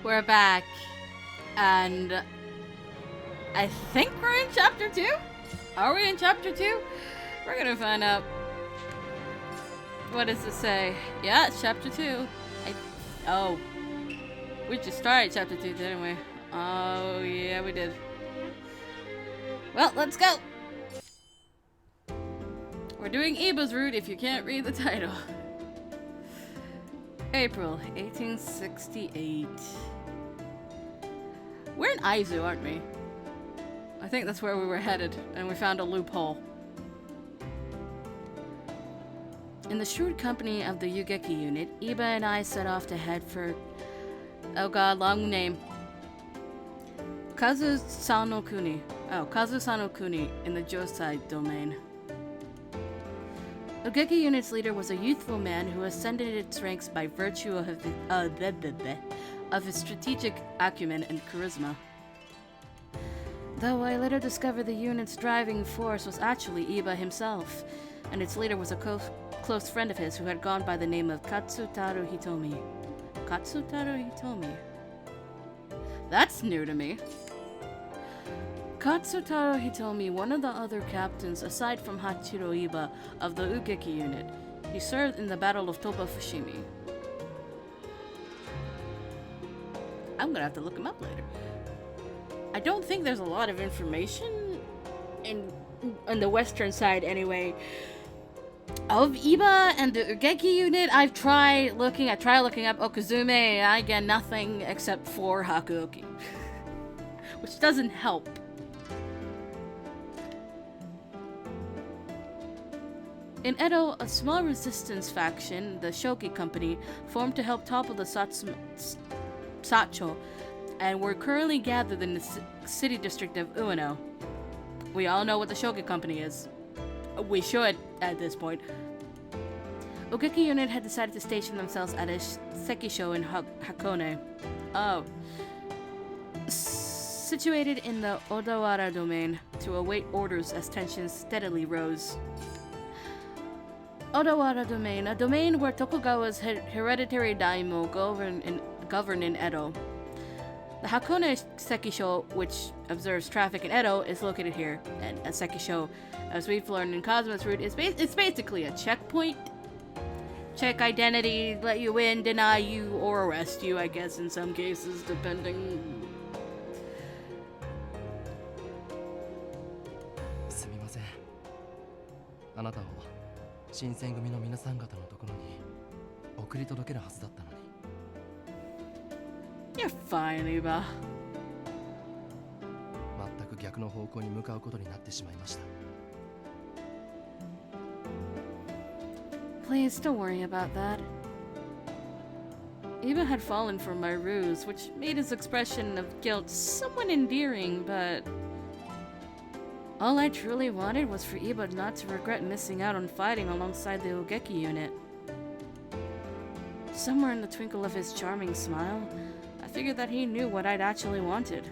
We're back, and I think we're in chapter 2? Are we in chapter 2? We're gonna find out. What does it say? Yeah, it's chapter 2. Oh. We just started chapter 2, didn't we? Oh, yeah, we did. Well, let's go! We're doing Iba's route if you can't read the title. April 1868. We're in Aizu, aren't we? I think that's where we were headed, and we found a loophole. In the shrewd company of the Yugeki unit, Iba and I set off to head for... oh god, long name. Kazu-Sano-Kuni. Oh, Kazu-Sano-Kuni in the Josai domain. Yugeki unit's leader was a youthful man who ascended its ranks by virtue of his strategic acumen and charisma. Though I later discovered the unit's driving force was actually Iba himself, and its leader was a close friend of his who had gone by the name of Katsutaru Hitomi. Katsutaru Hitomi. That's new to me. Katsutaro Hitomi, one of the other captains aside from Hachiro Iba of the Ugeki unit. He served in the Battle of Toba Fushimi. I'm gonna have to look him up later. I don't think there's a lot of information on the western side anyway of Iba and the Ugeki unit. I tried looking up Okuzume and I get nothing except for Hakuoki. Which doesn't help. In Edo, a small resistance faction, the Shoki Company, formed to help topple the Sacho, and were currently gathered in the city district of Ueno. We all know what the Shoki Company is. We should, at this point. Ugeki unit had decided to station themselves at a Sekisho in Hakone. Oh. Situated in the Odawara domain, to await orders as tensions steadily rose. Odawara domain, a domain where Tokugawa's hereditary daimyo govern in Edo. The Hakone Sekisho, which observes traffic in Edo, is located here. And a Sekisho, as we've learned in Cosmo's route, it's basically a checkpoint. Check identity, let you in, deny you, or arrest you, I guess, in some cases, depending. すみません。あなたを新選組の皆さん方のところに送り届けるはずだったのに。You're fine, Iba. 全く逆の方向に向かうことになってしまいました。 Please don't worry about that. Iba had fallen for my ruse, which made his expression of guilt somewhat endearing, but all I truly wanted was for Iba not to regret missing out on fighting alongside the Ugeki unit. Somewhere in the twinkle of his charming smile, I figured that he knew what I'd actually wanted.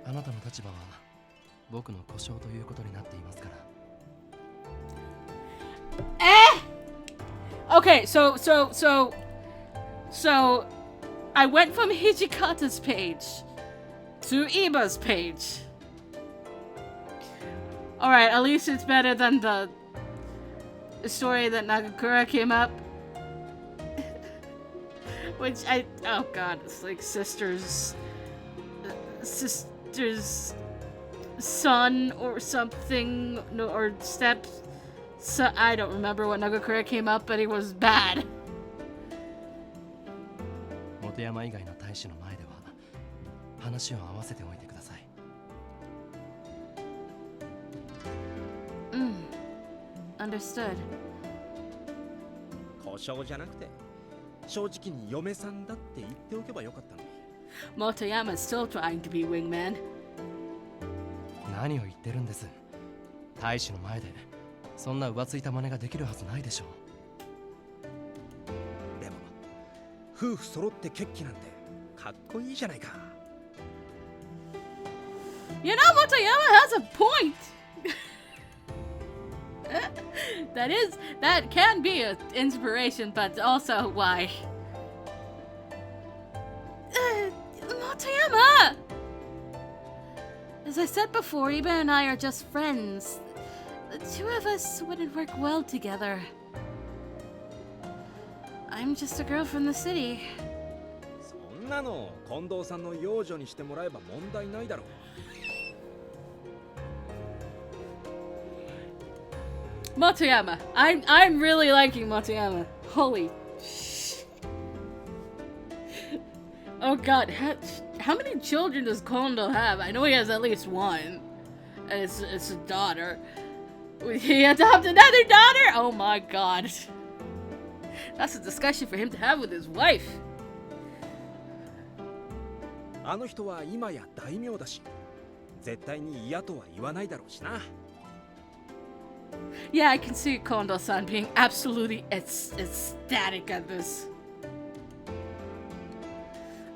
あなたの立場は僕の故障ということになっていますから。 Okay, so I went from Hijikata's page to Iba's page. Alright, at least it's better than the story that Nagakura came up. Which oh god, it's like sister's son or something, no, or step. So I don't remember what Nagakura came up, but he was bad. 本山以外の大使の前では話を合わせておいてください。Understood. 故障じゃなくて正直に嫁さんだって言っておけばよかったのに。Motoyama's still trying to be wingman. 何を言ってるんです。大使の前でそんな浮ついた真似ができるはずないでしょう。でも夫婦揃って決起なんてかっこいいじゃないか。You know, Motoyama has a point. that can be an inspiration, but also why? Motoyama! As I said before, Iba and I are just friends. The two of us wouldn't work well together. I'm just a girl from the city. そんなの近藤さんの養女にしてもらえば問題ないだろう。Motoyama. I'm really liking Motoyama. Holy sh. Oh god, how many children does Kondo have? I know he has at least one. And it's a daughter. He adopted another daughter? Oh my god. That's a discussion for him to have with his wife. あの人は今や大名だし、絶対に嫌とは言わないだろうしな。Yeah, I can see Kondo-san being absolutely ecstatic at this.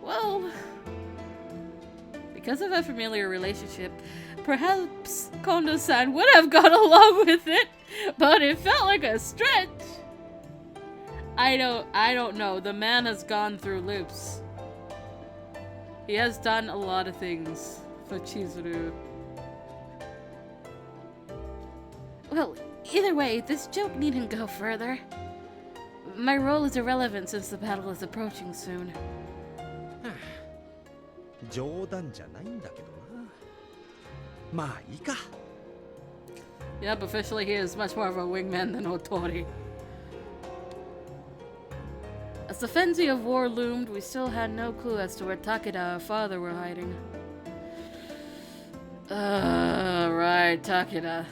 Well, because of a familiar relationship, perhaps Kondo-san would have gone along with it, but it felt like a stretch. I don't know. The man has gone through loops. He has done a lot of things for Chizuru. Well, either way, this joke needn't go further. My role is irrelevant since the battle is approaching soon. 冗談じゃないんだけどな。まあいいか。Yep, officially he is much more of a wingman than Otori. As the frenzy of war loomed, we still had no clue as to where Takeda, our father, were hiding. Right, Takeda.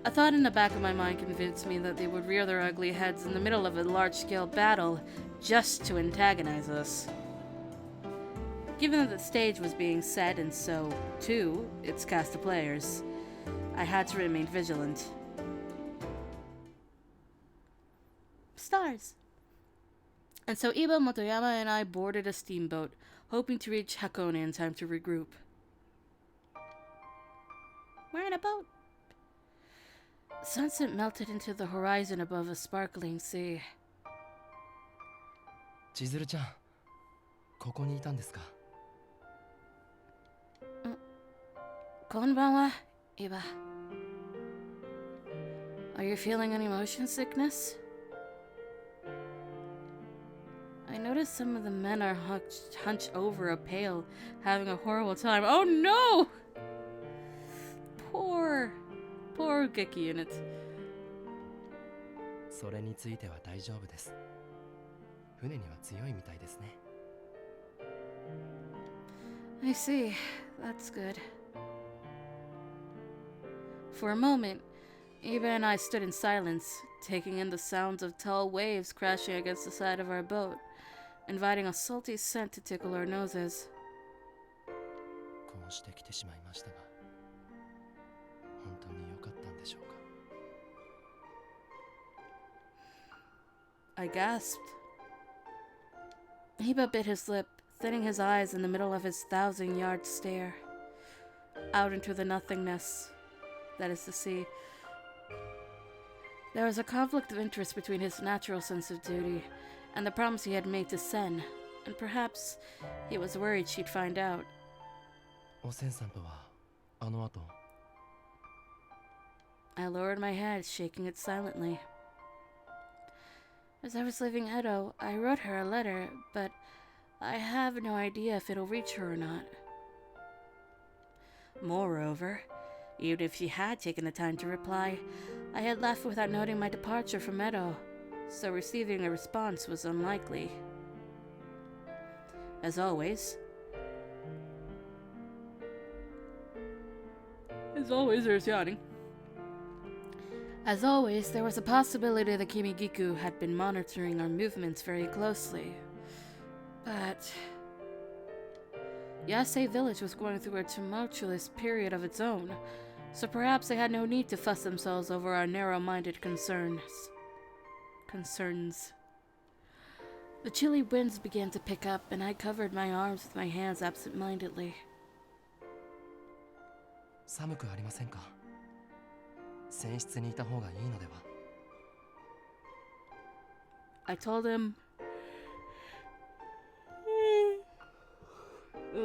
A thought in the back of my mind convinced me that they would rear their ugly heads in the middle of a large-scale battle just to antagonize us. Given that the stage was being set and so, too, its cast of players, I had to remain vigilant. Stars! And so Iba, Motoyama, and I boarded a steamboat, hoping to reach Hakone in time to regroup. We're in a boat. Sunset melted into the horizon above a sparkling sea. 千鶴ちゃん、ここにいたんですか。Konbanwa, Iba. Are you feeling any motion sickness? I noticed some of the men are hunched over a pail, having a horrible time. Oh no! Poor Geki in it. それについては大丈夫です。船には強いみたいですね。I see. That's good. For a moment, Iba and I stood in silence, taking in the sounds of tall waves crashing against the side of our boat, inviting a salty scent to tickle our noses. こうして来てしまいましたが、本当に良かったんでしょうか。I gasped. Iba bit his lip, thinning his eyes in the middle of his 1,000-yard stare, out into the nothingness, that is the sea. There was a conflict of interest between his natural sense of duty and the promise he had made to Sen, and perhaps he was worried she'd find out. おせんさんとはあの後。I lowered my head, shaking it silently. As I was leaving Edo, I wrote her a letter, but I have no idea if it'll reach her or not. Moreover, even if she had taken the time to reply, I had left without noting my departure from Edo, so receiving a response was unlikely. As always, there's yawning. As always, there was a possibility that Kimigiku had been monitoring our movements very closely. But Yasei village was going through a tumultuous period of its own, so perhaps they had no need to fuss themselves over our narrow-minded concerns. The chilly winds began to pick up, and I covered my arms with my hands absent-mindedly. 寒くありませんか。船室にいた方がいいのでは。I told him,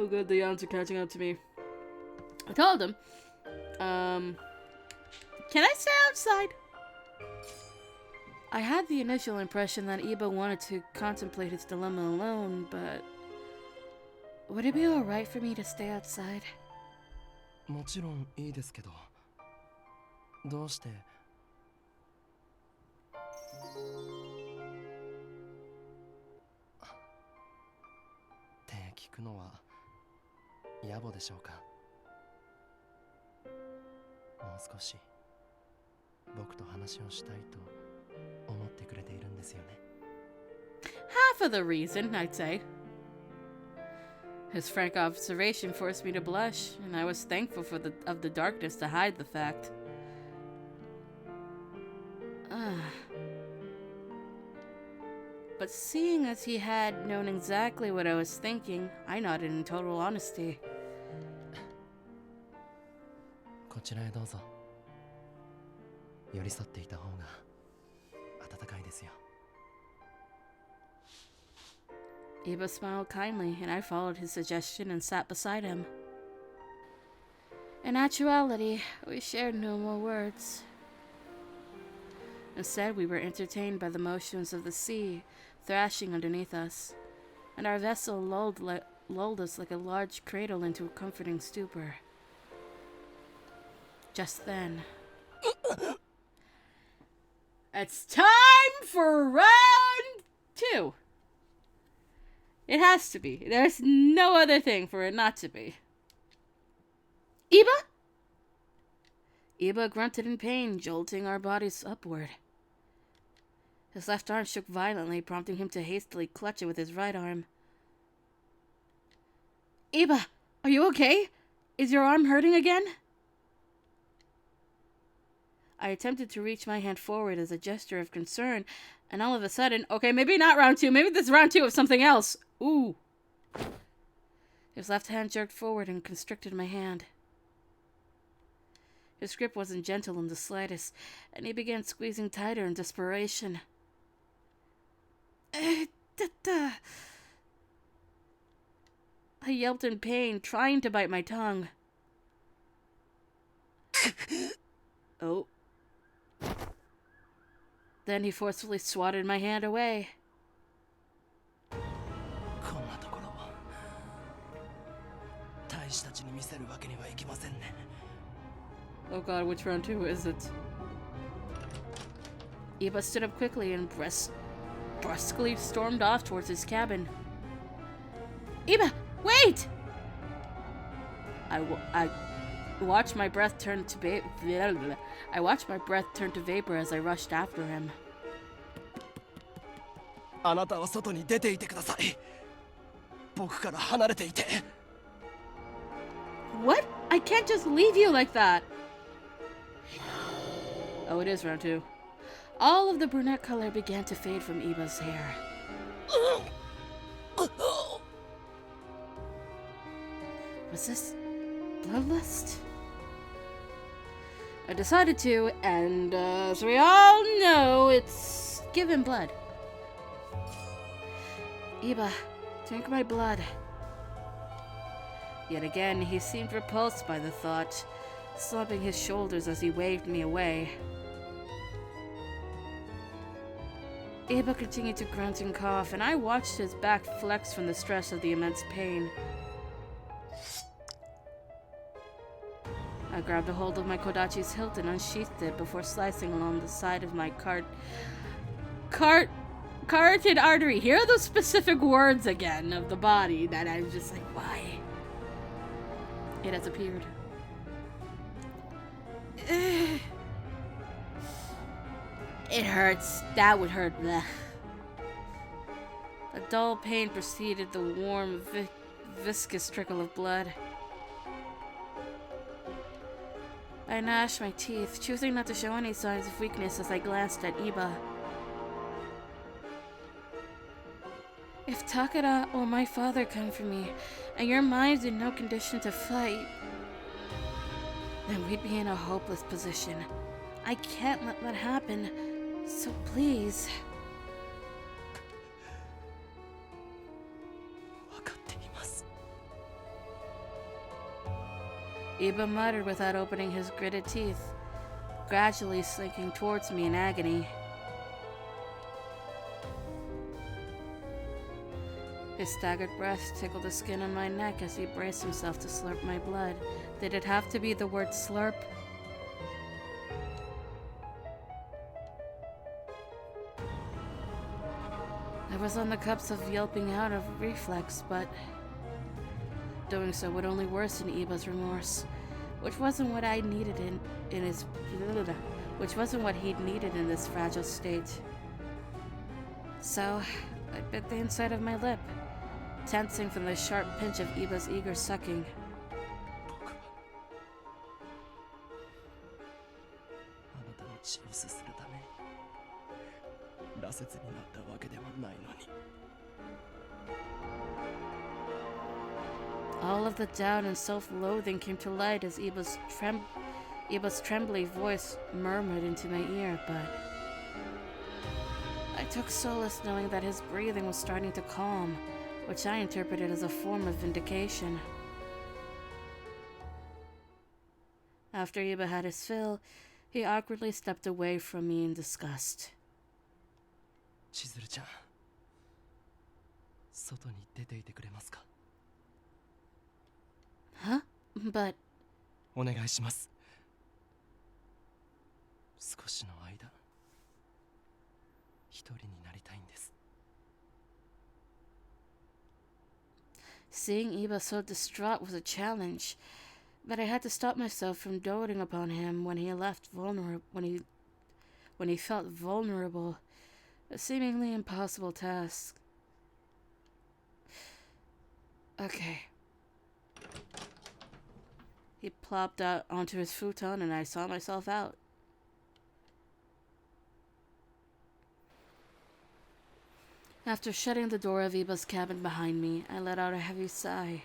Oh, good, the yawns are catching up to me. I told him, can I stay outside? I had the initial impression that Iba wanted to contemplate his dilemma alone, but would it be alright for me to stay outside? もちろんいいですけど、どうしてって聞くのは野暮でしょうか。もう少し僕と話をしたいと思ってくれているんですよね。Half of the reason, I'd say. His frank observation forced me to blush, and I was thankful of the darkness to hide the fact. But seeing as he had known exactly what I was thinking, I nodded in total honesty. こちらへどうぞ。寄り添っていた方が温かいですよ。Iba smiled kindly, and I followed his suggestion and sat beside him. In actuality, we shared no more words. Instead, we were entertained by the motions of the sea thrashing underneath us, and our vessel lulled us like a large cradle into a comforting stupor. Just then, it's time for round 2. It has to be. There's no other thing for it not to be. Iba? Iba grunted in pain, jolting our bodies upward. His left arm shook violently, prompting him to hastily clutch it with his right arm. Iba, are you okay? Is your arm hurting again? I attempted to reach my hand forward as a gesture of concern, and all of a sudden, okay, maybe not round 2, maybe this is round 2 of something else. Ooh. His left hand jerked forward and constricted my hand. His grip wasn't gentle in the slightest, and he began squeezing tighter in desperation. I yelped in pain, trying to bite my tongue. Oh. Then he forcefully swatted my hand away. Oh god, which round 2 is it? Iba stood up quickly and brusquely stormed off towards his cabin. Iba, wait! I watched my breath turn to vapor as I rushed after him. あなたは外に出ていてください。僕から離れていて。What? I can't just leave you like that. Oh, it is round 2. All of the brunette color began to fade from Iba's hair. Was this bloodlust? I decided to, and as we all know, it's given blood. Iba, drink my blood. Yet again, he seemed repulsed by the thought, slumping his shoulders as he waved me away. Iba continued to grunt and cough, and I watched his back flex from the stress of the immense pain. I grabbed a hold of my kodachi's hilt and unsheathed it before slicing along the side of my carotid artery. Here are those specific words again of the body that I'm just like, why? It has appeared. It hurts. That would hurt. Blech. A dull pain preceded the warm, viscous trickle of blood. I gnashed my teeth, choosing not to show any signs of weakness as I glanced at Iba. If Takara or my father come for me, and your mind's in no condition to fight, then we'd be in a hopeless position. I can't let that happen, so please. Iba muttered without opening his gritted teeth, gradually slinking towards me in agony. His staggered breath tickled the skin on my neck as he braced himself to slurp my blood. Did it have to be the word slurp? I was on the cusp of yelping out of reflex, but doing so would only worsen Iba's remorse, which wasn't what I needed which wasn't what he'd needed in this fragile state. So I bit the inside of my lip, tensing from the sharp pinch of Iba's eager sucking. 僕はあなたの血をすするため羅刹になったわけではないのに。 All of the doubt and self-loathing came to light as Iba's trembly voice murmured into my ear, but I took solace knowing that his breathing was starting to calm, which I interpreted as a form of vindication. After Iba had his fill, he awkwardly stepped away from me in disgust. 千鶴ちゃん、外に出ていてくれますか？ Huh? But お願いします。少しの間、一人になりたいんです。 seeing Iba so distraught was a challenge, but I had to stop myself from doting upon him when he felt vulnerable, a seemingly impossible task. Okay. He plopped out onto his futon and I saw myself out. After shutting the door of Iba's cabin behind me, I let out a heavy sigh,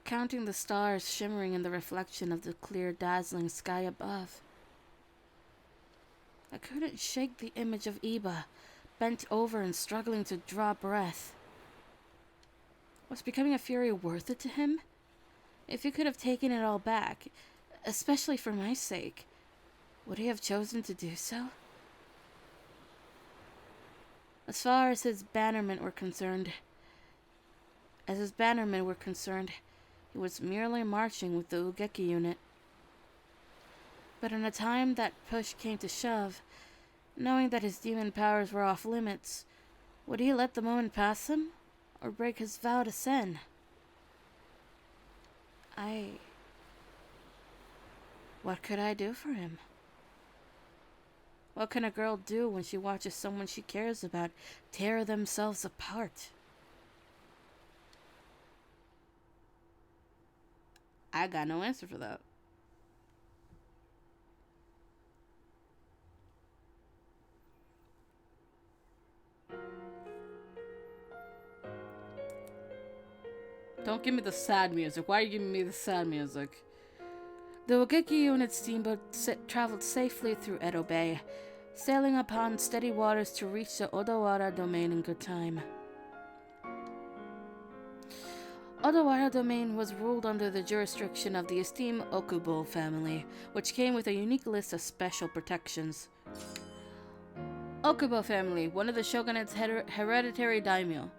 counting the stars shimmering in the reflection of the clear, dazzling sky above. I couldn't shake the image of Iba, bent over and struggling to draw breath. Was becoming a fury worth it to him? If he could have taken it all back, especially for my sake, would he have chosen to do so? As far as his bannermen were concerned, he was merely marching with the Ugeki unit. But in a time that push came to shove, knowing that his demon powers were off limits, would he let the moment pass him, or break his vow to Sen? What could I do for him? What can a girl do when she watches someone she cares about tear themselves apart? I got no answer for that. Don't give me the sad music. Why are you giving me the sad music? The Ugeki unit steamboat traveled safely through Edo Bay, sailing upon steady waters to reach the Odawara domain in good time. Odawara domain was ruled under the jurisdiction of the esteemed Okubo family, which came with a unique list of special protections. Okubo family, one of the shogunate's hereditary daimyo.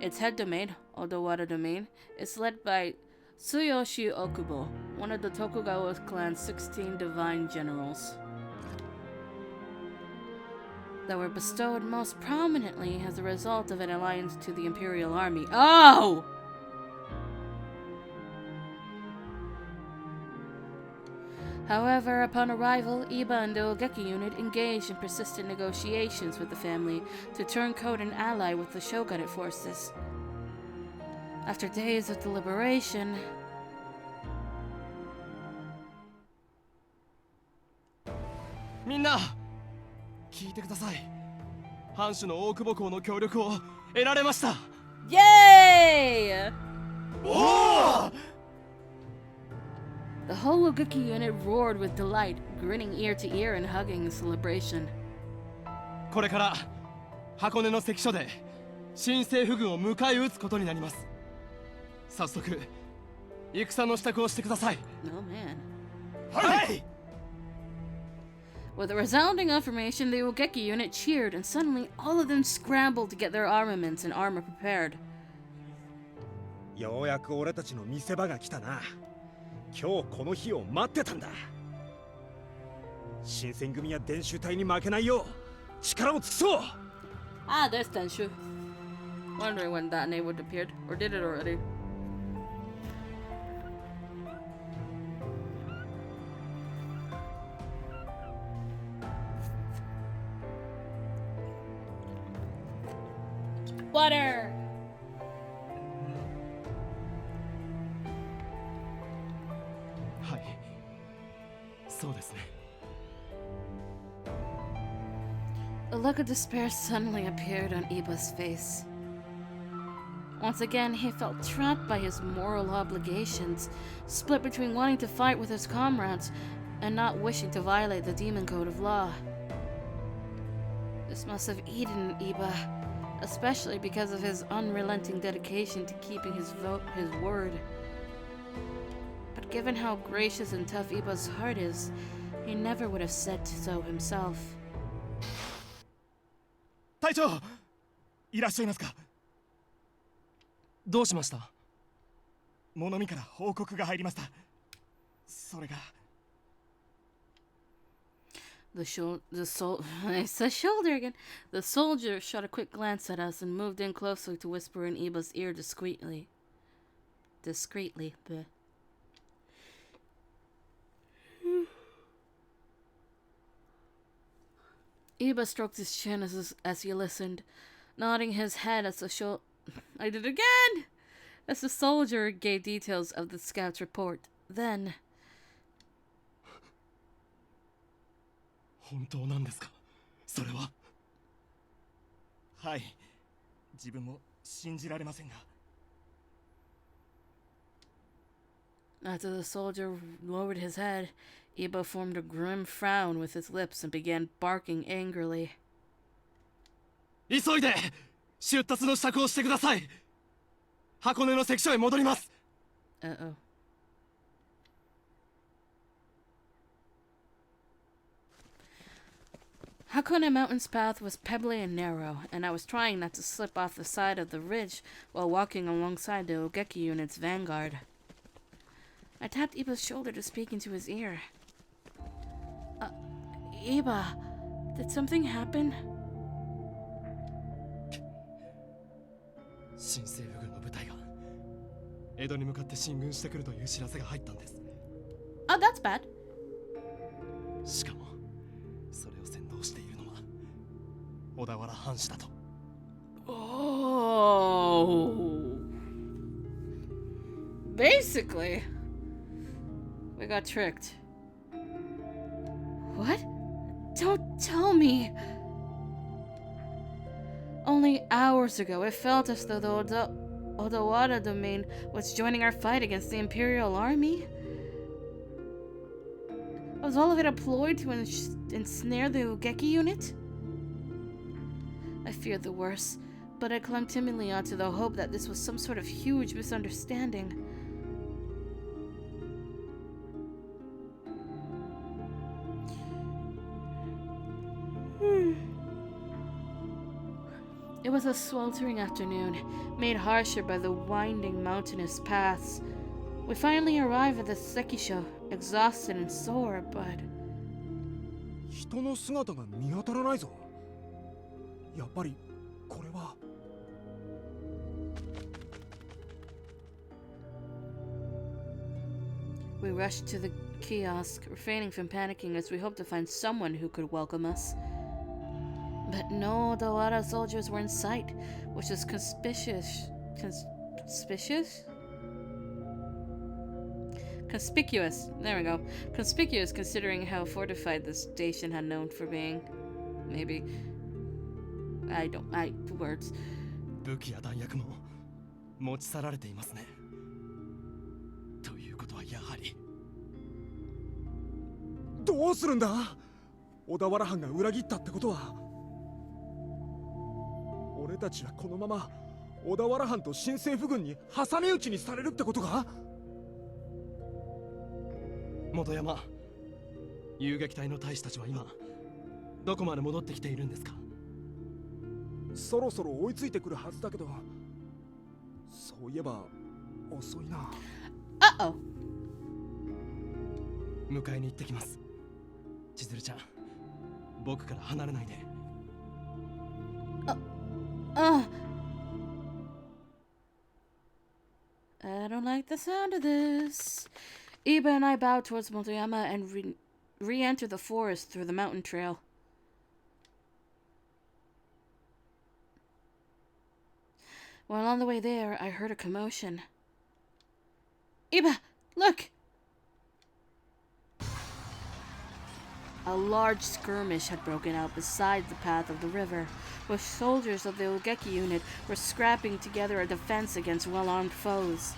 Its head domain, Odawara domain, is led by Tsuyoshi Okubo, one of the Tokugawa clan's 16 divine generals, that were bestowed most prominently as a result of an alliance to the Imperial Army. Oh! However, upon arrival, Iba and the Ugeki unit engaged in persistent negotiations with the family to turncoat and ally with the shogunate forces. After days of deliberation, みんな聞いてください。藩主の大久保公の協力を得られました。 Yay! おお！ The whole Ugeki unit roared with delight, grinning ear to ear and hugging in celebration. これから箱根の関所で新政府軍を迎え撃つことになります。早速戦の支度をしてください。 Oh man. はい。 With a resounding affirmation, the Ogeki unit cheered, and suddenly all of them scrambled to get their armaments and armor prepared. ようやく俺たちの見せ場が来たな。今日この日を待ってたんだ。新選組や伝習隊に負けないよう力を尽くそう。 Ah, there's Tenshu. Wondering when that name would have appeared, or did it already? Water! Hi. そうですね。 A look of despair suddenly appeared on Iba's face. Once again, he felt trapped by his moral obligations, split between wanting to fight with his comrades and not wishing to violate the demon code of law. This must have eaten Iba, especially because of his unrelenting dedication to keeping his word. But given how gracious and tough Iba's heart is, he never would have said so himself. 隊長、いらっしゃいますか。どうしました。物見から報告が入りました。それが。I said shoulder again. The soldier shot a quick glance at us and moved in closely to whisper in Iba's ear discreetly. Bleh. Iba stroked his chin as he listened, nodding his head as the I did it again! As the soldier gave details of the scout's report. Then... 本当なんですか。それは。はい。自分も信じられませんが。After the soldier lowered his head, Iba formed a grim frown with his lips and began barking angrily. 急いで出立の支度をしてください。箱根の関所へ戻ります。Uh-oh. Hakone Mountain's path was pebbly and narrow, and I was trying not to slip off the side of the ridge while walking alongside the Ogeki unit's vanguard. I tapped Iba's shoulder to speak into his ear. Iba, did something happen? 新政府軍の部隊が江戸に向かって進軍してくるという知らせが入ったんです。 Oh, that's bad. しかもそれを先導しているのは小田原藩士だと。 Oh. Basically, we got tricked. What? Don't tell me. Only hours ago, it felt as though the Odawara domain was joining our fight against the Imperial Army. Was all of it a ploy to ensnare the Ugeki unit? I feared the worst, but I clung timidly onto the hope that this was some sort of huge misunderstanding. It was a sweltering afternoon, made harsher by the winding mountainous paths. We finally arrived at the Sekisho, exhausted and sore, but... 人の姿が見当たらないぞ。やっぱりこれは。We rushed to the kiosk, refraining from panicking as we hoped to find someone who could welcome us. But no Dawara soldiers were in sight, which is conspicuous. Conspicuous. There we go. Conspicuous considering how fortified the station had known for being. Maybe. Words. 武器や弾薬も持ち去られていますね。ということはやはり。どうするんだ。小田原藩が裏切ったってことは。俺たちはこのまま小田原藩と新政府軍に挟み撃ちにされるってことか。元山、遊撃隊の大使たちは今どこまで戻ってきているんですか？そろそろ追いついてくるはずだけど、そういえば遅いな。Uh-oh. 迎えに行ってきます。千鶴ちゃん、僕から離れないで。I don't like the sound of this. Iba and I bowed towards Motoyama and re-entered the forest through the mountain trail. While on the way there, I heard a commotion. Iba, look! A large skirmish had broken out beside the path of the river, where soldiers of the Ogeki unit were scrapping together a defense against well-armed foes.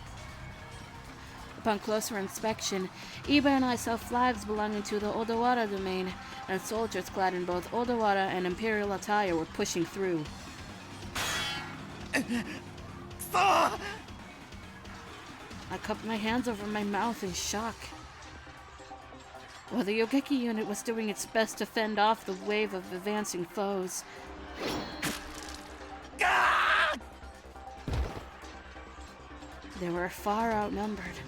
Upon closer inspection, Iba and I saw flags belonging to the Odawara domain, and soldiers clad in both Odawara and Imperial attire were pushing through. I cupped my hands over my mouth in shock. While the Yogeki unit was doing its best to fend off the wave of advancing foes, they were far outnumbered,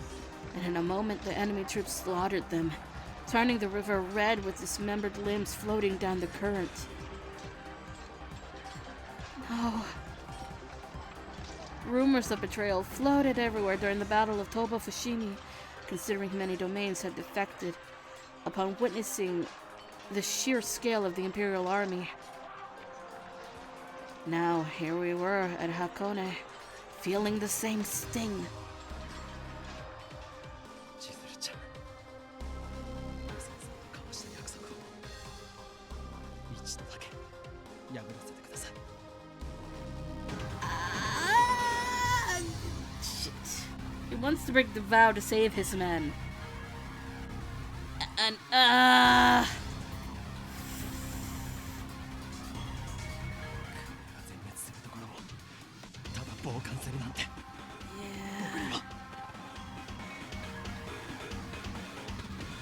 and in a moment the enemy troops slaughtered them, turning the river red with dismembered limbs floating down the current. No. Rumors of betrayal floated everywhere during the Battle of Toba Fushimi, considering many domains had defected. Upon witnessing the sheer scale of the Imperial Army. Now, here we were at Hakone, feeling the same sting. Shit. He wants to break the vow to save his men. And, Yeah.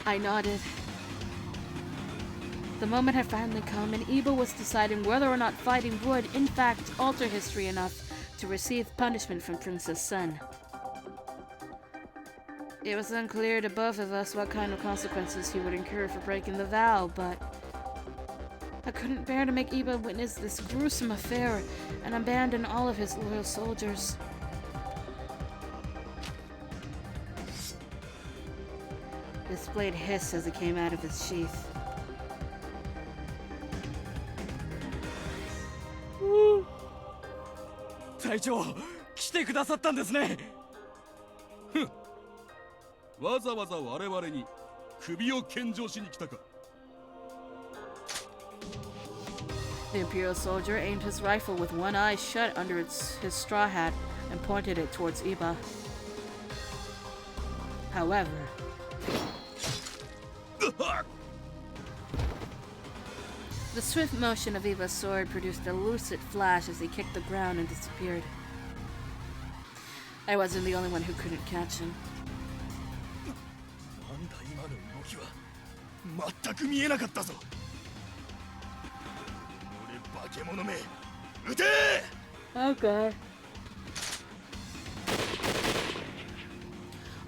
I nodded. The moment had finally come, and Iba was deciding whether or not fighting would, in fact, alter history enough to receive punishment from Princess Sun. It was unclear to both of us what kind of consequences he would incur for breaking the vow, but I couldn't bear to make Iba witness this gruesome affair and abandon all of his loyal soldiers. This blade hissed as it came out of its sheath. Woo! 隊長、来てくださったんですね。わざわざ我々に首を献上しに来たか。The Imperial soldier aimed his rifle with one eye shut under his straw hat and pointed it towards Iba. However, the swift motion of Iba's sword produced a lucid flash as he kicked the ground and disappeared. I wasn't the only one who couldn't catch him. なんだ今の動きは全く見えなかったぞ。俺化け物め、撃てOkay.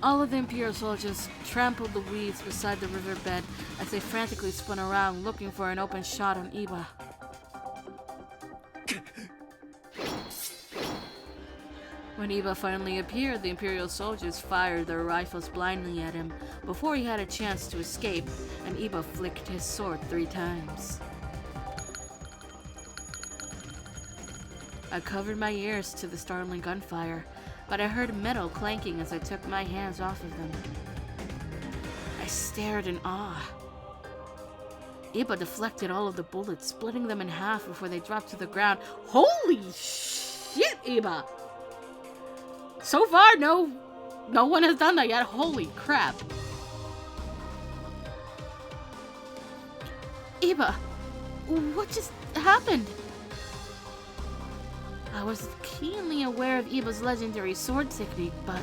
All of the Imperial soldiers trampled the weeds beside the riverbed as they frantically spun around looking for an open shot on Iba. When Iba finally appeared, the Imperial soldiers fired their rifles blindly at him before he had a chance to escape, and Iba flicked his sword 3 times. I covered my ears to the startling gunfire, but I heard metal clanking as I took my hands off of them. I stared in awe. Iba deflected all of the bullets, splitting them in half before they dropped to the ground. Holy shit, Iba! So far, no one has done that yet. Holy crap. Iba, what just happened? I was keenly aware of Iba's legendary sword technique, but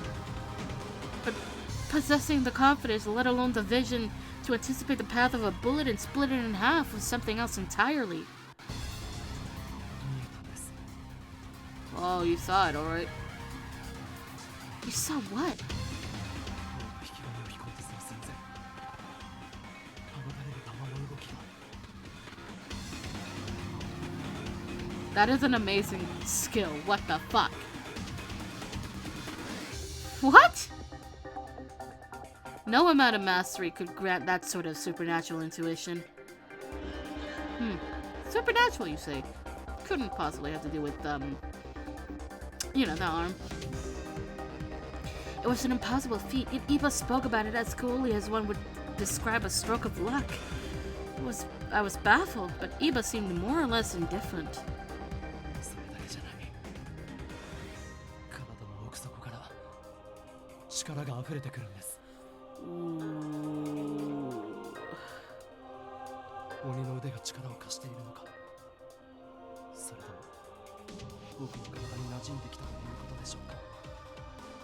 possessing the confidence, let alone the vision, to anticipate the path of a bullet and split it in half was something else entirely. Oh, you saw it, alright. You saw what? That is an amazing skill. What the fuck? What? No amount of mastery could grant that sort of supernatural intuition. Supernatural, you say? Couldn't possibly have to do with, you know, the arm. It was an impossible feat, yet Iba spoke about it as coolly as one would describe a stroke of luck. I was baffled, but Iba seemed more or less indifferent.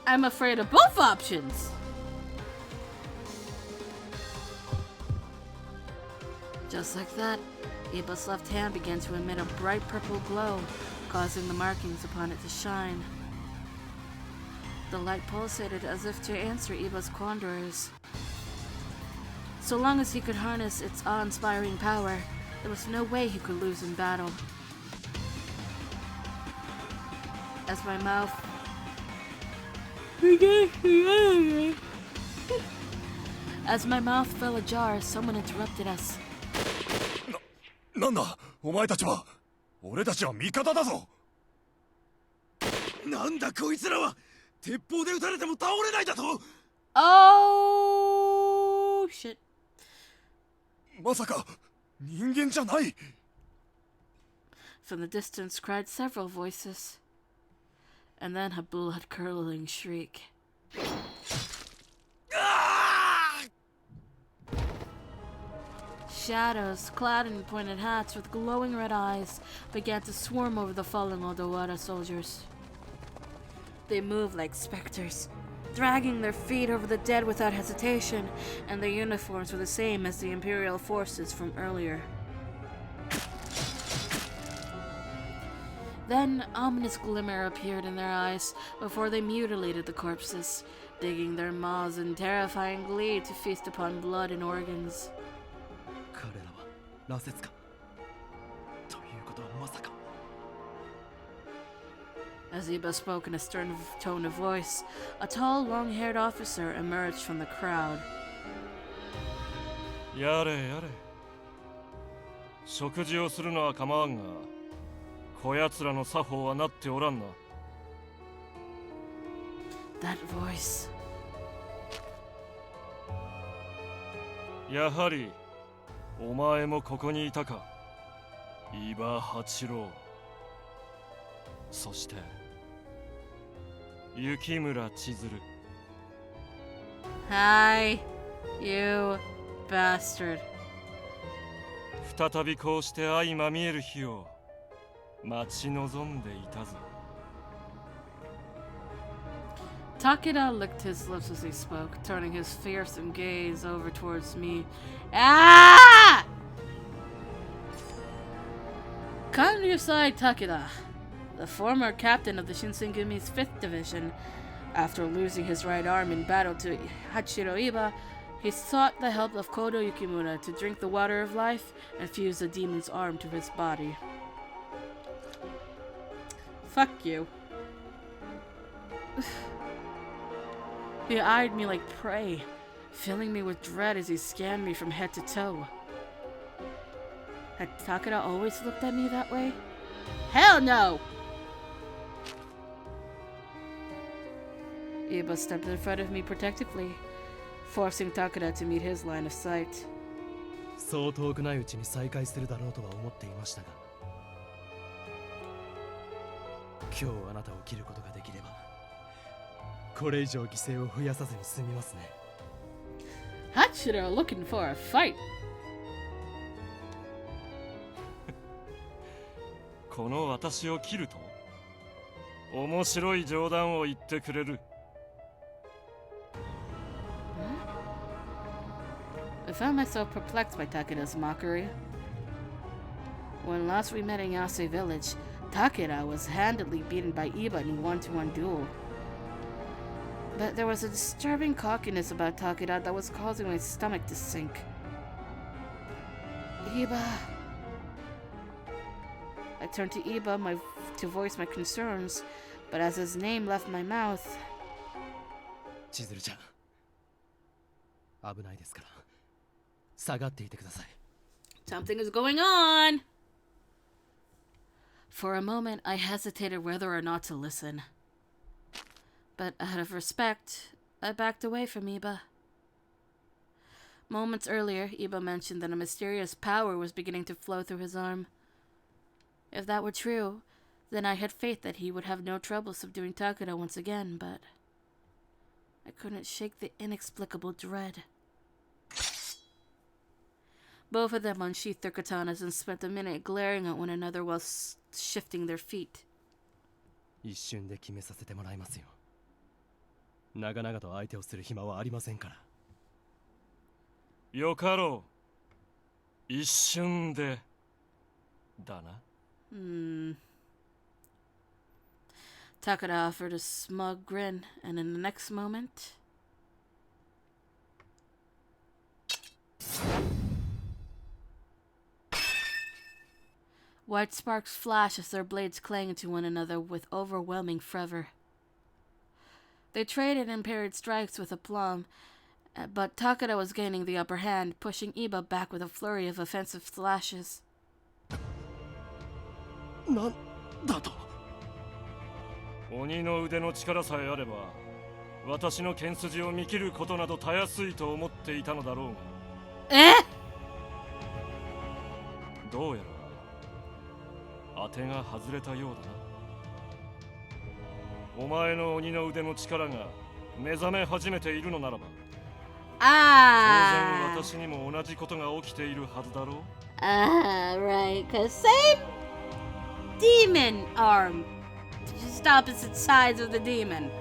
I'm afraid of both options. Just like that, Iba's left hand began to emit a bright purple glow, causing the markings upon it to shine. The light pulsated as if to answer Iba's quandaries. So long as he could harness its awe-inspiring power, there was no way he could lose in battle. As my mouth fell ajar, someone interrupted us. なんだお前たちは。俺たちは味方だぞ。なんだこいつらは。鉄砲で撃たれても倒れないだと。Oh shit. まさか人間じゃない。 From the distance cried several voices. And then a blood-curdling shriek. Shadows, clad in pointed hats with glowing red eyes, began to swarm over the fallen Odawara soldiers. They moved like specters, dragging their feet over the dead without hesitation, and their uniforms were the same as the Imperial forces from earlier. Then, ominous glimmer appeared in their eyes before they mutilated the corpses, digging their maws in terrifying glee to feast upon blood and organs. As Iba spoke in a stern tone of voice, a tall, long-haired officer emerged from the crowd. やれやれ。食事をするのは構わんが、こやつらの作法はなっておらんな。That voice. やはりお前もここにいたか。伊庭八郎。そして雪村千鶴。Hi, you bastard. 再びこうして相まみえる日を待ち望んでいたぞ。Takeda licked his lips as he spoke, turning his fearsome gaze over towards me. Ah! Come to your side, Takeda. The former captain of the Shinsengumi's 5th Division. After losing his right arm in battle to Hachiro Iba, he sought the help of Kodo Yukimura to drink the water of life and fuse the demon's arm to his body. Fuck you. He eyed me like prey, filling me with dread as he scanned me from head to toe. Had Takeda always looked at me that way? Hell no! Iba stepped in front of me protectively, forcing Takeda to meet his line of sight. そう遠くないうちに再会するだろうとは思っていましたが、今日あなたを切ることができれば、これ以上犠牲を増やさずに済みますね。Hachiro looking for a fight. この私を切ると面白い冗談を言ってくれる。found myself perplexed by Takeda's mockery. When last we met in Yase village, Takeda was handily beaten by Iba in a one-to-one duel. But there was a disturbing cockiness about Takeda that was causing my stomach to sink. Iba. I turned to Iba to voice my concerns, but as his name left my mouth... 千鶴ちゃん、危ないですから下がっていてください。 Something is going on! For a moment, I hesitated whether or not to listen. But out of respect, I backed away from Iba. Moments earlier, Iba mentioned that a mysterious power was beginning to flow through his arm. If that were true, then I had faith that he would have no trouble subduing Takeda once again, but I couldn't shake the inexplicable dread. Both of them unsheathed their katanas and spent a minute glaring at one another while shifting their feet. 一瞬で決めさせてもらいますよ。長々と相手をする暇はありませんから。よかろう。一瞬でだな。Takeda offered a smug grin, and in the next moment... White sparks flash as their blades clang into one another with overwhelming fervor. They traded and parried strikes with aplomb, but Takeda was gaining the upper hand, pushing Iba back with a flurry of offensive slashes. なんだと？鬼の腕の力さえあれば、私の剣筋を見切ることなどたやすいと思っていたのだろうが。どうやら当てが外れたようだな。お前の鬼の腕の力が目覚め始めているのならば、当然私にも同じことが起きているはずだろう。Right, cause same demon arm, just opposite sides of the demon.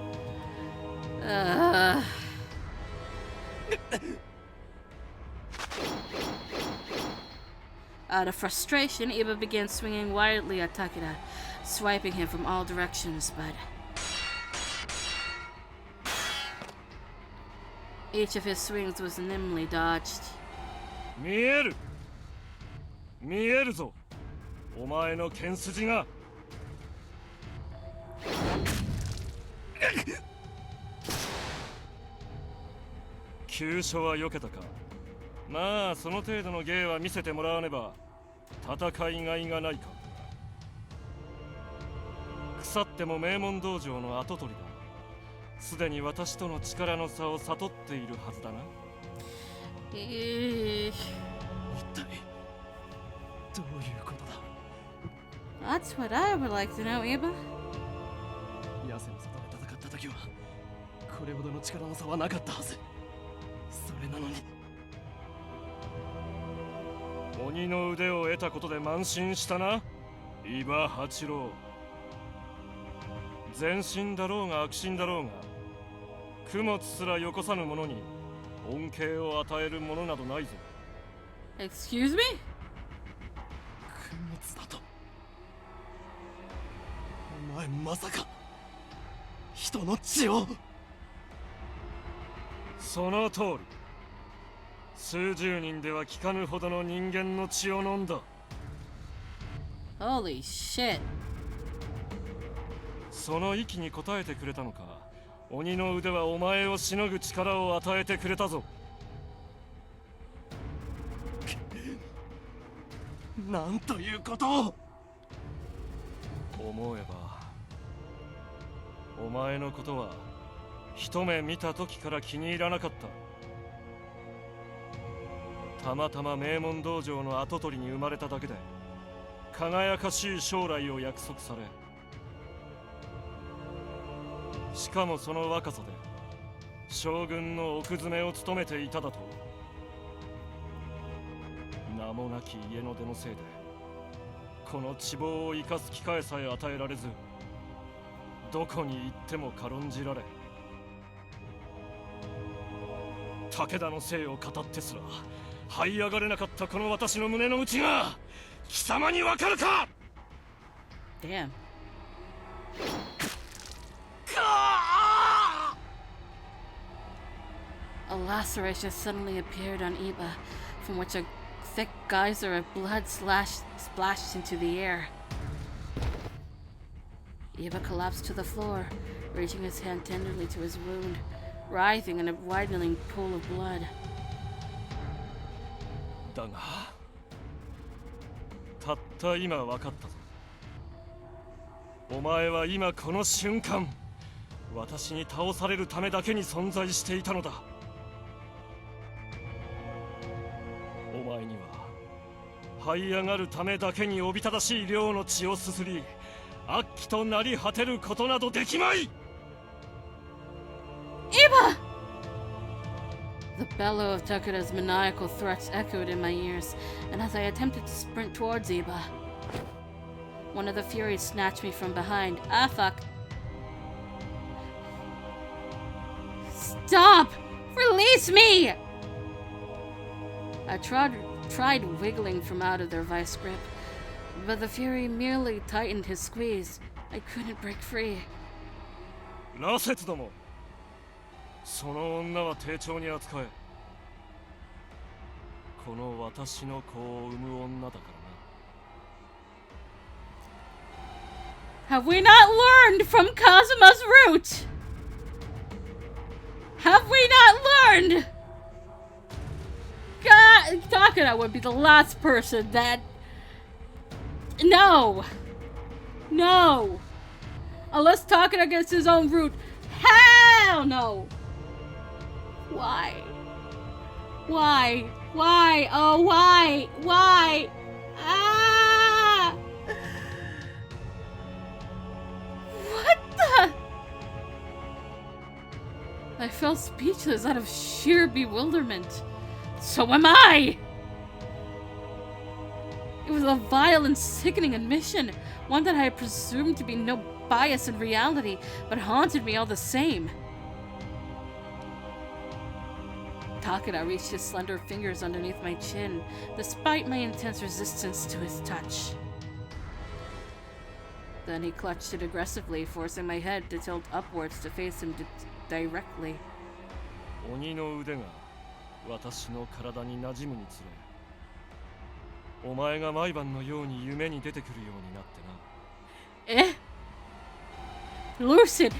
Out of frustration, Iba began swinging wildly at Takeda, swiping him from all directions, but each of his swings was nimbly dodged. 見える、見えるぞ、お前の剣筋が。急所は避けたか。まあその程度の芸は見せてもらわねば戦いがいがないか。腐っても名門道場の跡取りだ。すでに私との力の差を悟っているはずだな。一体どういうことだ？ That's what I would like to know, Iba. ヤセの里で戦った時はこれほどの力の差はなかったはず。それなのに鬼の腕を得たことで慢心したな、伊庭八郎。善心だろうが悪心だろうが、供物すらよこさぬ者に恩恵を与えるものなどないぞ。Excuse me? 供物だと？お前まさか人の血を？その通り。数十人では効かぬほどの人間の血を飲んだ。Holy shit. その息に応えてくれたのか。鬼の腕はお前をしのぐ力を与えてくれたぞ。なんということを。思えばお前のことは一目見た時から気に入らなかった。たまたま名門道場の跡取りに生まれただけで輝かしい将来を約束され、しかもその若さで将軍の奥詰めを務めていただと。名もなき家の出のせいでこの地望を生かす機会さえ与えられず、どこに行っても軽んじられ、武田の姓を語ってすら這い上がれなかったこの私の胸の内が貴様にわかるか。 Damn. A laceration suddenly appeared on Iba, from which a thick geyser of blood splashed into the air. Iba collapsed to the floor, reaching his hand tenderly to his wound, writhing in a widening pool of blood. だがたった今分かったぞ。お前は今この瞬間私に倒されるためだけに存在していたのだ。お前には這い上がるためだけにおびただしい量の血をすすり悪鬼となり果てることなどできまい。 Iba! The bellow of Takura's maniacal threats echoed in my ears, and as I attempted to sprint towards Iba, one of the Furies snatched me from behind. Ah, fuck. Stop! Release me! I tried wiggling from out of their vice grip, but the Fury merely tightened his squeeze. I couldn't break free. ラセツども、その女は丁重に扱え。この私の子を産む女だからな。 Have we not learned from Kazuma's root? Have we not learned? God, Takura would be the last person that... No! No! Unless Takura gets his own root. Hell no! Why? Why? Why? Oh, why? Why? Ah! What the? I felt speechless out of sheer bewilderment. So am I! It was a vile and sickening admission, one that I had presumed to be no bias in reality, but haunted me all the same. Takura reached his slender fingers underneath my chin, despite my intense resistance to his touch. Then he clutched it aggressively, forcing my head to tilt upwards to face him directly. 鬼の腕が私の体に馴染むにつれ、お前が毎晩のように夢に出てくるようになってな。Lucid!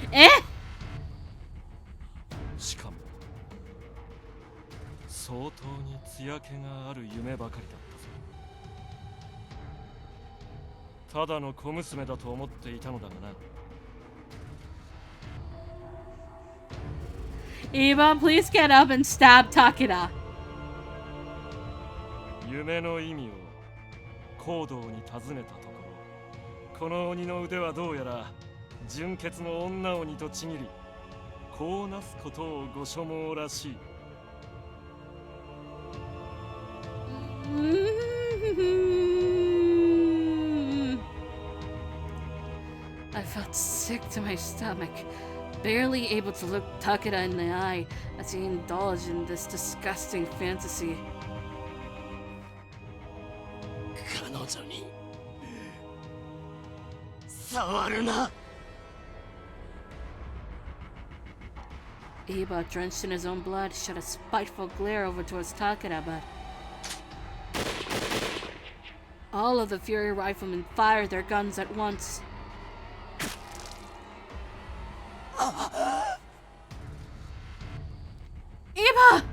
しかも相当に艶気がある夢ばかりだったぞ。ただの小娘だと思っていたのだがな。Iba, please get up and stab Takura. 夢の意味を行動に尋ねたところ、この鬼の腕はどうやら純潔の女鬼とちぎり、こうなすことをご所望らしい。I felt sick to my stomach, barely able to look Takura in the eye as he indulged in this disgusting fantasy. 彼女に触るな。 Iba, drenched in his own blood, shot a spiteful glare over towards Takura, but all of the Fury riflemen fired their guns at once. Iba!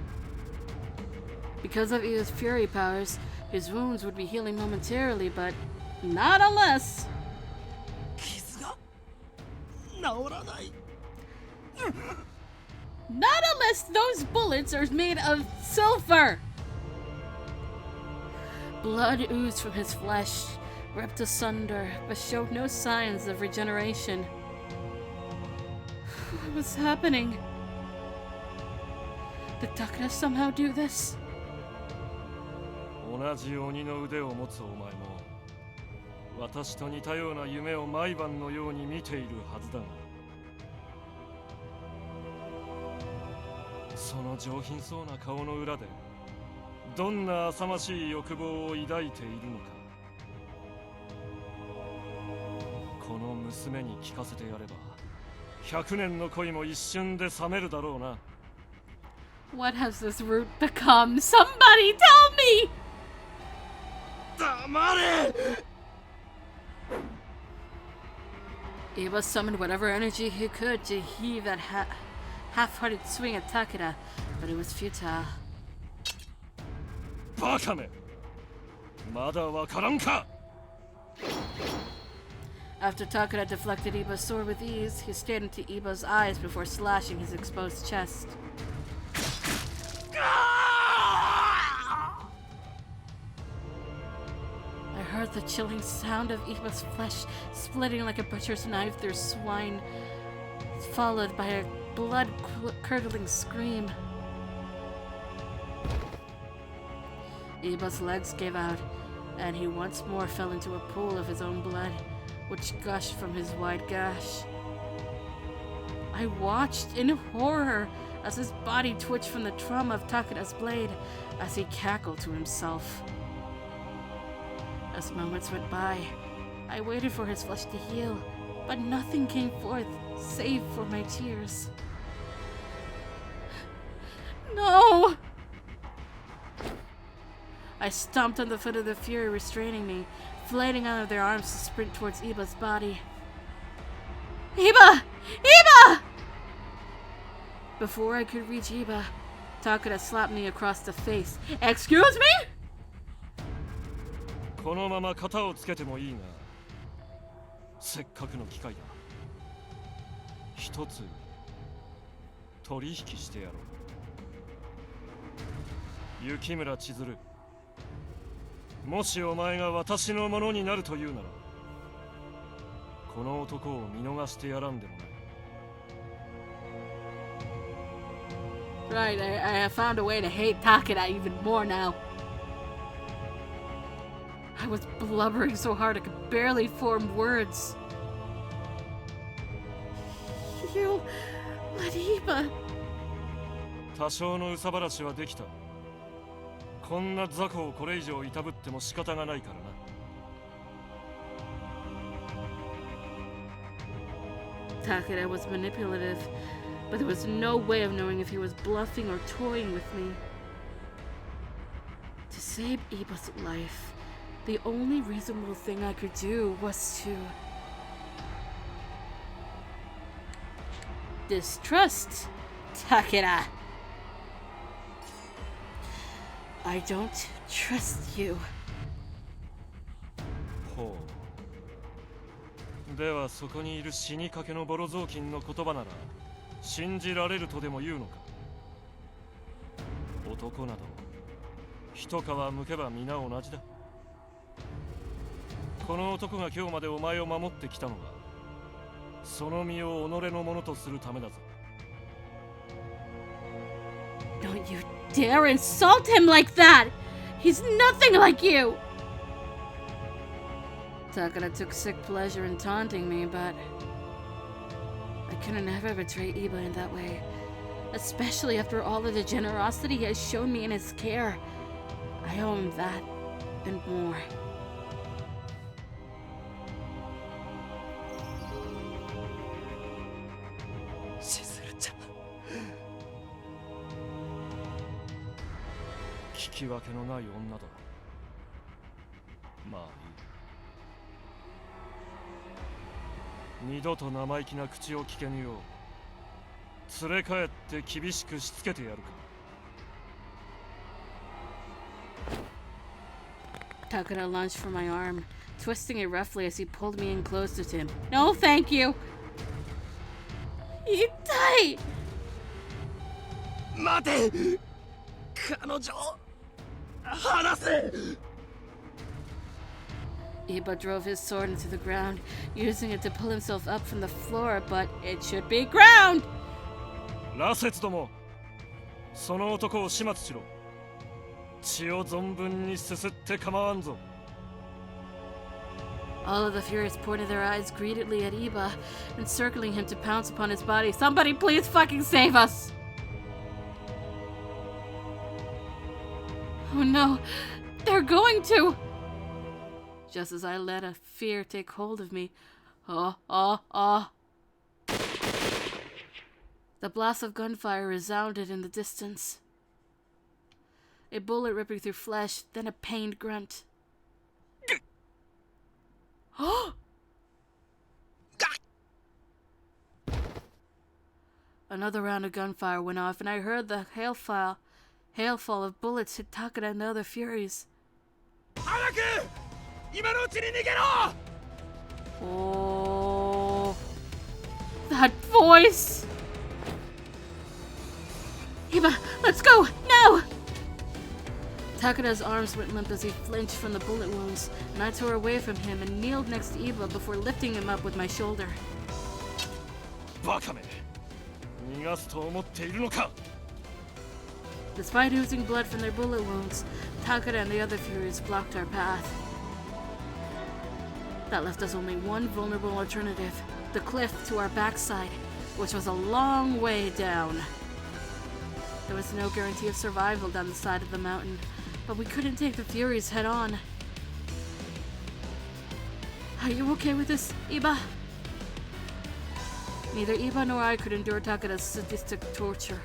Because of Iba's Fury powers, his wounds would be healing momentarily, but not unless... 傷が治らない。 Not unless those bullets are made of silver! Blood oozed from his flesh, ripped asunder, but showed no signs of regeneration. What was happening? Did Takura somehow do this? 同じ鬼の腕を持つお前も私と似たような夢を毎晩のように見ているはずだが、その上品そうな顔の裏でどんな浅ましい欲望を抱いているのか。この娘に聞かせてやれば100年の恋も一瞬で冷めるだろうな。 What has this root become? Somebody tell me! 黙れ! Iba summoned whatever energy he could to heave that half-hearted swing at Takeda, but it was futile. バカめ! まだわからんか! After Takeda deflected Iba's sword with ease, he stared into Iba's eyes before slashing his exposed chest. I heard the chilling sound of Iba's flesh splitting like a butcher's knife through swine, followed by a blood-curdling scream. Iba's legs gave out, and he once more fell into a pool of his own blood, which gushed from his wide gash. I watched in horror as his body twitched from the trauma of Takeda's blade as he cackled to himself. As moments went by, I waited for his flesh to heal, but nothing came forth save for my tears. No! I stomped on the foot of the Fury restraining me, flailing out of their arms to sprint towards Iba's body. Iba! Iba! Before I could reach Iba, Takeda slapped me across the face. Excuse me? このまま型をつけてもいいが、せっかくの機会だ。一つ取引してやろう。雪村千鶴、もしお前が私のものになるというなら、この男を見逃してやらんでもない。Right, I have found a way to hate Takeda even more now. I was blubbering so hard I could barely form words. You let Iba. 多少の憂さ晴らしはできた。こんな雑魚をこれ以上いたぶっても仕方がないからな。Takeda was manipulative, but there was no way of knowing if he was bluffing or toying with me. To save Iba's life, the only reasonable thing I could do was to distrust Takeda. I don't trust you. ほう。ではそこにいる死にかけのボロ雑巾の言葉なら信じられるとでも言うのか。男など一皮むけば皆同じだ。この男が今日までお前を守ってきたのはその身を己のものとするためだぞ。 Don't you dare insult him like that! He's nothing like you! Takeda took sick pleasure in taunting me, but I couldn't ever betray Iba in that way, especially after all of the generosity he has shown me in his care. I owe him that and more. Chizuru-chan. 聞き分けのない女だ。まあいい。二度と生意気な口を聞けぬよう連れ帰って厳しくしつけてやるか。Takeda lunged for my arm, twisting it roughly as he pulled me in closer to him. No, thank you! Itai! 待て！彼女離せ！ Iba drove his sword into the ground, using it to pull himself up from the floor, but it should be ground! 羅刹ども、その男を始末しろ。血を存分にすすって構わんぞ。 All of the Furies pointed their eyes greedily at Iba, encircling him to pounce upon his body. Somebody please fucking save us! Oh no, they're going to! Just as I let a fear take hold of me, the blast of gunfire resounded in the distance. A bullet ripping through flesh, then a pained grunt. Another round of gunfire went off, and I heard the hailfall of bullets hit Takada and the other Furies. Oh, that voice! Iba, let's go, now! Takada's arms went limp as he flinched from the bullet wounds, and I tore away from him and kneeled next to Iba before lifting him up with my shoulder. Despite oozing blood from their bullet wounds, Takada and the other Furies blocked our path. That left us only one vulnerable alternative, the cliff to our backside, which was a long way down. There was no guarantee of survival down the side of the mountain, but we couldn't take the Furies head on. Are you okay with this, Iba? Neither Iba nor I could endure Takada's sadistic torture.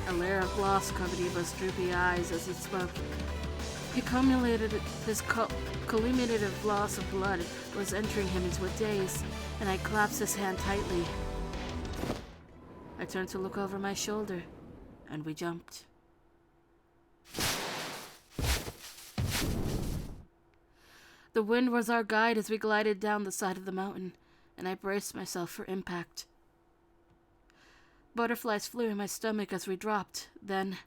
A layer of gloss covered Iba's droopy eyes as he spoke. His culminated gloss of blood was entering him into a daze, and I clasped his hand tightly. I turned to look over my shoulder, and we jumped. The wind was our guide as we glided down the side of the mountain, and I braced myself for impact. Butterflies flew in my stomach as we dropped, then...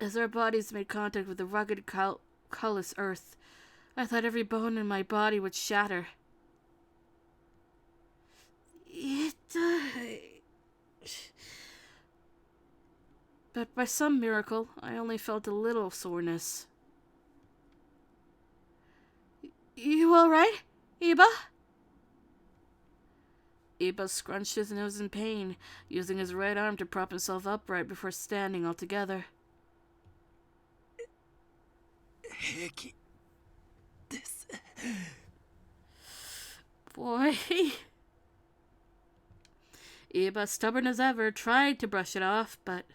As our bodies made contact with the rugged, colorless earth, I thought every bone in my body would shatter. But by some miracle, I only felt a little soreness. You alright, Iba? Iba scrunched his nose in pain, using his right arm to prop himself upright before standing altogether. Boy. Iba, stubborn as ever, tried to brush it off, but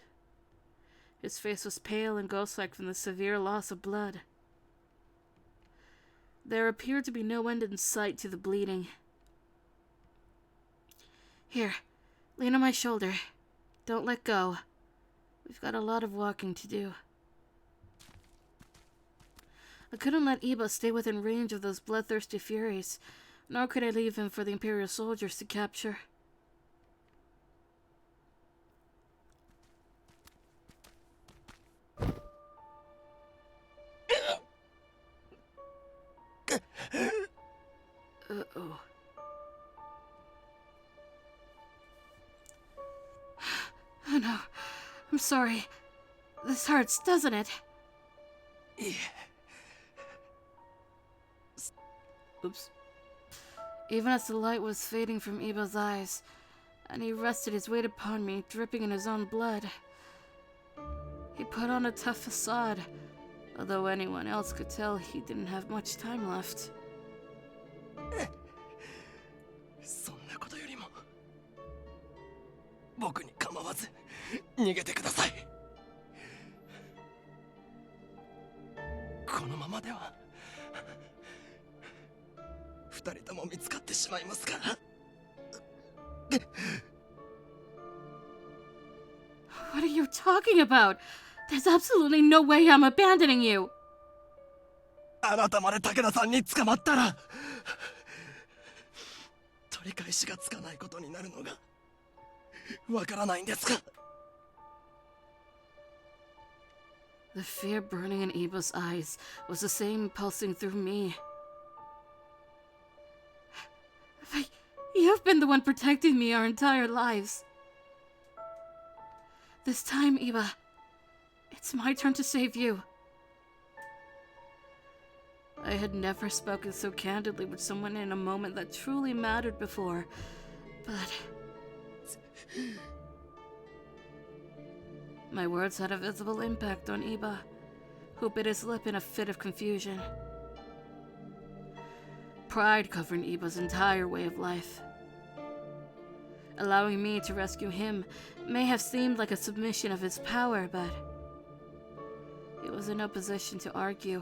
his face was pale and ghost-like from the severe loss of blood. There appeared to be no end in sight to the bleeding. Here, lean on my shoulder. Don't let go. We've got a lot of walking to do. I couldn't let Iba stay within range of those bloodthirsty Furies, nor could I leave him for the Imperial soldiers to capture. Uh-oh. Oh no, I'm sorry. This hurts, doesn't it? Yeah. Oops. Even as the light was fading from Iba's eyes, and he rested his weight upon me, dripping in his own blood, he put on a tough facade, although anyone else could tell he didn't have much time left. そんなことよりも僕に構わず逃げてください。このままでは二人とも見つかってしまいますから。What are you talking about? There's absolutely no way I'm abandoning you. あなたまで武田さんに捕まったら取り返しがつかないことになるのがわからないんですか。 The fear burning in Iba's eyes was the same pulsing through me. But you've been the one protecting me our entire lives. This time, Iba, it's my turn to save you. I I had never spoken so candidly with someone in a moment that truly mattered before, but my words had a visible impact on Iba, who bit his lip in a fit of confusion. Pride covered Iba's entire way of life. Allowing me to rescue him may have seemed like a submission of his power, but he was in no position to argue,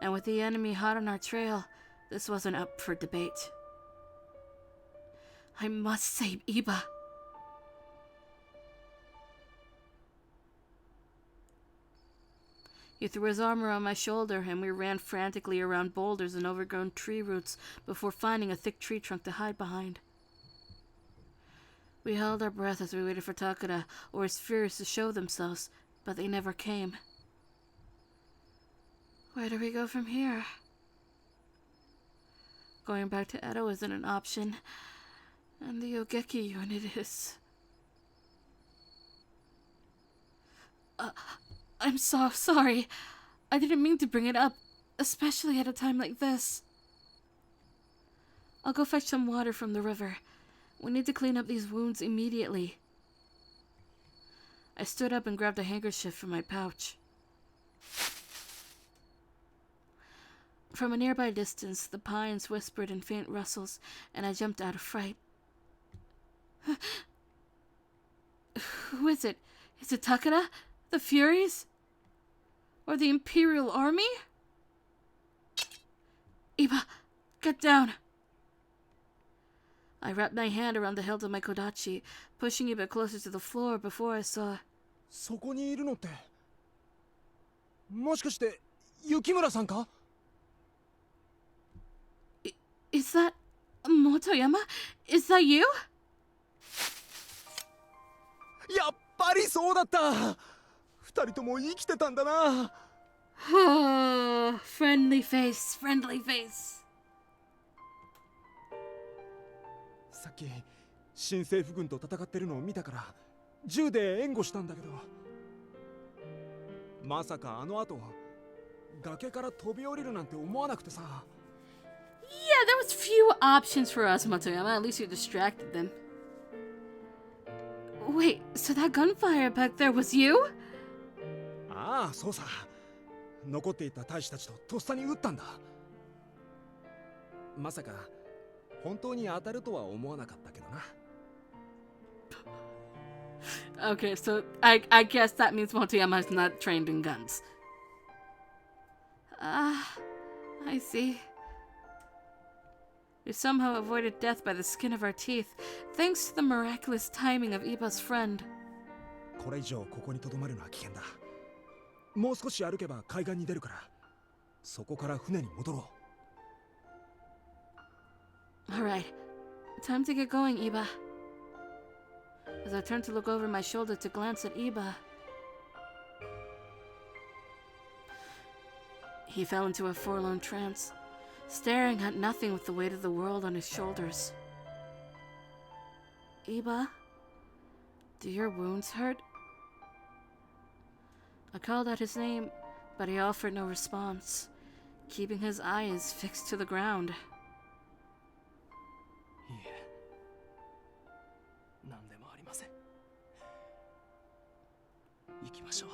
and with the enemy hot on our trail, this wasn't up for debate. I must save Iba. He threw his arm around my shoulder, and we ran frantically around boulders and overgrown tree roots before finding a thick tree trunk to hide behind. We held our breath as we waited for Takeda or his fears to show themselves, but they never came. Where do we go from here? Going back to Edo isn't an option, and the Yogeki unit is. I'm so sorry. I didn't mean to bring it up, especially at a time like this. I'll go fetch some water from the river. We need to clean up these wounds immediately. I stood up and grabbed a handkerchief from my pouch. From a nearby distance, the pines whispered in faint rustles, and I jumped out of fright. Who is it? Is it Takeda? The Furies? Or the Imperial Army? Iba, get down! I wrapped my hand around the hilt of my kodachi, pushing Iba closer to the floor before I saw. そこにいるのって、もしかして雪村さんか? Is that Motoyama? Is that you? やっぱりそうだった。二人とも生きてたんだな。Friendly face, friendly face. さっき新政府軍と戦ってるのを見たから銃で援護したんだけど、まさかあの後崖から飛び降りるなんて思わなくてさ。Yeah, there was few options for us, Motoyama. At least you distracted them. Wait, so that gunfire back there was you? ああ、そうさ。残っていた大使たちととっさに撃ったんだ。まさか本当に当たるとは思わなかったけどな。Okay, so I guess that means Motoyama is not trained in guns. I see. We somehow avoided death by the skin of our teeth, thanks to the miraculous timing of Iba's friend. これ以上ここに留まるのは危険だ。もう少し歩けば海岸に出るから、そこから船に戻ろう。Alright, time to get going, Iba. As I turned to look over my shoulder to glance at Iba, he fell into a forlorn trance, staring at nothing with the weight of the world on his shoulders. Iba, do your wounds hurt? I called out his name, but he offered no response, keeping his eyes fixed to the ground. いいえ、何でもありません。行きましょう。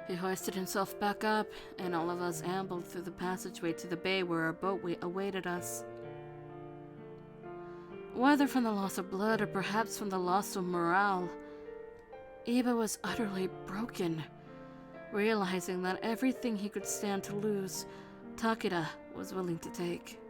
He hoisted himself back up, and all of us ambled through the passageway to the bay where our boat awaited us. Whether from the loss of blood or perhaps from the loss of morale, Iba was utterly broken, realizing that everything he could stand to lose, Takeda was willing to take.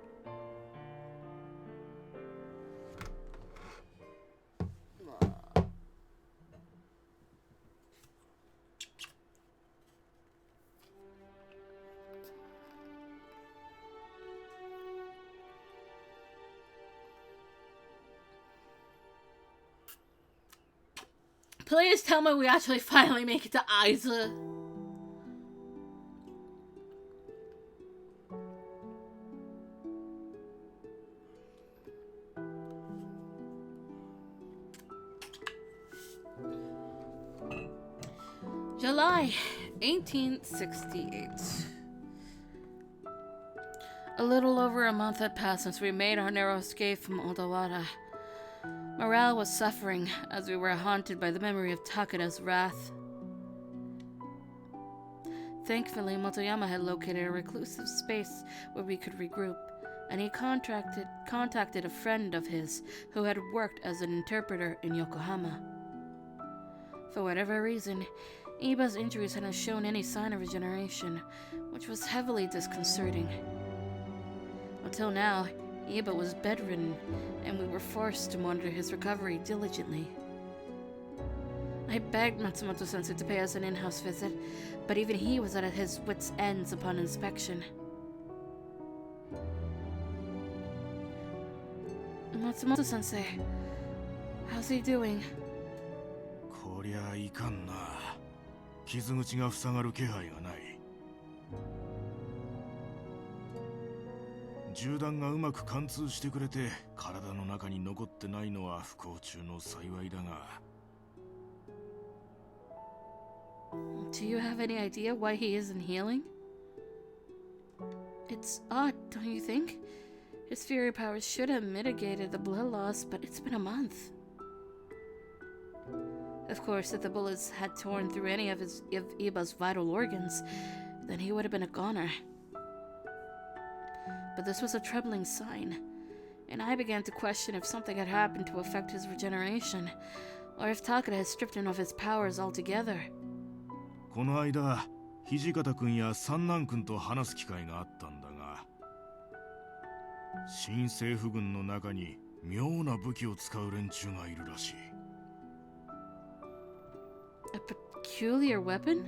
Please tell me we actually finally make it to Aiza. July 1868. A little over a month had passed since we made our narrow escape from Odawara. Morale was suffering as we were haunted by the memory of Takeda's wrath. Thankfully, Motoyama had located a reclusive space where we could regroup, and he contacted a friend of his who had worked as an interpreter in Yokohama. For whatever reason, Iba's injuries hadn't shown any sign of regeneration, which was heavily disconcerting. Until now, Iba was bedridden, and we were forced to monitor his recovery diligently. I begged Matsumoto-sensei to pay us an in-house visit, but even he was at his wits' ends upon inspection. Matsumoto-sensei, how's he doing? こりゃいかんな。傷口が塞がる気配がない。銃弾がうまく貫通してくれて体の中に残ってないのは不幸中の幸いだが。Do you have any idea why he isn't healing? It's odd, don't you think? His fury powers should have mitigated the blood loss, but it's been a month. Of course, if the bullets had torn through any of Iba's vital organs, then he would have been a goner. But this was a troubling sign, and I began to question if something had happened to affect his regeneration, or if Takeda had stripped him of his powers altogether. この間、土方君や三男君と話す機会があったんだが、新政府軍の中に妙な武器を使う連中がいるらしい。A peculiar weapon?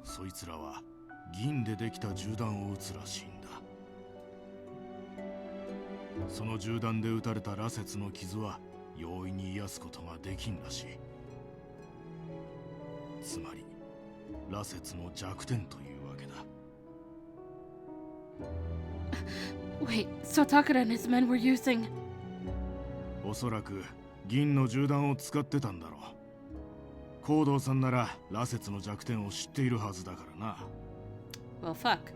そいつらは銀でできた銃弾を撃つらしいんだ。その銃弾で撃たれた羅刹の傷は容易に癒すことができんらしい。つまり羅刹の弱点というわけだ。Wait, so Takeda and his men were using... おそらく銀の銃弾を使ってたんだろう。行動さんなら羅刹の弱点を知っているはずだからな。Well, fuck.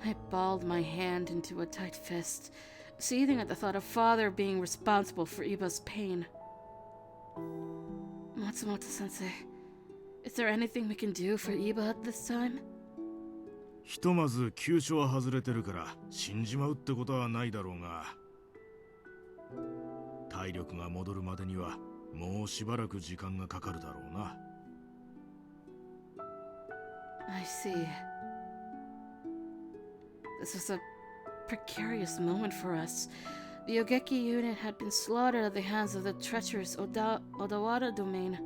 I balled my hand into a tight fist, seething at the thought of father being responsible for Iba's pain. Matsumoto-sensei, is there anything we can do for Iba at this time? ひとまず急所は外れてるから死んじまうってことはないだろうが、体力が戻るまでにはもうしばらく時間がかかるだろうな。I see. This was a precarious moment for us. The Yogeki unit had been slaughtered at the hands of the treacherous Odawara domain.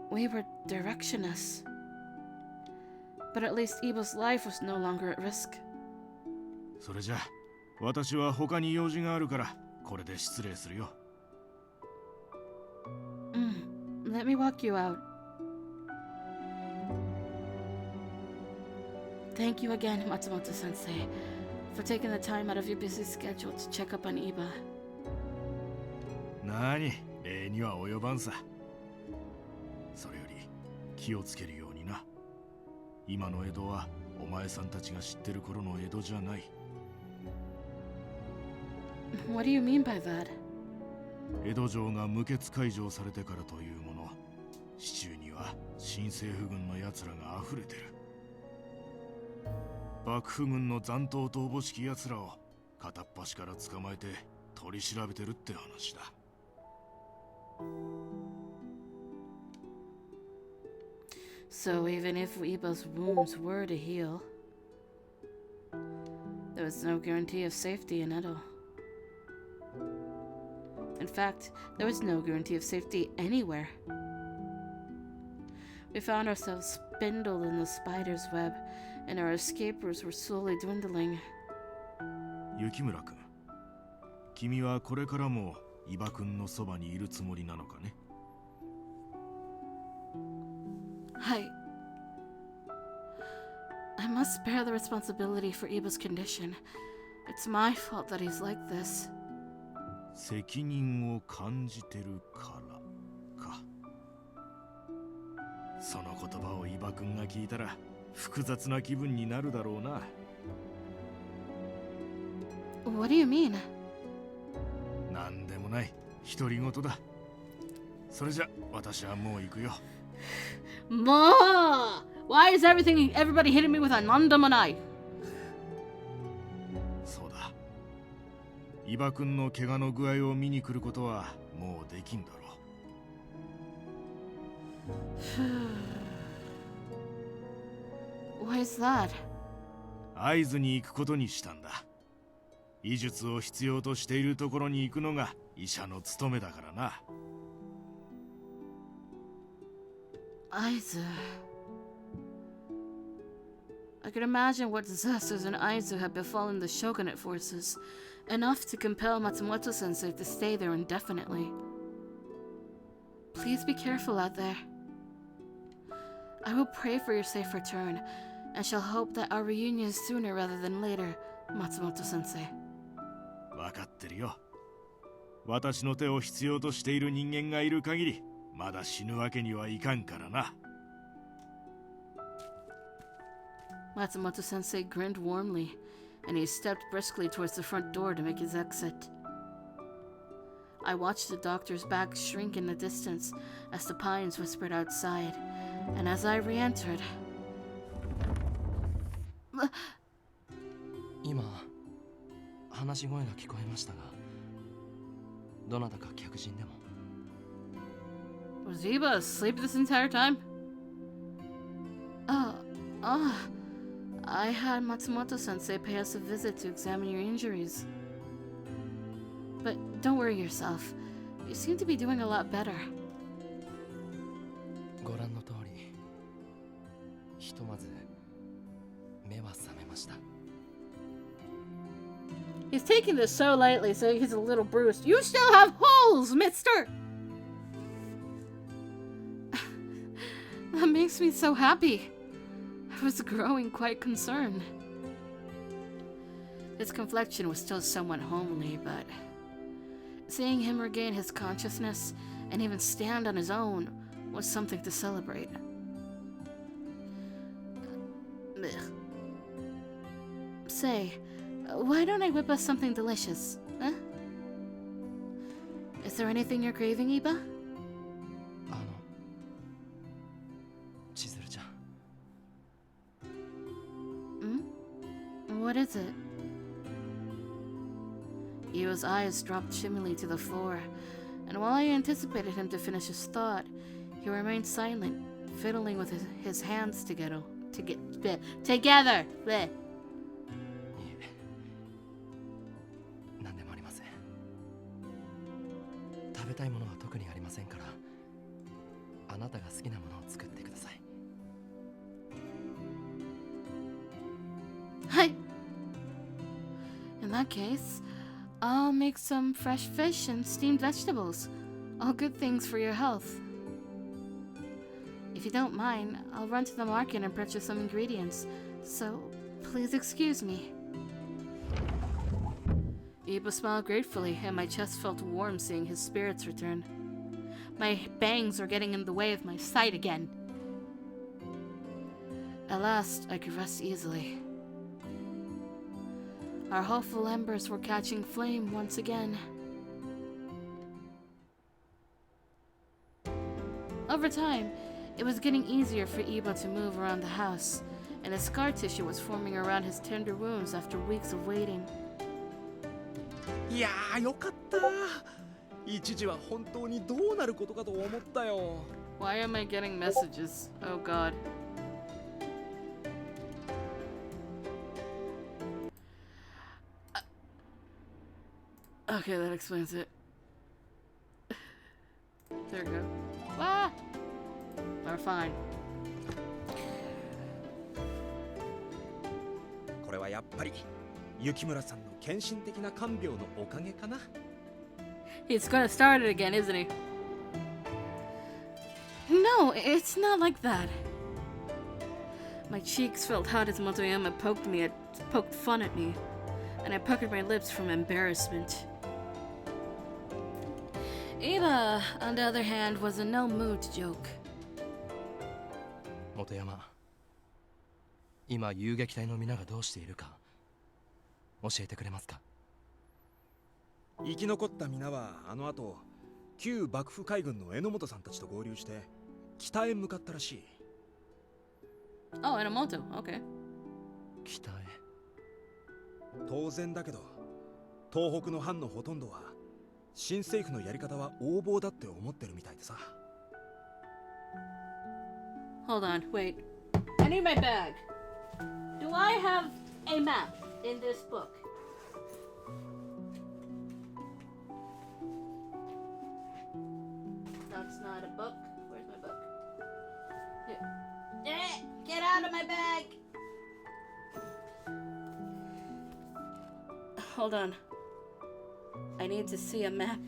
We were directionless. But at least Iba's life was no longer at risk. それじゃ、私は他に用事があるからこれで失礼するよ。Let me walk you out. Thank you again, Matsumoto-sensei, for taking the time out of your busy schedule to check up on Iba. なに、礼には及ばんさ。それより気をつけるようにな。今の江戸はお前さんたちが知ってる頃の江戸じゃない。What do you mean by that? 江戸城が無血開城されてからというもの、市中には新政府軍の奴らが溢れてる。幕府軍の残党とおぼしき奴らを片っ端から捕まえて取り調べてるって話だ。So even if Iba's wounds were to heal, there was no guarantee of safety in Edo. In fact, there was no guarantee of safety anywhere. We found ourselves spindled in the spider's web, and our escape routes were slowly dwindling. 雪村君、君はこれからも伊庭君のそばにいるつもりなのかね。I must bear the responsibility for Iba's condition. It's my fault that he's like this. 責任を感じてるからか。その言葉を伊庭くんが聞いたら複雑な気分になるだろうな。What do you mean? なんでもない、独り言だ。それじゃ私はもう行くよ。Ma! Why is everybody hitting me with a nandamanai? そうだ。伊庭くんの怪我の具合を見に来ることはもうできんだろう。Why is that? 会津に行くことにしたんだ。医術を必要としているところに行くのが医者の務めだからな。Aizu. I could imagine what disasters in Aizu have befallen the shogunate forces, enough to compel Matsumoto-sensei to stay there indefinitely. Please be careful out there. I will pray for your safe return, and shall hope that our reunion is sooner rather than later, Matsumoto-sensei. わかってるよ。私の手を必要としている人間がいる限り、まだ死ぬわけにはいかんからな。Matsumoto-sensei grinned warmly, and he stepped briskly towards the front door to make his exit. I watched the doctor's back shrink in the distance as the pines whispered outside, and as I re-entered... 今、話し声が聞こえましたが、どなたか客人でも。Was Iba asleep this entire time? I had Matsumoto-sensei pay us a visit to examine your injuries. But don't worry yourself. You seem to be doing a lot better. ご覧の通り、ひとまず目は覚めました。He's taking this so lightly, so he's a little bruised. You still have holes, mister! That makes me so happy. I was growing quite concerned. His complexion was still somewhat homely, but seeing him regain his consciousness and even stand on his own was something to celebrate. Say, why don't I whip us something delicious, huh? Is there anything you're craving, Iba? 千鶴ちゃん。What is it? Iba's eyes dropped shimmily to the floor, and while I anticipated him to finish his thought, he remained silent, fiddling with his hands together. Together! Bleh. いえ、何でもありません。食べたいものは特にありませんから、あなたが好きなものを作ってください。Hi. In that case, I'll make some fresh fish and steamed vegetables. All good things for your health. If you don't mind, I'll run to the market and purchase some ingredients. So, please excuse me. Iba smiled gratefully, and my chest felt warm seeing his spirits return. My bangs were getting in the way of my sight again. At last, I could rest easily. Our hopeful embers were catching flame once again. Over time, it was getting easier for Iba to move around the house, and the scar tissue was forming around his tender wounds after weeks of waiting. いやー、よかった。一時は本当にどうなることかと思ったよ。Why am I getting messages? Oh god. Okay, that explains it. There we go. Ah! We're fine. これはやっぱり雪村さんの献身的な看病のおかげかな。He's gonna start it again, isn't he? No, it's not like that. My cheeks felt hot as Motoyama poked fun at me, and I puckered my lips from embarrassment. Eva, on the other hand, was in no mood to joke. 本山、今遊撃隊の皆がどうしているか教えてくれますか？生き残った皆はあの後旧幕府海軍の榎本さんたちと合流して北へ向かったらしい。 Oh, Enomoto. Okay. 北へ。当然だけど東北の藩のほとんどは新政府のやり方は横暴だって思ってるみたいでさ。 Hold on, wait. I need my bag. Do I have a map in this book? That's not a book. Where's my book? Here. Get out of my bag! Hold on. I need to see a map.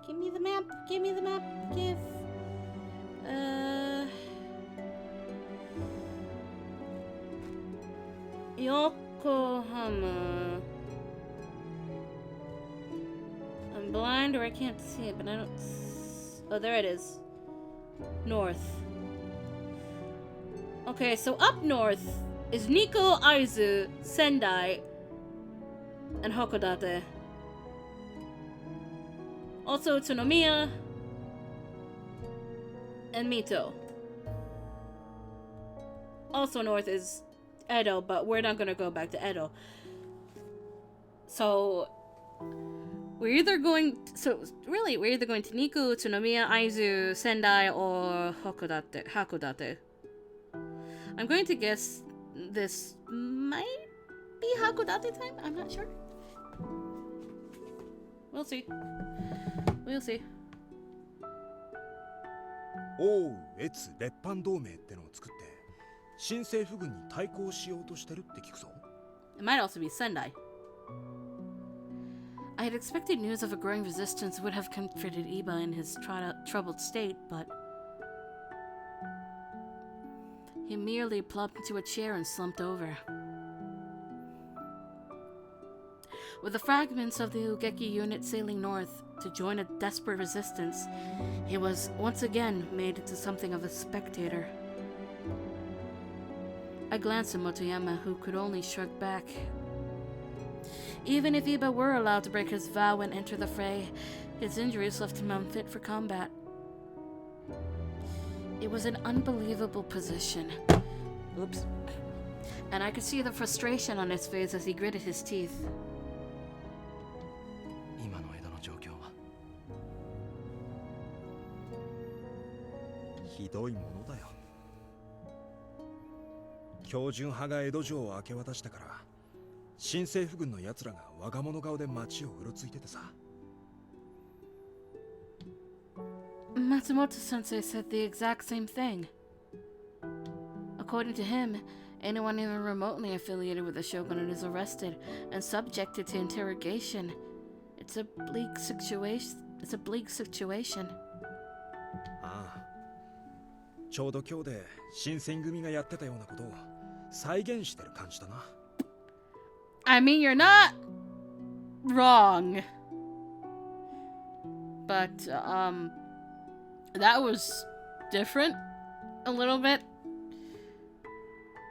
Give me the map. Give me the map. Give. Yokohama. I'm blind or I can't see it, but I don't. Oh, there it is. North. Okay, so up north is Nikko, Aizu, Sendai, and Hakodate. Also Utsunomiya and Mito. Also north is Edo, but we're not gonna go back to Edo. So we're either going to Nikko, Utsunomiya, Aizu, Sendai, or Hakodate. I'm going to guess this might be Hakodate time. I'm not sure. We'll see. We'll see. 欧越列藩同盟ってのを作って新政府軍に対抗しようとしてるって聞くぞ。 It might also be Sendai. I had expected news of a growing resistance would have comforted Iba in his troubled state, but he merely plopped into a chair and slumped over. With the fragments of the Ugeki unit sailing north to join a desperate resistance, he was once again made into something of a spectator. I glanced at Motoyama, who could only shrug back. Even if Iba were allowed to break his vow and enter the fray, his injuries left him unfit for combat. It was an unbelievable position. Oops. And I could see the frustration on his face as he gritted his teeth. 今の江戸の状況は？ひどいものだよ。標準派が江戸城を明け渡したから新政府軍の奴らが我が物顔で町をうろついててさ。 Matsumoto-sensei said the exact same thing. According to him, anyone even remotely affiliated with the shogunate is arrested and subjected to interrogation. It's a bleak situation. ああ。ちょうど今日で新選組がやってたようなことを再現してる感じだな。 I mean, you're not wrong. But, that was different a little bit.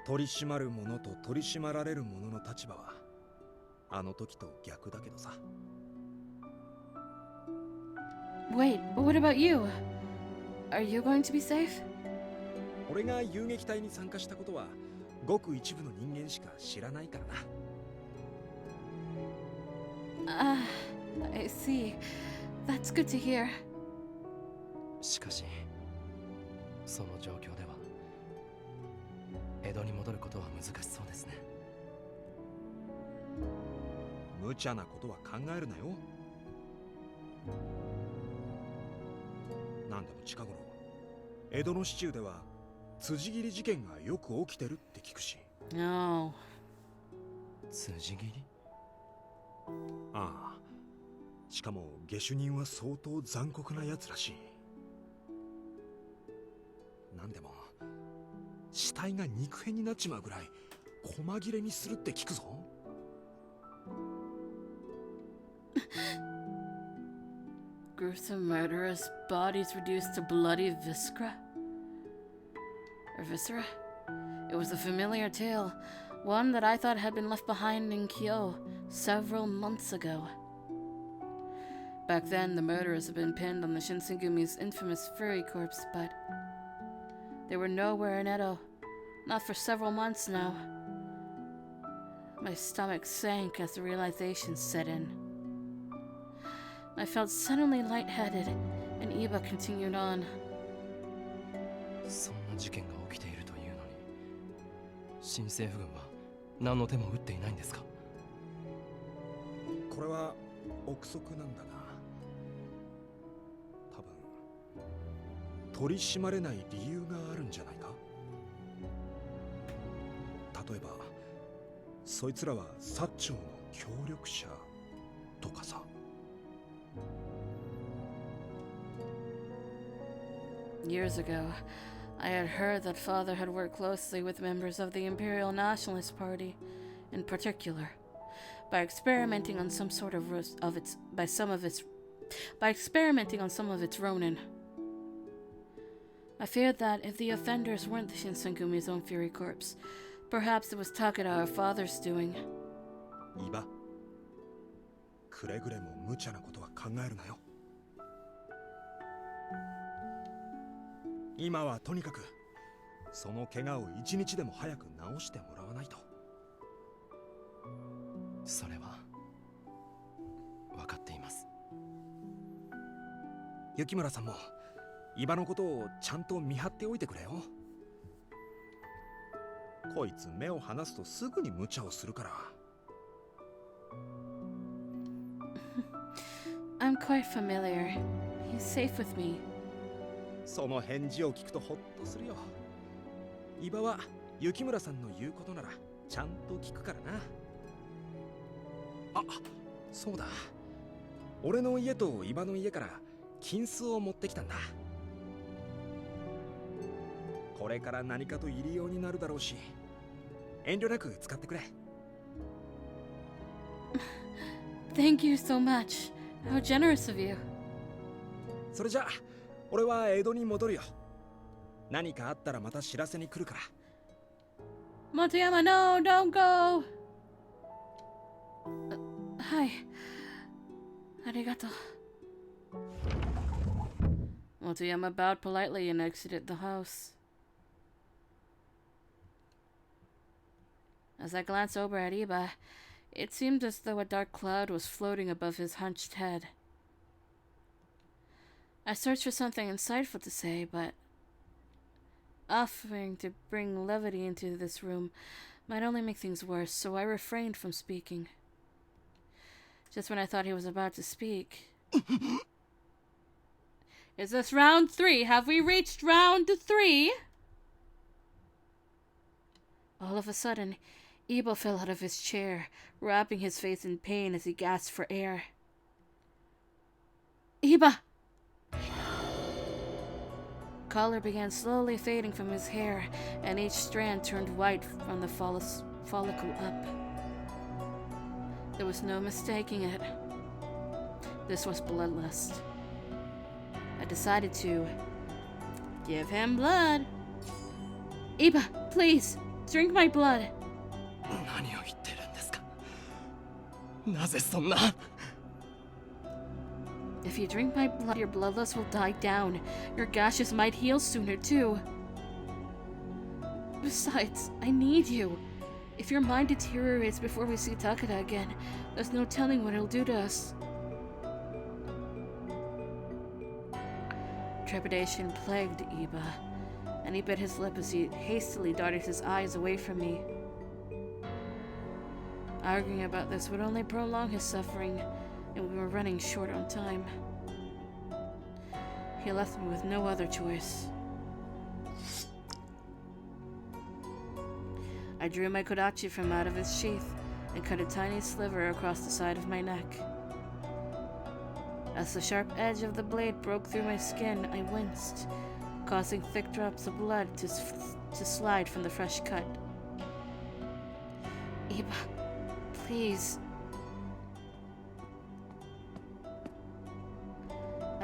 取り締まる者と取り締まられる者の立場はあの時と逆だけどさ。 Wait, what about you? Are you going to be safe? 俺が遊撃隊に参加したことはごく一部の人間しか知らないからな。 I see. That's good to hear. しかしその状況では江戸に戻ることは難しそうですね。無茶なことは考えるなよ。なんでも近頃江戸の市中では辻斬り事件がよく起きてるって聞くし。 No. 辻斬り？ああ。しかも下手人は相当残酷なやつらしい。なんでも死体が肉片になっちまうぐらい細切れにするって聞くぞ。Gruesome murderous bodies reduced to bloody viscera? Or viscera? It was a familiar tale, one that I thought had been left behind in Kyo several months ago. Back then, the murderers had been pinned on the Shinsengumi's infamous furry corpse, but they were nowhere in Edo, not for several months now. My stomach sank as the realization set in. I felt suddenly lightheaded, and Iba continued on. そんな事件が起きているというのに、新政府軍は何の手も打っていないんですか？これは憶測なんだが、多分取り締まれない理由があるんじゃないか。例えばそいつらは薩長の協力者とかさ。Years ago, I had heard that Father had worked closely with members of the Imperial Nationalist Party, in particular, by experimenting on some of its ronin. I feared that if the offenders weren't the Shinsengumi's own Fury Corps, perhaps it was Takeda, our father's doing. イバ、くれぐれも無茶なことは考えるなよ。今はとにかくその怪我を一日でも早く治してもらわないと。それは分かっています。雪村さんも伊庭のことをちゃんと見張っておいてくれよ。こいつ目を離すとすぐに無茶をするから。I'm quite familiar. He's safe with me. その返事を聞くとホッとするよ。伊庭は雪村さんの言うことならちゃんと聞くからな。あ、そうだ。俺の家と伊庭の家から金子を持ってきたんだ。これから何かと入りようになるだろうし、遠慮なく使ってくれ。Thank you so much. How generous of you. それじゃあ俺は江戸に戻るよ。何かあったらまた知らせに来るから。Motoyama, no, don't go. Hi. Arigato. Motoyama bowed politely and exited the house. As I glanced over at Iba, it seemed as though a dark cloud was floating above his hunched head. I searched for something insightful to say, but offering to bring levity into this room might only make things worse, so I refrained from speaking. Just when I thought he was about to speak. Is this round 3? Have we reached round 3? All of a sudden, Ibo fell out of his chair, wrapping his face in pain as he gasped for air. Iba! Color began slowly fading from his hair, and each strand turned white from the follicle up. There was no mistaking it. This was bloodlust. I decided to give him blood. Iba, please, drink my blood. 何を言ってるんですか？なぜそんな？ If you drink my blood, your bloodlust will die down. Your gashes might heal sooner, too. Besides, I need you. If your mind deteriorates before we see Takeda again, there's no telling what it'll do to us. Trepidation plagued Iba, and he bit his lip as he hastily darted his eyes away from me. Arguing about this would only prolong his suffering, and we were running short on time. He left me with no other choice. I drew my kodachi from out of its sheath and cut a tiny sliver across the side of my neck. As the sharp edge of the blade broke through my skin, I winced, causing thick drops of blood to slide from the fresh cut. Iba, please.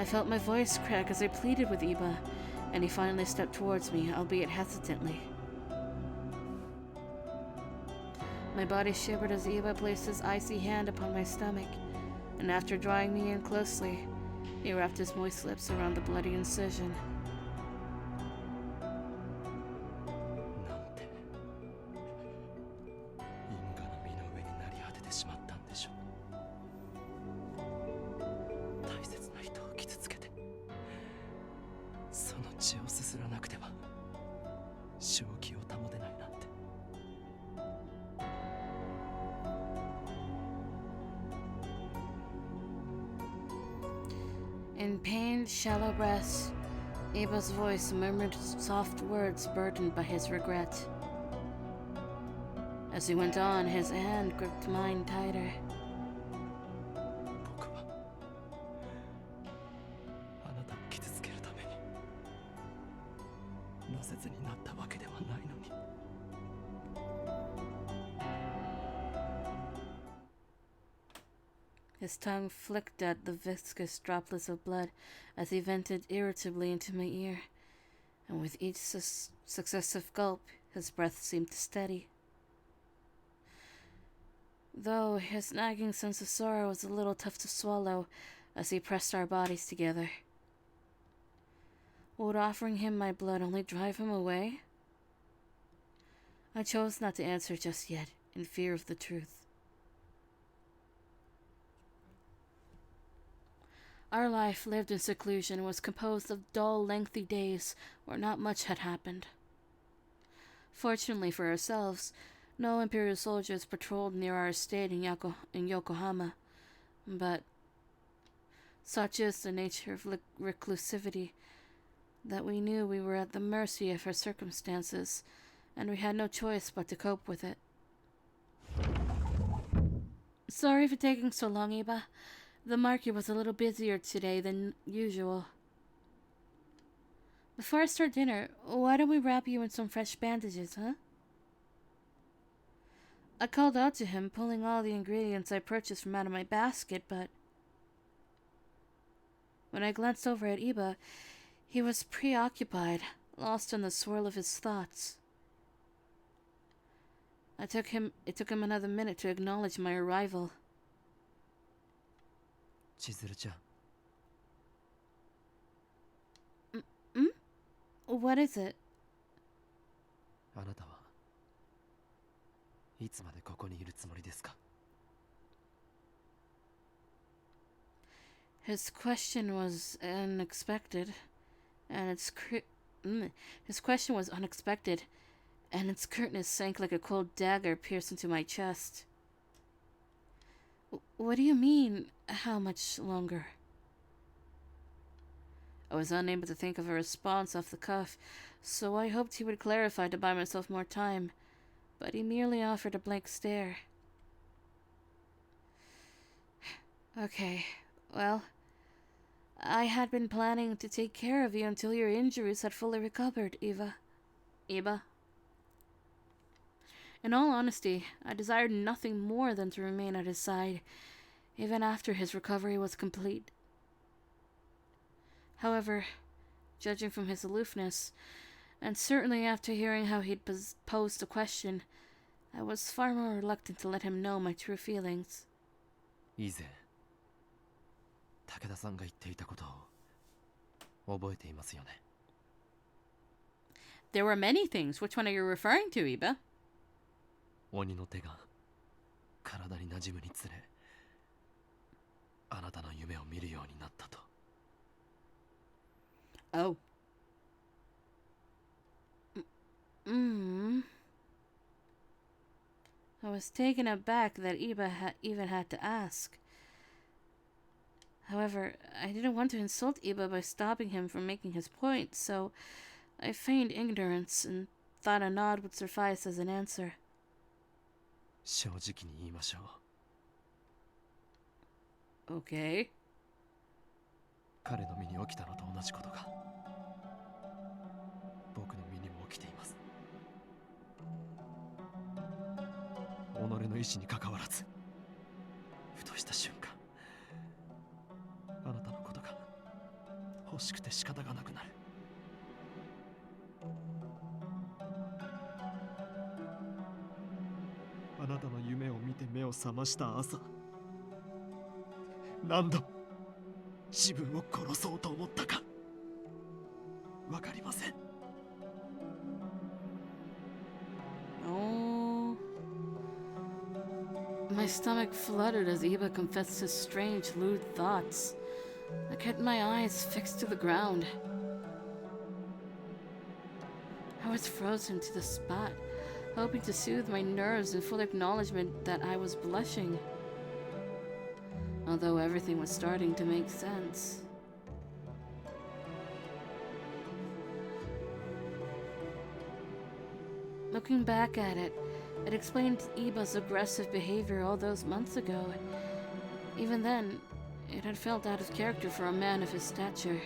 I felt my voice crack as I pleaded with Iba, and he finally stepped towards me, albeit hesitantly. My body shivered as Iba placed his icy hand upon my stomach, and after drawing me in closely, he wrapped his moist lips around the bloody incision. なんて因果の身の上になり果ててしまったんでしょう。大切な人を傷つけてその血をすすらなくては正気を保てないなんて。 In pained, shallow breaths, Iba's voice murmured soft words burdened by his regret. As he went on, his hand gripped mine tighter. 僕はあなたを傷つけるためになせずになったわけではないのに。 His tongue flicked at the viscous droplets of blood as he vented irritably into my ear, and with each successive gulp, his breath seemed to steady. Though his nagging sense of sorrow was a little tough to swallow as he pressed our bodies together. Would offering him my blood only drive him away? I chose not to answer just yet, in fear of the truth. Our life, lived in seclusion, was composed of dull, lengthy days where not much had happened. Fortunately for ourselves, no Imperial soldiers patrolled near our estate in Yokohama, but such is the nature of reclusivity that we knew we were at the mercy of our circumstances, and we had no choice but to cope with it. Sorry for taking so long, Iba. The market was a little busier today than usual. Before I start dinner, why don't we wrap you in some fresh bandages, huh? I called out to him, pulling all the ingredients I purchased from out of my basket, but when I glanced over at Iba, he was preoccupied, lost in the swirl of his thoughts. It took him another minute to acknowledge my arrival. 千鶴ちゃん。 What is it? あなたはいつまでここにいるつもりですか？ His question was unexpected, and his question was unexpected, and its curtness sank like a cold dagger pierced into my chest. What do you mean, how much longer? I was unable to think of a response off the cuff, so I hoped he would clarify to buy myself more time, but he merely offered a blank stare. Okay, well, I had been planning to take care of you until your injuries had fully recovered, Iba. In all honesty, I desired nothing more than to remain at his side, even after his recovery was complete. However, judging from his aloofness, and certainly after hearing how he'd posed the question, I was far more reluctant to let him know my true feelings. 以前、武田さんが言っていたことを覚えていますよね。 There were many things. Which one are you referring to, Iba? 鬼の手が体に馴染むにつれ、あなたの夢を見るようになったと。 Oh. I was taken aback that Iba even had to ask. However, I didn't want to insult Iba by stopping him from making his point, so I feigned ignorance and thought a nod would suffice as an answer. 正直に言いましょう。 Okay. 彼の身に起きたのと同じことが僕の身にも起きています。己の意志にかかわらず、ふとした瞬間、あなたのことがしくて仕方がなくなる。あなたの夢を見て目を覚ました朝、何度自分を殺そうと思ったかわかりません。Oh. My stomach fluttered as Iba confessed his strange, lewd thoughts. I kept my eyes fixed to the ground. I was frozen to the spot, hoping to soothe my nerves in full acknowledgement that I was blushing. Although everything was starting to make sense. Looking back at it, it explained Iba's aggressive behavior all those months ago. Even then, it had felt out of character for a man of his stature.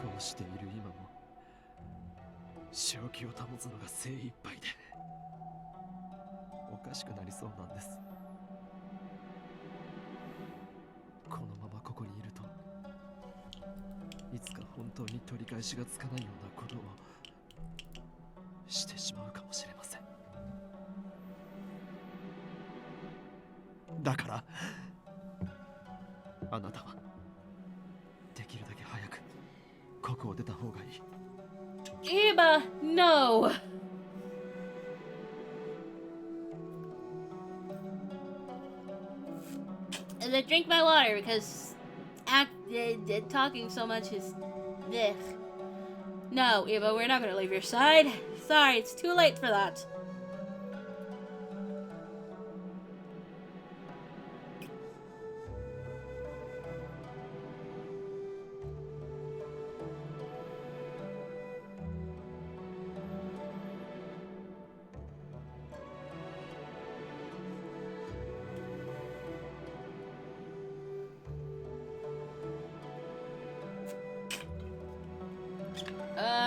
こうしている今も正気を保つのが精一杯でおかしくなりそうなんです。このままここにいるといつか本当に取り返しがつかないようなことをしてしまうかもしれません。だからあなたはできるだけ早くここを出た方がいい。Iba, no! And I drink my water because talking so much is... Ugh. No, Iba, we're not gonna leave your side. Sorry, it's too late for that.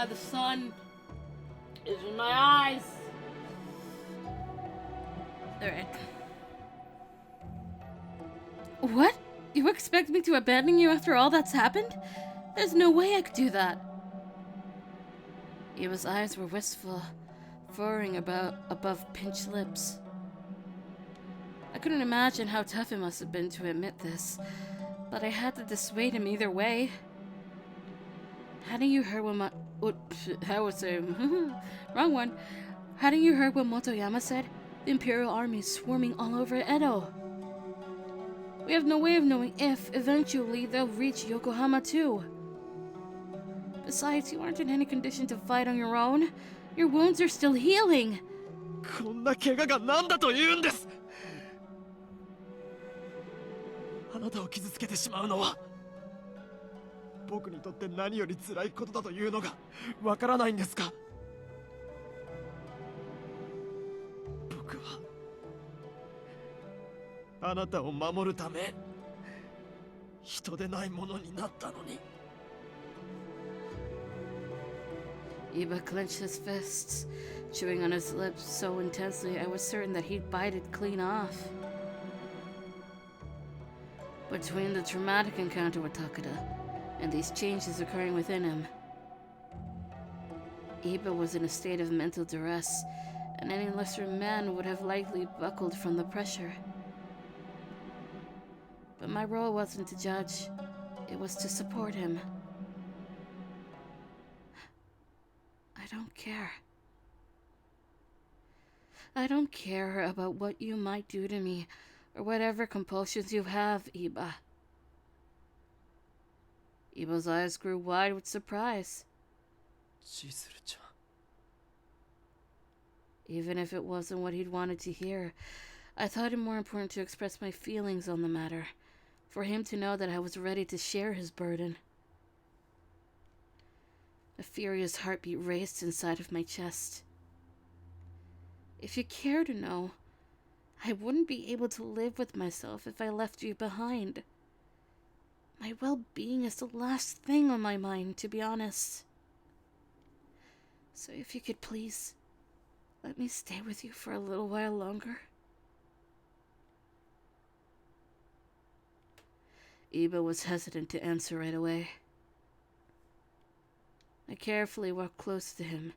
The sun is in my eyes. Alright. What? You expect me to abandon you after all that's happened? There's no way I could do that. Iba's eyes were wistful, furrowing above pinched lips. I couldn't imagine how tough it must have been to admit this, but I had to dissuade him either way. Hadn't you heard what I was saying? Wrong one. Hadn't you heard what Motoyama said? The Imperial Army is swarming all over Edo. We have no way of knowing if, eventually, they'll reach Yokohama too. Besides, you aren't in any condition to fight on your own. Your wounds are still healing. こんな怪我が何だと言うんです。あなたを傷つけてしまうのは僕にとって何より辛いことだというのがわからないんですか。僕はあなたを守るため人でないものになったのに。Iba clenched his fists, chewing on his lips so intensely I was certain that he'd bite it clean off. Between the traumatic encounter with Takeda and these changes occurring within him, Iba was in a state of mental duress, and any lesser man would have likely buckled from the pressure. But my role wasn't to judge, it was to support him. I don't care. I don't care about what you might do to me, or whatever compulsions you have, Iba. Iba's eyes grew wide with surprise. Chizuru-chan. Even if it wasn't what he'd wanted to hear, I thought it more important to express my feelings on the matter, for him to know that I was ready to share his burden. A furious heartbeat raced inside of my chest. If you care to know, I wouldn't be able to live with myself if I left you behind. My well-being is the last thing on my mind, to be honest. So if you could please, let me stay with you for a little while longer. Iba was hesitant to answer right away. carefully walked close to him,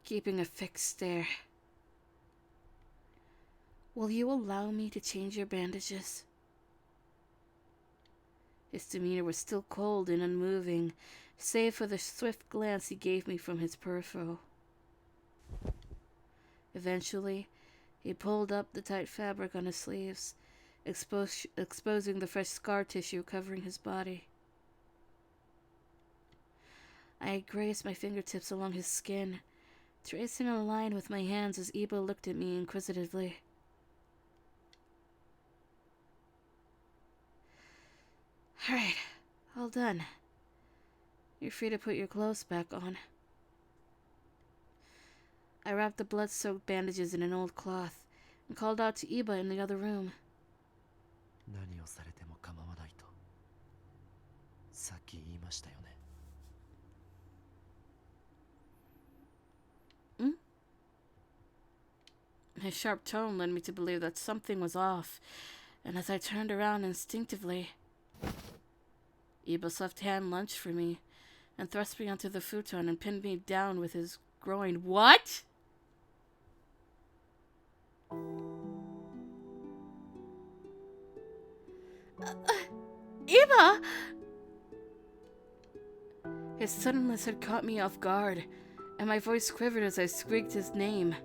keeping a fixed stare. Will you allow me to change your bandages? His demeanor was still cold and unmoving, save for the swift glance he gave me from his peripheral. Eventually, he pulled up the tight fabric on his sleeves, exposing the fresh scar tissue covering his body. I grazed my fingertips along his skin, tracing a line with my hands as Iba looked at me inquisitively. All right, all done. You're free to put your clothes back on. I wrapped the blood-soaked bandages in an old cloth and called out to Iba in the other room. 何をされても構わないとさっき言いましたよね。His sharp tone led me to believe that something was off, and as I turned around instinctively, Iba's left hand lunged for me and thrust me onto the futon and pinned me down with his groin. What? Iba! His suddenness had caught me off guard, and my voice quivered as I squeaked his name.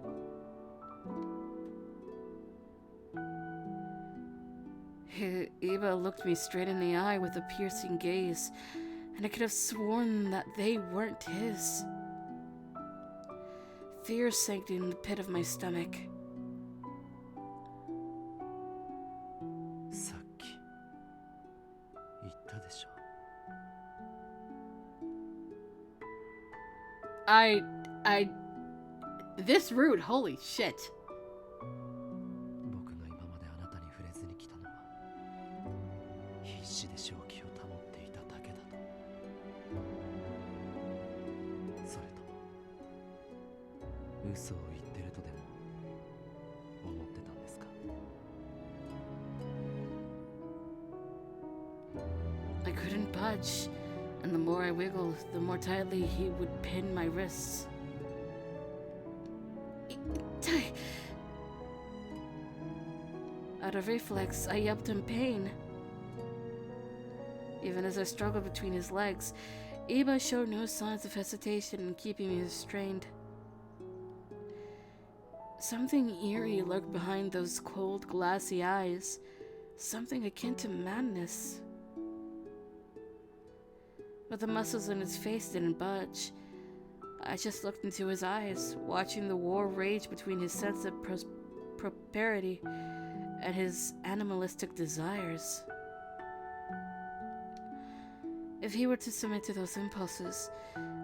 Iba looked me straight in the eye with a piercing gaze, and I could have sworn that they weren't his. Fear sank in the pit of my stomach. さっき言ったでしょ。This rude, holy shit. 僕が今まであなたに触れずに来たのは必死で正気を保っていただけだと。それとも嘘を言ってるとでも思ってたんですか？ I couldn't budge, and the more I wiggled, the more tightly he would pin my wrists. Out of reflex, I yelped in pain. Even as I struggled between his legs, Iba showed no signs of hesitation in keeping me restrained. Something eerie lurked behind those cold, glassy eyes, something akin to madness. But the muscles in his face didn't budge. I just looked into his eyes, watching the war rage between his sense of prosperity and his animalistic desires. If he were to submit to those impulses,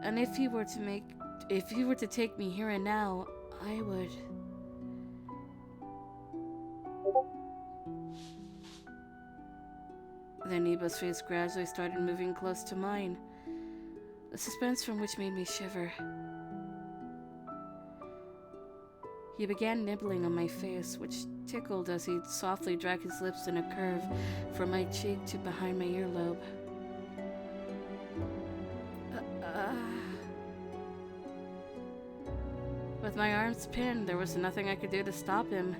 and if he were to take me here and now, I would. Then Iba's face gradually started moving close to mine, the suspense from which made me shiver. He began nibbling on my face, which tickled as he softly dragged his lips in a curve from my cheek to behind my earlobe. With my arms pinned, there was nothing I could do to stop him,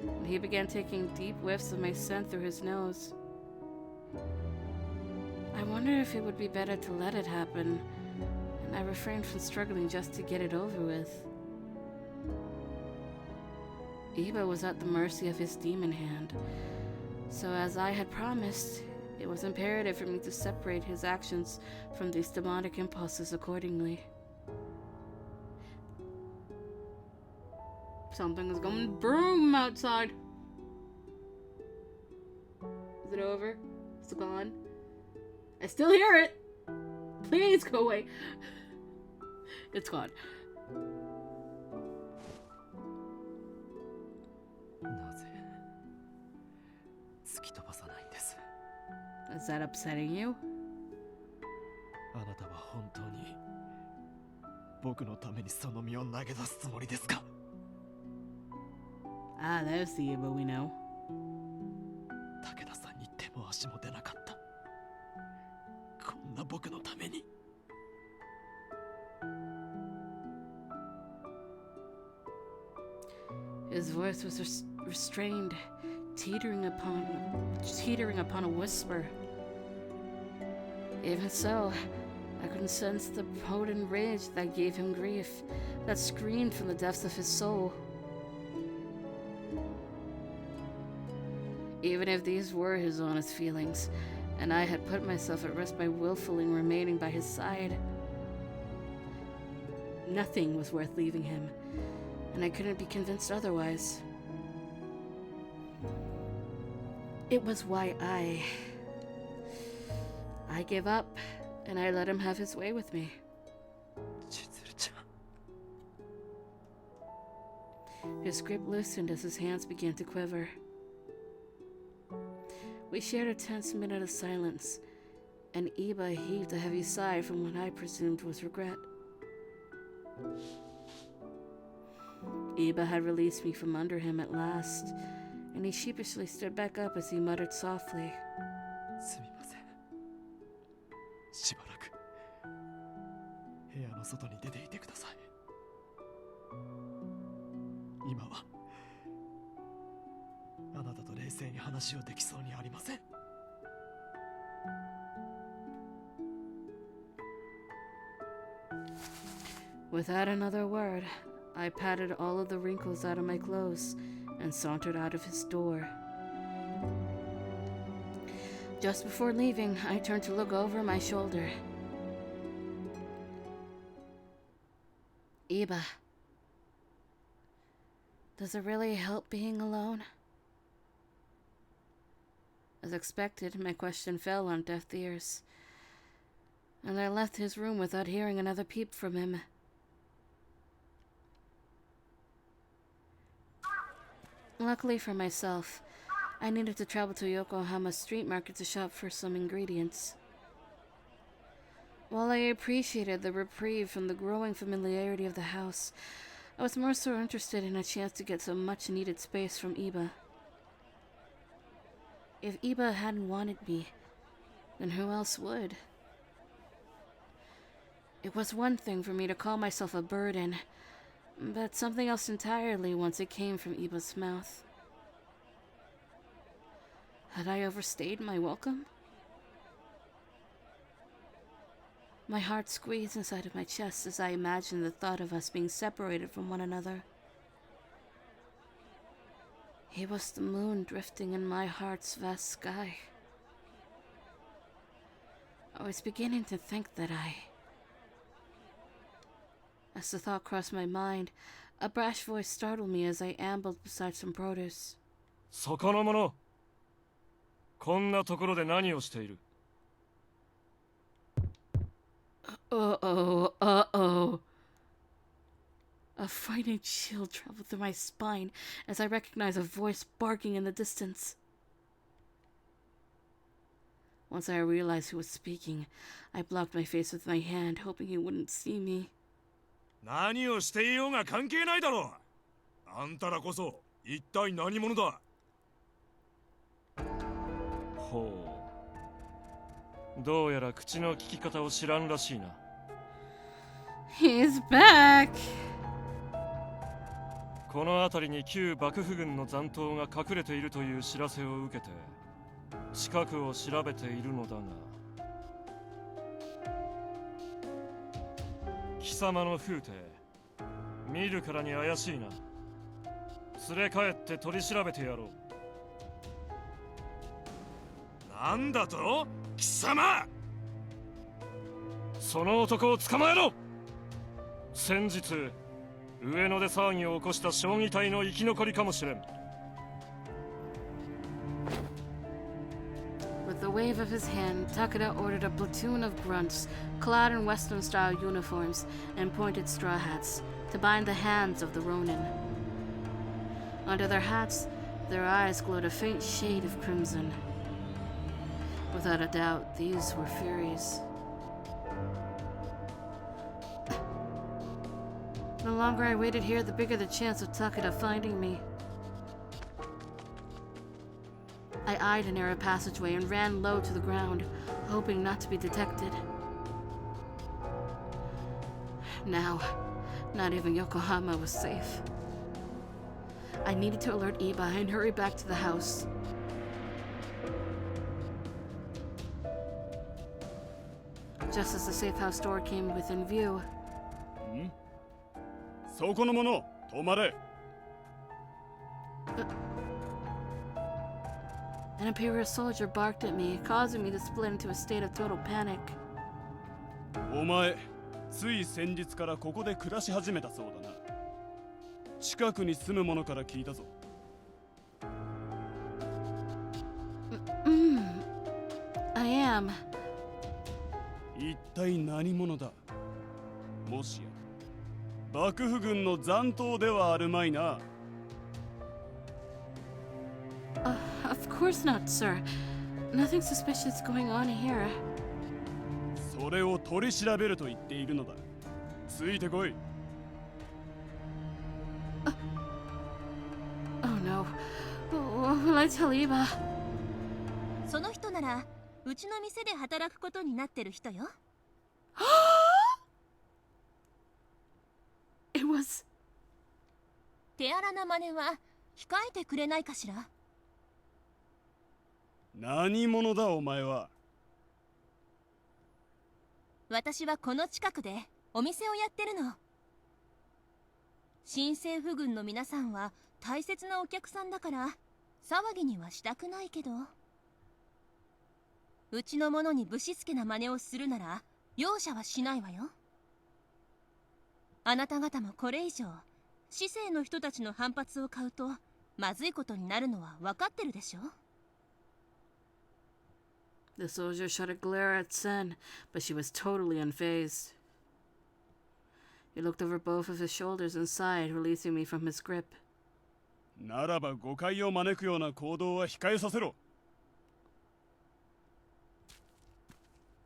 and he began taking deep whiffs of my scent through his nose. I wondered if it would be better to let it happen, and I refrained from struggling just to get it over with. Iba was at the mercy of his demon hand, so as I had promised, it was imperative for me to separate his actions from these demonic impulses accordingly. Something is going boom outside. Is it over? Is it gone? I still hear it! Please go away. It's gone. なぜ突き飛ばさないんです？ Is that upsetting you? あなたは本当に僕のためにその身を投げ出すつもりですか？ Ah, there's the Iba we know. 武田さんに手も足も出なかった。こんな僕のために。His voice was restrained, teetering upon a whisper. Even so, I could sense the potent rage that gave him grief, that screamed from the depths of his soul. Even if these were his honest feelings, and I had put myself at rest by willfully remaining by his side, nothing was worth leaving him, and I couldn't be convinced otherwise. It was why I gave up, and I let him have his way with me. His grip loosened as his hands began to quiver. We shared a tense minute of silence, and Iba heaved a heavy sigh from what I presumed was regret. Iba had released me from under him at last, and he sheepishly stood back up as he muttered softly. すみません。しばらく部屋の外に出ていてください。今はあなたと冷静に話をできそうにありません。Without another word, I patted all of the wrinkles out of my clothes and sauntered out of his door. Just before leaving, I turned to look over my shoulder. Iba, does it really help being alone? As expected, my question fell on deaf ears, and I left his room without hearing another peep from him. Luckily for myself, I needed to travel to Yokohama street market to shop for some ingredients. While I appreciated the reprieve from the growing familiarity of the house, I was more so interested in a chance to get some much-needed space from Iba. If Iba hadn't wanted me, then who else would? It was one thing for me to call myself a burden, but something else entirely once it came from Iba's mouth. Had I overstayed my welcome? My heart squeezed inside of my chest as I imagined the thought of us being separated from one another. He was the moon drifting in my heart's vast sky. I was beginning to think that As the thought crossed my mind, a brash voice startled me as I ambled beside some produce. そこの者、こんなところで何をしている? Uh-oh. A frightening chill traveled through my spine as I recognized a voice barking in the distance. Once I realized who was speaking, I blocked my face with my hand, hoping he wouldn't see me. 何をしていようが関係ないだろう。あんたらこそ一体何者だ。ほう。どうやら口の聞き方を知らんらしいな。He's back! この辺りに旧幕府軍の残党が隠れているという知らせを受けて、近くを調べているのだが、貴様の風体、見るからに怪しいな。連れ帰って取り調べてやろう。なんだと？貴様！その男を捕まえろ！先日、上野で騒ぎを起こした将棋隊の生き残りかもしれん。With a wave of his hand, Takeda ordered a platoon of grunts, clad in Western-style uniforms and pointed straw hats, to bind the hands of the Ronin. Under their hats, their eyes glowed a faint shade of crimson. Without a doubt, these were Furies. The longer I waited here, the bigger the chance of Takeda finding me. I eyed a narrow passageway and ran low to the ground, hoping not to be detected. Now, not even Yokohama was safe. I needed to alert Iba and hurry back to the house. Just as the safe house door came within view, そこの者止まれ an Imperial soldier barked at me, causing me to split into a state of total panic. お前つい先日からここで暮らし始めたそうだな近くに住む者から聞いたぞ I am. 一体何者だもしや幕府軍の残党ではあるまいな Of course not, sir. Nothing suspicious going on here. それを取り調べると言っているのだついてこい Oh no. What will I tell Iba? その人ならうちの店で働くことになってる人よ。It was... 手荒な真似は控えてくれないかしら。何者だお前は私はこの近くでお店をやってるの。新政府軍の皆さんは大切なお客さんだから騒ぎにはしたくないけど、うちの者にぶしつけな真似をするなら容赦はしないわよ。あなた方もこれ以上市政の人たちの反発を買うとまずいことになるのは分かってるでしょ。 The soldier shot a glare at Sen, but she was totally unfazed. He looked over both of his shoulders and sighed, releasing me from his grip. ならば誤解を招くような行動は控えさせろ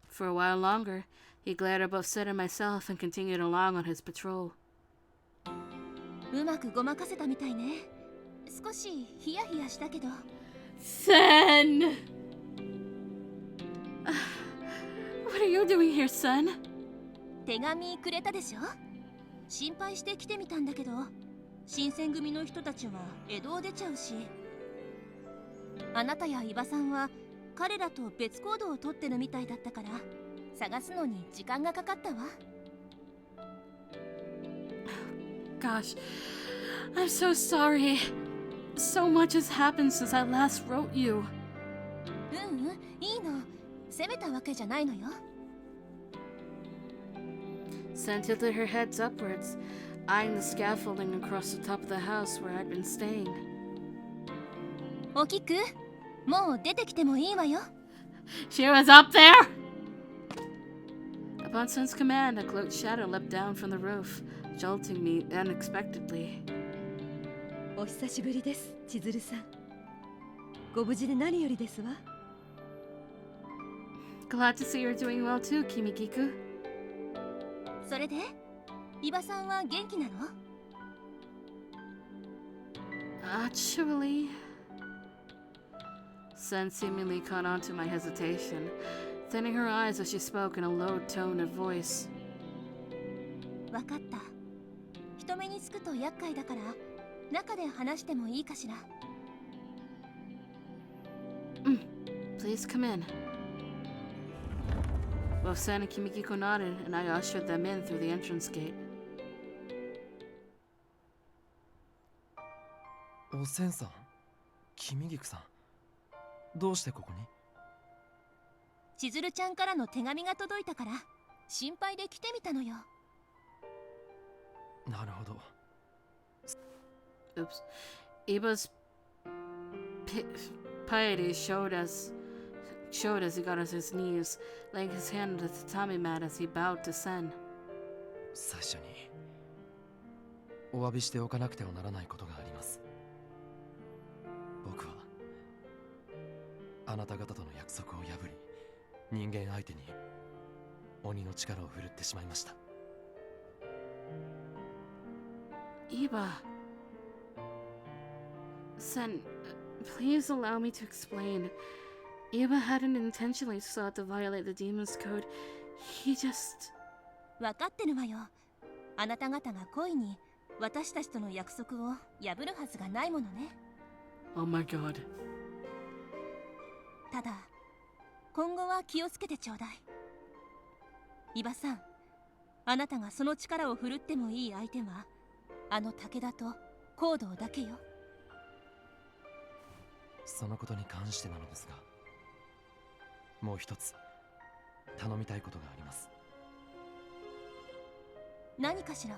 For a while longer, he glared above Sen and myself and continued along on his patrol. うまくごまかせたみたいね。少しヒヤヒヤしたけど。 Sen! What are you doing here, son? 手紙くれたでしょ。心配して来てみたんだけど、新選組の人たちは江戸を出ちゃうし、あなたや伊庭さんは彼らと別行動をとってるみたいだったから探すのに時間がかかったわ。 Gosh, I'm so sorry. So much has happened since I last wrote you. いいの。責めたわけじゃないのよ。 Sen tilted her heads upwards, eyeing the scaffolding across the top of the house where I'd been staying. おきく、もう出てきてもいいわよ。 She was up there! Upon Sen's command, a cloaked shadow leapt down from the roof, jolting me unexpectedly. お久しぶりです、千鶴さん。ご無事で何よりですわ。 Glad to see you're doing well too, Kimikiku. それで、伊庭さんは元気なの？ Actually... Sen seemingly caught on to my hesitation, thinning her eyes as she spoke in a low tone of voice. わかった。人目につくと厄介だから、中で話してもいいかしら。Please come in. Both Sen and Kimikiko nodded, and I ushered them in through the entrance gate. おせんさん、君菊さん、どうしてここに？千鶴ちゃんからの手紙が届いたから心配で来てみたのよ。なるほど。 Oops. Iba's piety showed as he got on his knees, laying his hand on the tatami mat as he bowed to Sen. 最初にお詫びしておかなくてはならないことがあります。僕はあなた方との約束を破り、人間相手に鬼の力を振るってしまいました。 Iba. Sen, please allow me to explain. Iba hadn't intentionally sought to violate the demon's code. He just... 分かってるわよ。あなた方が恋に私たちとの約束を破るはずがないものね。 Oh my god. ただ今後は気をつけてちょうだい。伊庭さん、あなたがその力を振るってもいい相手はあの武田と行動だけよ。そのことに関してなのですが、もう一つ頼みたいことがあります。何かしら。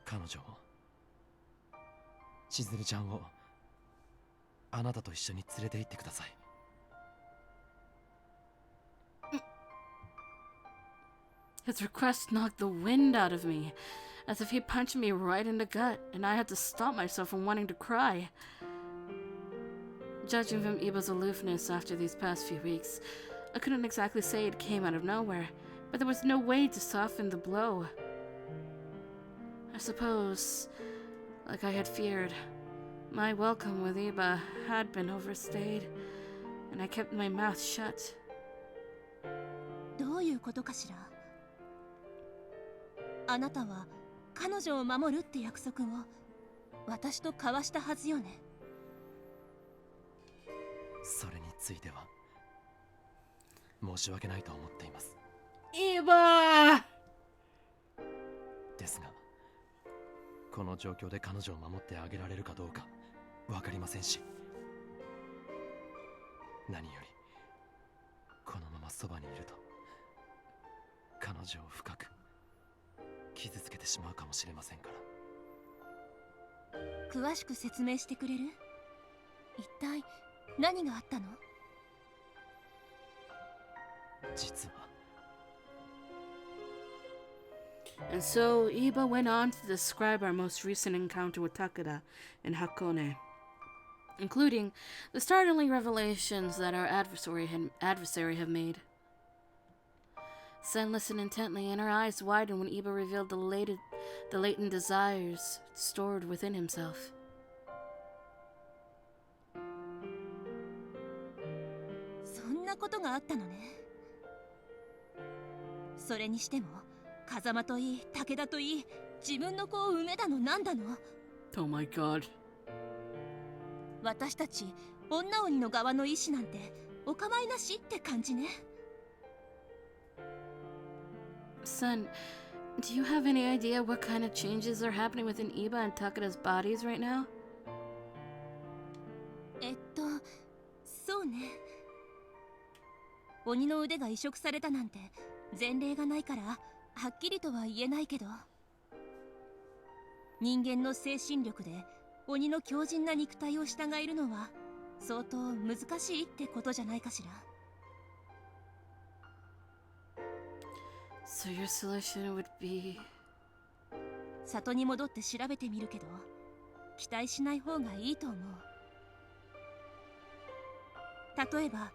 彼女を、千鶴ちゃんをあなたと一緒に連れて行ってください。His request knocked the wind out of me, as if he punched me right in the gut, and I had to stop myself from wanting to cry. Judging from Iba's aloofness after these past few weeks, I couldn't exactly say it came out of nowhere, but there was no way to soften the blow. I suppose, like I had feared, my welcome with Iba had been overstayed, and I kept my mouth shut. どういうことかしら。あなたは彼女を守るって約束を私と交わしたはずよね。それについては申し訳ないと思っています。 Iba! ですが、この状況で彼女を守ってあげられるかどうか分かりませんし、何よりこのままそばにいると彼女を深く傷つけてしまうかもしれませんから。詳しく説明してくれる？一体何があったの？実は。 And so Iba went on to describe our most recent encounter with Takeda and Hakone, including the startling revelations that our adversary had made. Sen listened intently, and her eyes widened when Iba revealed the latent desires stored within himself. そんなことがあったのね。それにしても風間といい武田といい、自分の子を産めだのなんだの。 Oh my god. 私たち女鬼の側の意志なんてお構いなしって感じね。 Son, do you have any idea what kind of changes are happening within Iba and Takeda's bodies right now? そうね。鬼の腕が移植されたなんて前例がないからはっきりとは言えないけど、人間の精神力で鬼の強靭な肉体を従えるのは相当難しいってことじゃないかしら。 So your solution would be... 里に戻って調べてみるけど、期待しない方がいいと思う。例えば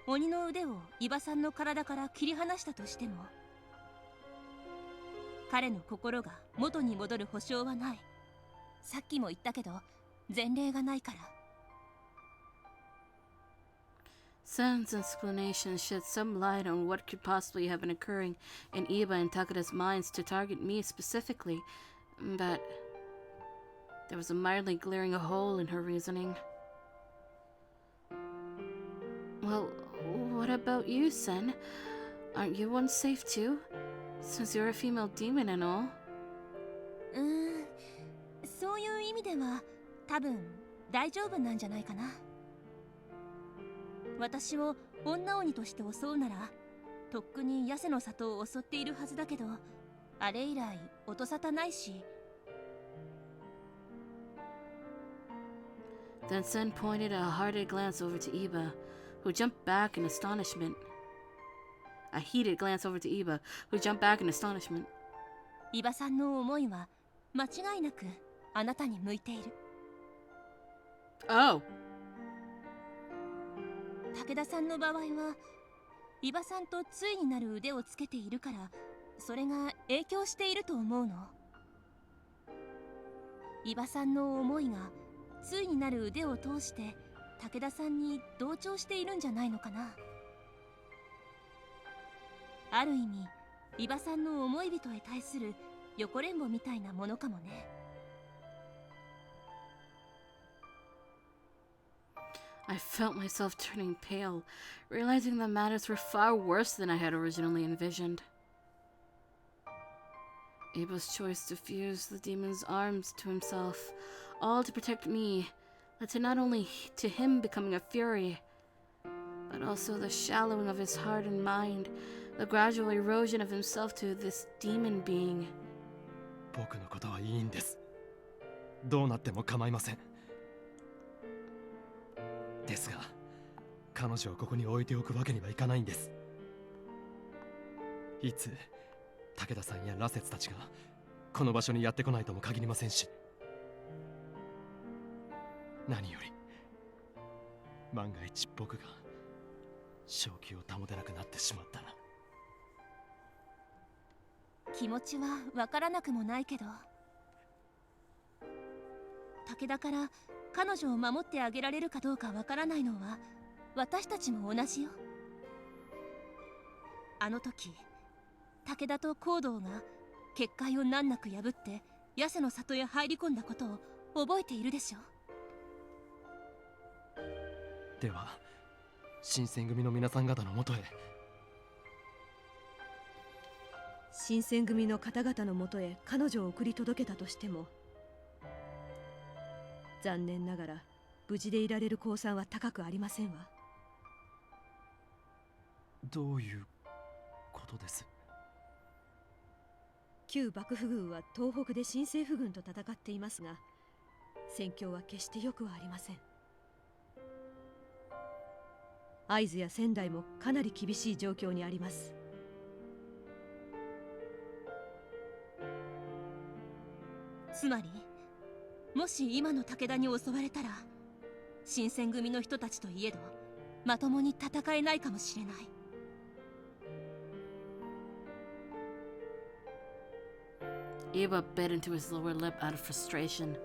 鬼の腕を伊庭さんの体から切り離したとしても、彼の心が元に戻る保証はない。さっきも言ったけど前例がないから。 Sen's explanation shed some light on what could possibly have been occurring in Iba and Takeda's minds to target me specifically, but there was a mildly glaring hole in her reasoning. Well, what about you, Sen? Aren't you unsafe too? Since you're a female demon and all. そういう意味では多分大丈夫なんじゃないかな。私を女鬼として襲うならとっくにヤセの里を襲っているはずだけど、あれ以来音沙汰ないし。 Then Sen pointed a heated glance over to Iba, who jumped back in astonishment. A heated glance over to Iba, who jumped back in astonishment. 伊庭さんの思いは間違いなくあなたに向いている。 Oh! 武田さんの場合は伊庭さんと対になる腕をつけているから、それが影響していると思うの。伊庭さんの思いが対になる腕を通して武田さんに同調しているんじゃないのかな。ある意味伊庭さんの思い人へ対する横連母みたいなものかもね。I felt myself turning pale, realizing that matters were far worse than I had originally envisioned. Iba's choice to fuse the demon's arms to himself, all to protect me, led to not only to him becoming a fury, but also the shallowing of his heart and mind, the gradual erosion of himself to this demon being. 僕のことはいいんです。どうなっても構いません。ですが、彼女をここに置いておくわけにはいかないんです。いつ武田さんや羅刹たちがこの場所にやってこないとも限りませんし、何より万が一僕が正気を保てなくなってしまったら。気持ちはわからなくもないけど、武田から彼女を守ってあげられるかどうかわからないのは私たちも同じよ。あの時武田と行動が結界を難なく破ってヤセの里へ入り込んだことを覚えているでしょ。では新選組の皆さん方のもとへ。新選組の方々のもとへ彼女を送り届けたとしても、残念ながら無事でいられる公算は高くありませんわ。どういうことです？旧幕府軍は東北で新政府軍と戦っていますが、戦況は決してよくはありません。会津や仙台もかなり厳しい状況にあります。つまりもし今の武田に襲われたら、新選組の人たちといえどまともに戦えないかもしれない。Iba bit into his lower lip out of frustration.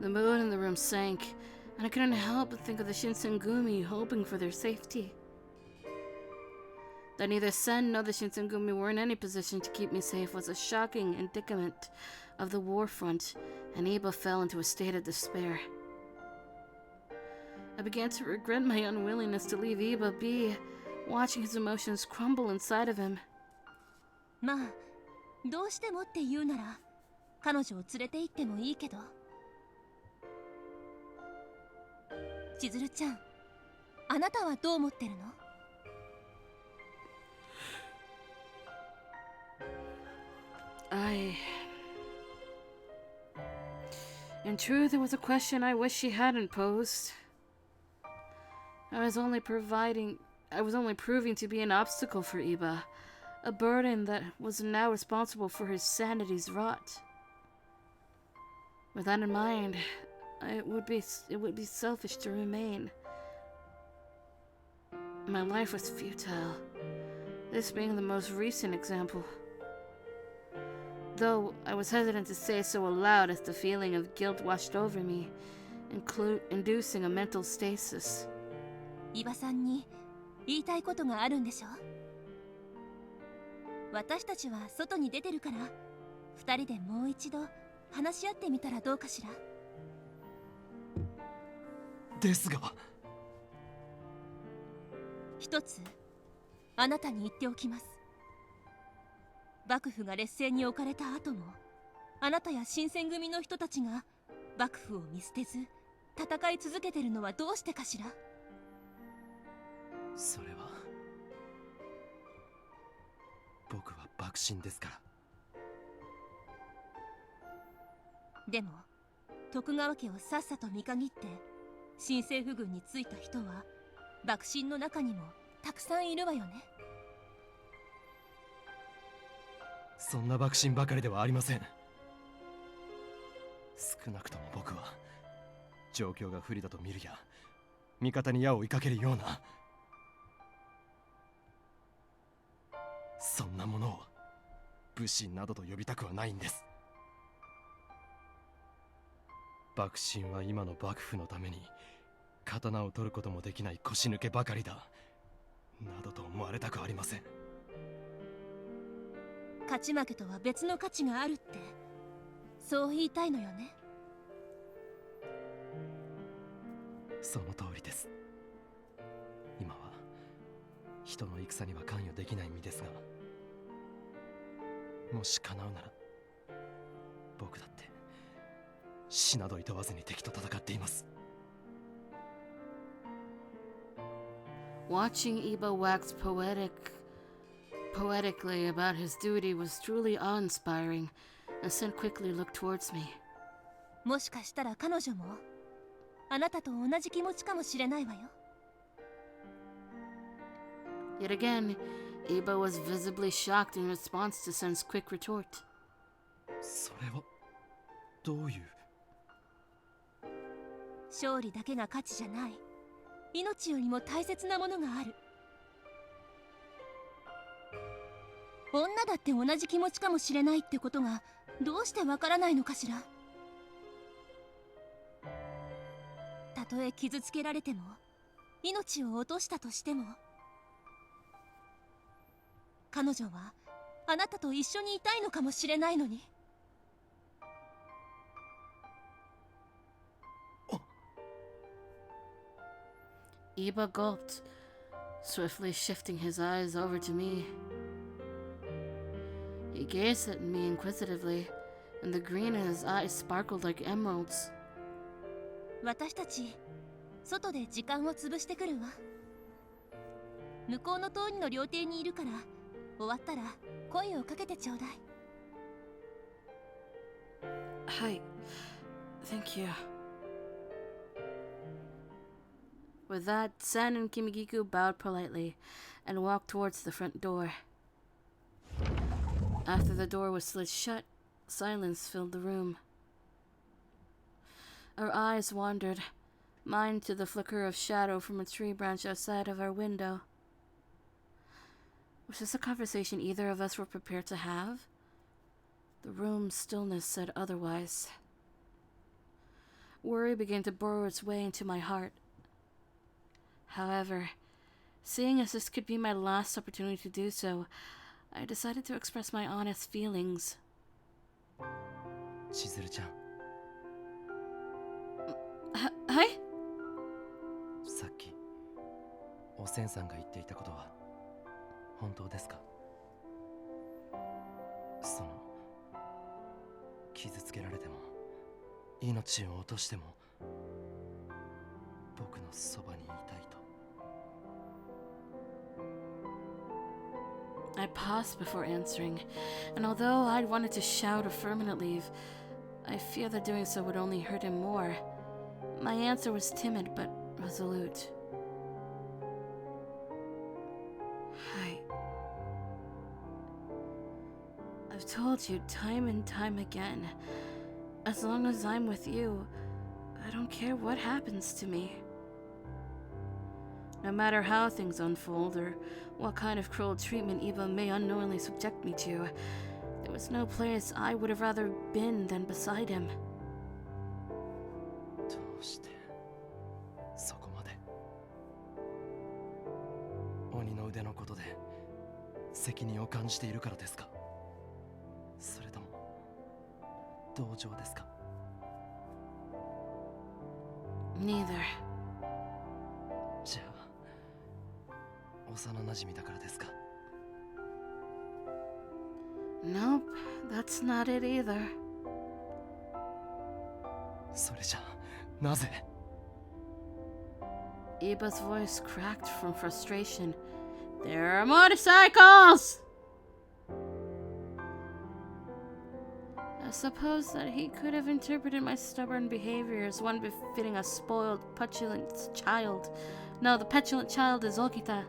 The mood in the room sank, and I couldn't help but think of the Shinsengumi hoping for their safety. That neither Sen nor the Shinsengumi were in any position to keep me safe was a shocking indicament of the war front, and Iba fell into a state of despair. I began to regret my unwillingness to leave Iba be, watching his emotions crumble inside of him. まあどうしてもって言うなら彼女を連れて行ってもいいけど。千鶴ちゃん、あなたはどう思ってるの？In truth, it was a question I wish she hadn't posed. I was only proving to be an obstacle for Iba, a burden that was now responsible for his sanity's rot. With that in mind, it would be selfish to remain. My life was futile, this being the most recent example. Though I was hesitant to say so aloud as the feeling of guilt washed over me, inducing a mental stasis. 伊庭さんに言いたいことがあるんでしょ。私たちは外に出てるから、二人でもう一度話し合ってみたらどうかしら。ですが、一つあなたに言っておきます。幕府が劣勢に置かれた後も、あなたや新選組の人たちが幕府を見捨てず戦い続けてるのはどうしてかしら。それは僕は幕臣ですから。でも徳川家をさっさと見限って新政府軍についた人は幕臣の中にもたくさんいるわよね。そんな幕臣ばかりではありません。少なくとも僕は状況が不利だと見るや味方に矢を追いかけるような、そんなものを武士などと呼びたくはないんです。幕臣は今の幕府のために刀を取ることもできない腰抜けばかりだなどと思われたくありません。勝ち負けとは別の価値があるって、そう言いたいのよね。その通りです。今は人の戦には関与できない身ですが、もし叶うなら僕だって死などいとわずに敵と戦っています。Watching Iba wax poetically about his duty was truly awe-inspiring, and Sen quickly looked towards me. もしかしたら彼女もあなたと同じ気持ちかもしれないわよ。Yet again, Iba was visibly shocked in response to Sen's quick retort. それはどういう？勝利だけが価値じゃない。命よりも大切なものがある。女だって同じ気持ちかもしれないってことがどうしてわからないのかしら。たとえ傷つけられても、命を落としたとしても、彼女はあなたと一緒にいたいのかもしれないのに。Iba gulped, swiftly shifting his eyes over to me. He gazed at me inquisitively, and the green in his eyes sparkled like emeralds. 私たち外で時間を潰してくるわ。向こうの通りの料亭にいるから、終わったら声をかけてちょうだい。Hi. Thank you. With that, Sen and Kimigiku bowed politely and walked towards the front door. After the door was slid shut, silence filled the room. Our eyes wandered, mine to the flicker of shadow from a tree branch outside of our window. Was this a conversation either of us were prepared to have? The room's stillness said otherwise. Worry began to burrow its way into my heart. However, seeing as this could be my last opportunity to do so, I decided to express my honest feelings. 千鶴ちゃん、はい？さっきおせんさんが言っていたことは本当ですか？その傷つけられても命を落としても僕のそばにいたいと。I paused before answering, and although I'd wanted to shout affirmatively, I feared that doing so would only hurt him more. My answer was timid but resolute. Hi. I've told you time and time again, as long as I'm with you, I don't care what happens to me. No matter how things unfold or what kind of cruel treatment Iba may unknowingly subject me to, there was no place I would have rather been than beside him. どうしてそこまで鬼の腕のことで責任を感じているからですか？それとも同情ですか？ Neither. じゃあ幼なじみだからですか？ Nope, that's not it either. それじゃあなぜ？ Iba's voice cracked from frustration. There are motorcycles! I suppose that he could have interpreted my stubborn behavior as one befitting a spoiled, petulant child. No, the petulant child is Okita.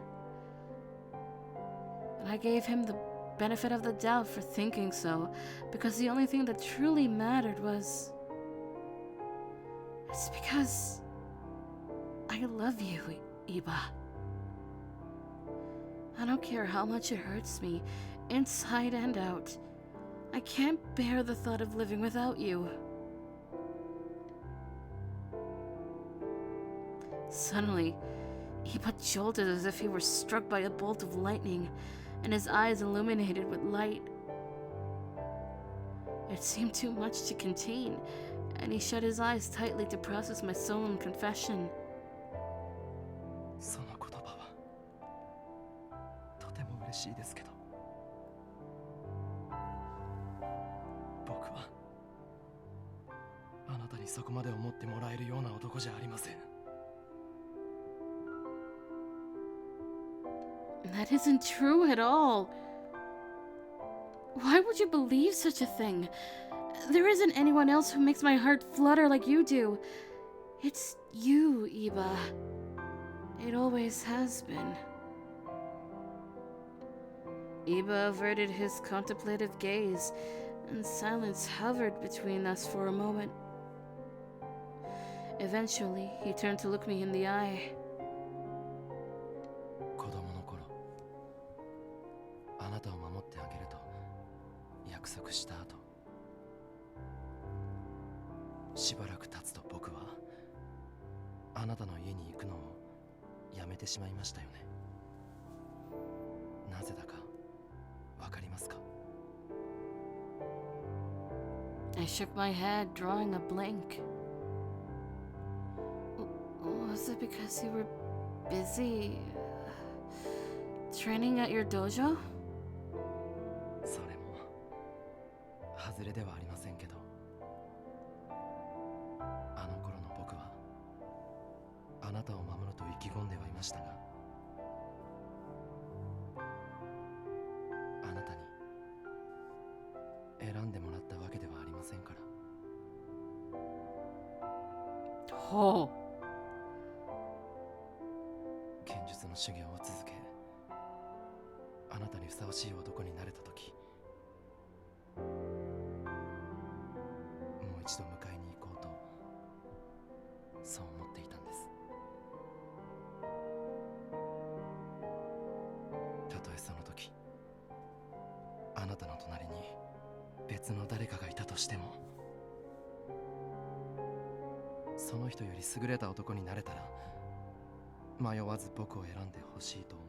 And I gave him the benefit of the doubt for thinking so, because the only thing that truly mattered was... It's because... I love you, Iba. I don't care how much it hurts me, inside and out. I can't bear the thought of living without you. Suddenly, Iba jolted as if he were struck by a bolt of lightning, and his eyes illuminated with light. It seemed too much to contain, and he shut his eyes tightly to process my solemn confession. その言葉はとても嬉しいですけど、僕はあなたにそこまで思ってもらえるような男じゃありません。 That isn't true at all. Why would you believe such a thing? There isn't anyone else who makes my heart flutter like you do. It's you, Iba. It always has been. Iba averted his contemplative gaze, and silence hovered between us for a moment. Eventually, he turned to look me in the eye. 子供の頃、あなたを守ってあげると約束した後、しばらく経つと僕はあなたの家に行くのをやめてしまいましたよね。なぜだかわかりますか？ I shook my head, drawing a blank. Was it because you were busy training at your dojo? それも外れではありませんけど、あの頃の僕はあなたを守ると意気込んではいましたが、あなたに選んでもらったわけではありませんから。 Oh. 剣術の修行を続け、あなたにふさわしい男になれた時、もう一度迎えに行こうとそう思っていたんです。たとえその時あなたの隣に別の誰かがいたとしても、その人より優れた男になれたら迷わず僕を選んでほしいと思っ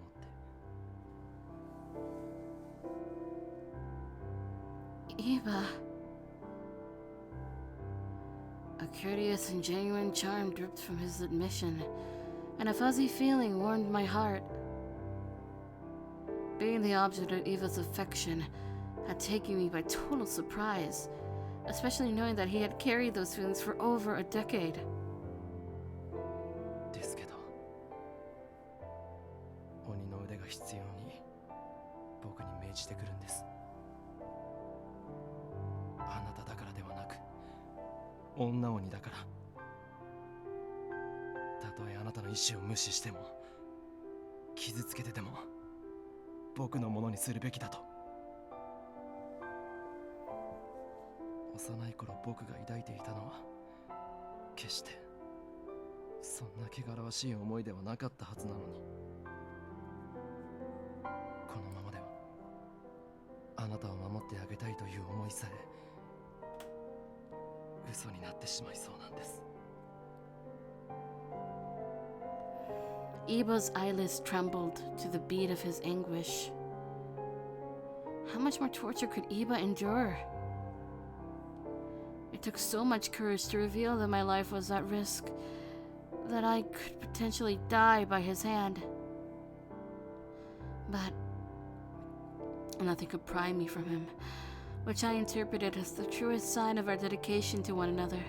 て。 Eva. A courteous and genuine charm dripped from his admission, and a fuzzy feeling warmed my heart. Being the object of Eva's affection had taken me by total surprise, especially knowing that he had carried those feelings for over a decade. ですけど、鬼の腕が必要に僕に命じてくるんです。あなただからではなく、女鬼だから。たとえあなたの意志を無視しても、傷つけてても僕のものにするべきだと。幼い頃僕が抱いていたのは決してそんな汚らわしい思いではなかったはずなのに、このままではあなたを守ってあげたいという思いさえ嘘になってしまいそうなんです。 Eba's eyelids trembled to the beat of his anguish. How much more torture could Eba endure? It took so much courage to reveal that my life was at risk, that I could potentially die by his hand. But nothing could pry me from him, which I interpreted as the truest sign of our dedication to one another.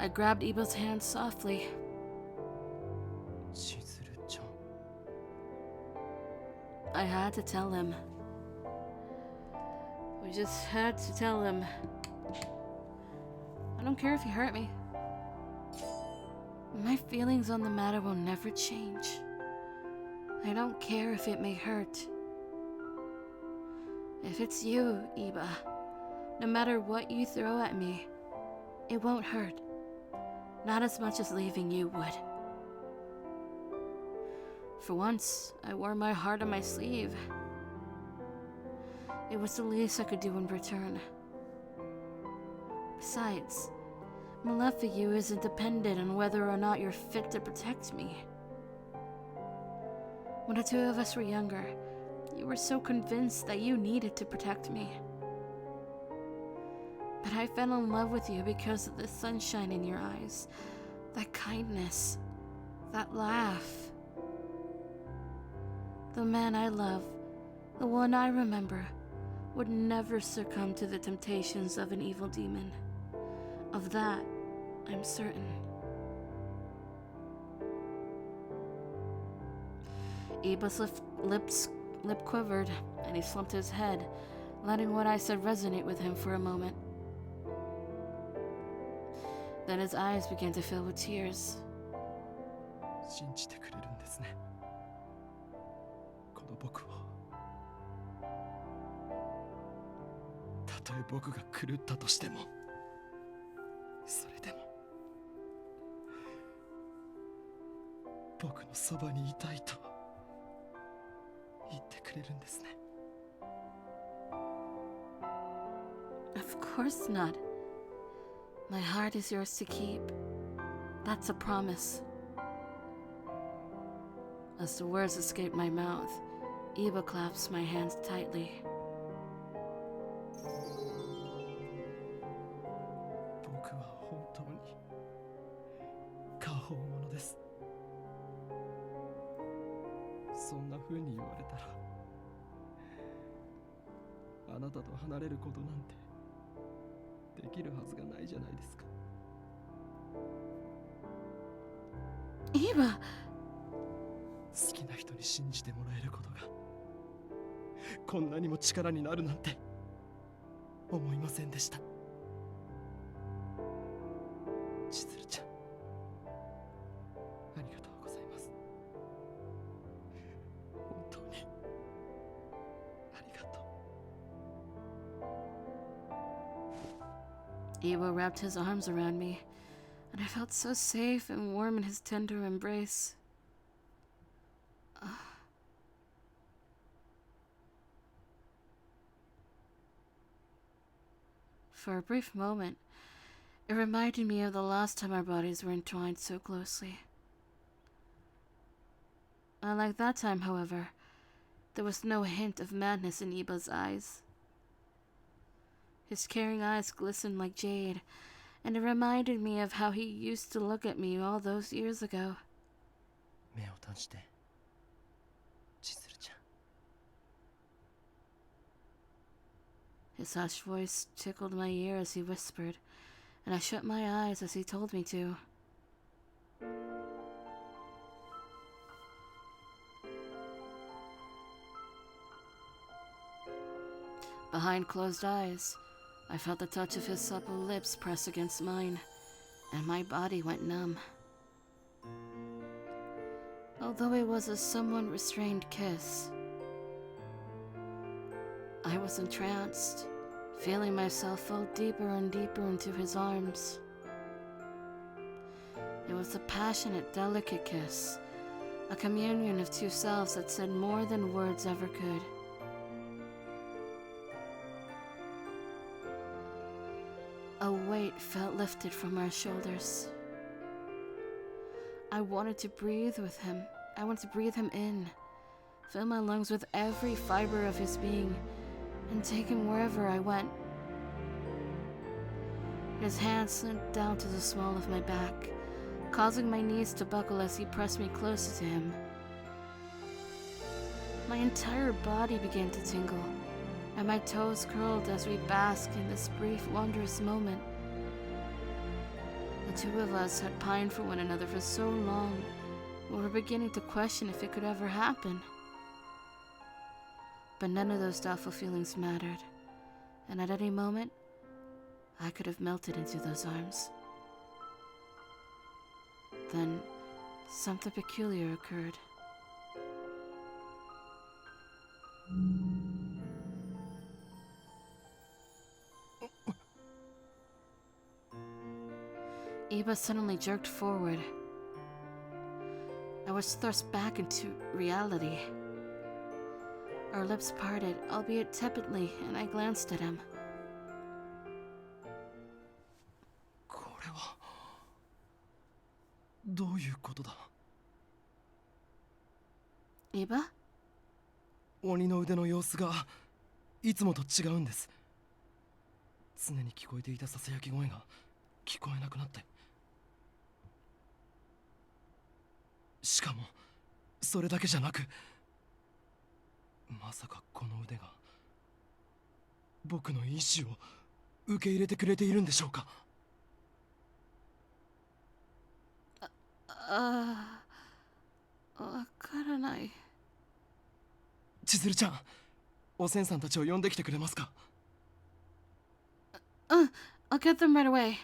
I grabbed Eba's hand softly. しずるちゃん。 I had to tell him. We just had to tell him. I don't care if he hurt me. My feelings on the matter will never change. I don't care if it may hurt. If it's you, Eba, no matter what you throw at me, it won't hurt. Not as much as leaving you would. For once, I wore my heart on my sleeve. It was the least I could do in return. Besides, my love for you isn't dependent on whether or not you're fit to protect me. When the two of us were younger, you were so convinced that you needed to protect me. But I fell in love with you because of the sunshine in your eyes, that kindness, that laugh. The man I love, the one I remember, would never succumb to the temptations of an evil demon. Of that, I'm certain. Iba's lip quivered, and he slumped his head, letting what I said resonate with him for a moment. Then his eyes began to fill with tears. 信じてくれるんですね、この僕を。たとえ僕が狂ったとしても、それでも僕のそばにいたいと言ってくれるんですね。 Of course not. My heart is yours to keep. That's a promise. As the words escaped my mouth, Iba clasped my hands tightly. 僕は本当に過保者です。そんな風に言われたら、あなたと離れることなんてできるはずがないじゃないですか。Iba! 好きな人に信じてもらえることがこんなにも力になるなんて思いませんでした。千鶴ちゃん、ありがとうございます。本当にありがとう。 Iba wrapped his arms around me, and I felt so safe and warm in his tender embrace. For a brief moment, it reminded me of the last time our bodies were entwined so closely. Unlike that time, however, there was no hint of madness in Iba's eyes. His caring eyes glistened like jade, and it reminded me of how he used to look at me all those years ago. 目を閉じて、千鶴ちゃん。 His hushed voice tickled my ear as he whispered, and I shut my eyes as he told me to. Behind closed eyes, I felt the touch of his supple lips press against mine, and my body went numb. Although it was a somewhat restrained kiss, I was entranced, feeling myself fall deeper and deeper into his arms. It was a passionate, delicate kiss, a communion of two selves that said more than words ever could. A weight felt lifted from our shoulders. I wanted to breathe with him. I wanted to breathe him in, fill my lungs with every fiber of his being, and take him wherever I went. His hand slid down to the small of my back, causing my knees to buckle as he pressed me closer to him. My entire body began to tingle, and my toes curled as we basked in this brief, wondrous moment. The two of us had pined for one another for so long, we were beginning to question if it could ever happen. But none of those doubtful feelings mattered, and at any moment, I could have melted into those arms. Then, something peculiar occurred. Iba suddenly jerked forward. I was thrust back into reality. Our lips parted, albeit tepidly, and I glanced at him. これはどういうことだ。Iba? 鬼の腕の様子がいつもと違うんです。常に聞こえていたささやき声が聞こえなくなって、しかもそれだけじゃなく、まさかこの腕が僕の意志を受け入れてくれているんでしょうか。わからない。千鶴ちゃん、おせんさんたちを呼んできてくれますか。I'll get them right away.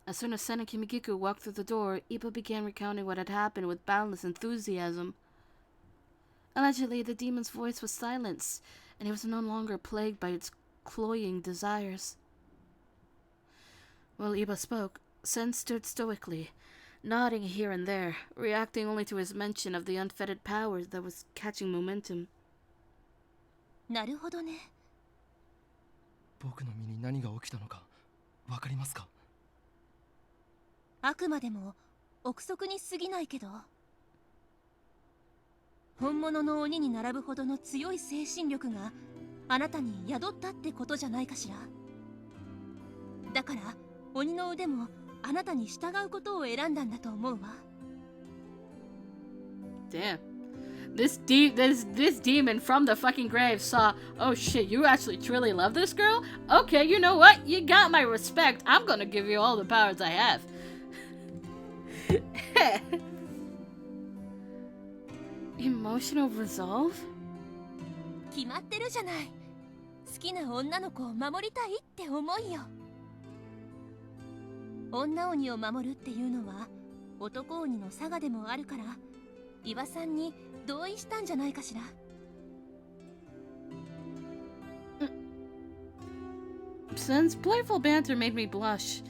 As soon as Sen and Kimikiku walked through the door, Iba began recounting what had happened with boundless enthusiasm. Allegedly, the demon's voice was silenced, and he was no longer plagued by its cloying desires. While Iba spoke, Sen stood stoically, nodding here and there, reacting only to his mention of the unfettered power that was catching momentum. なるほどね。僕の身に何が起きたのかわかりますか。あくまでも憶測に過ぎないけど、本物の鬼に並ぶほどの強い精神力があなたに宿ったってことじゃないかしら。だから鬼の腕もあなたに従うことを選んだんだと思うわ。Damn. This demon from the fucking grave saw, oh shit, you actually truly love this girl? Okay, you know what? You got my respect. I'm gonna give you all the powers I have. Emotional resolve? 決まってるじゃない。好きな女の子を守りたいって思いよ。女鬼を守るっていうのは男鬼の差がでもあるから、岩さんに同意したんじゃないかしら。Sen's playful banter made me blush,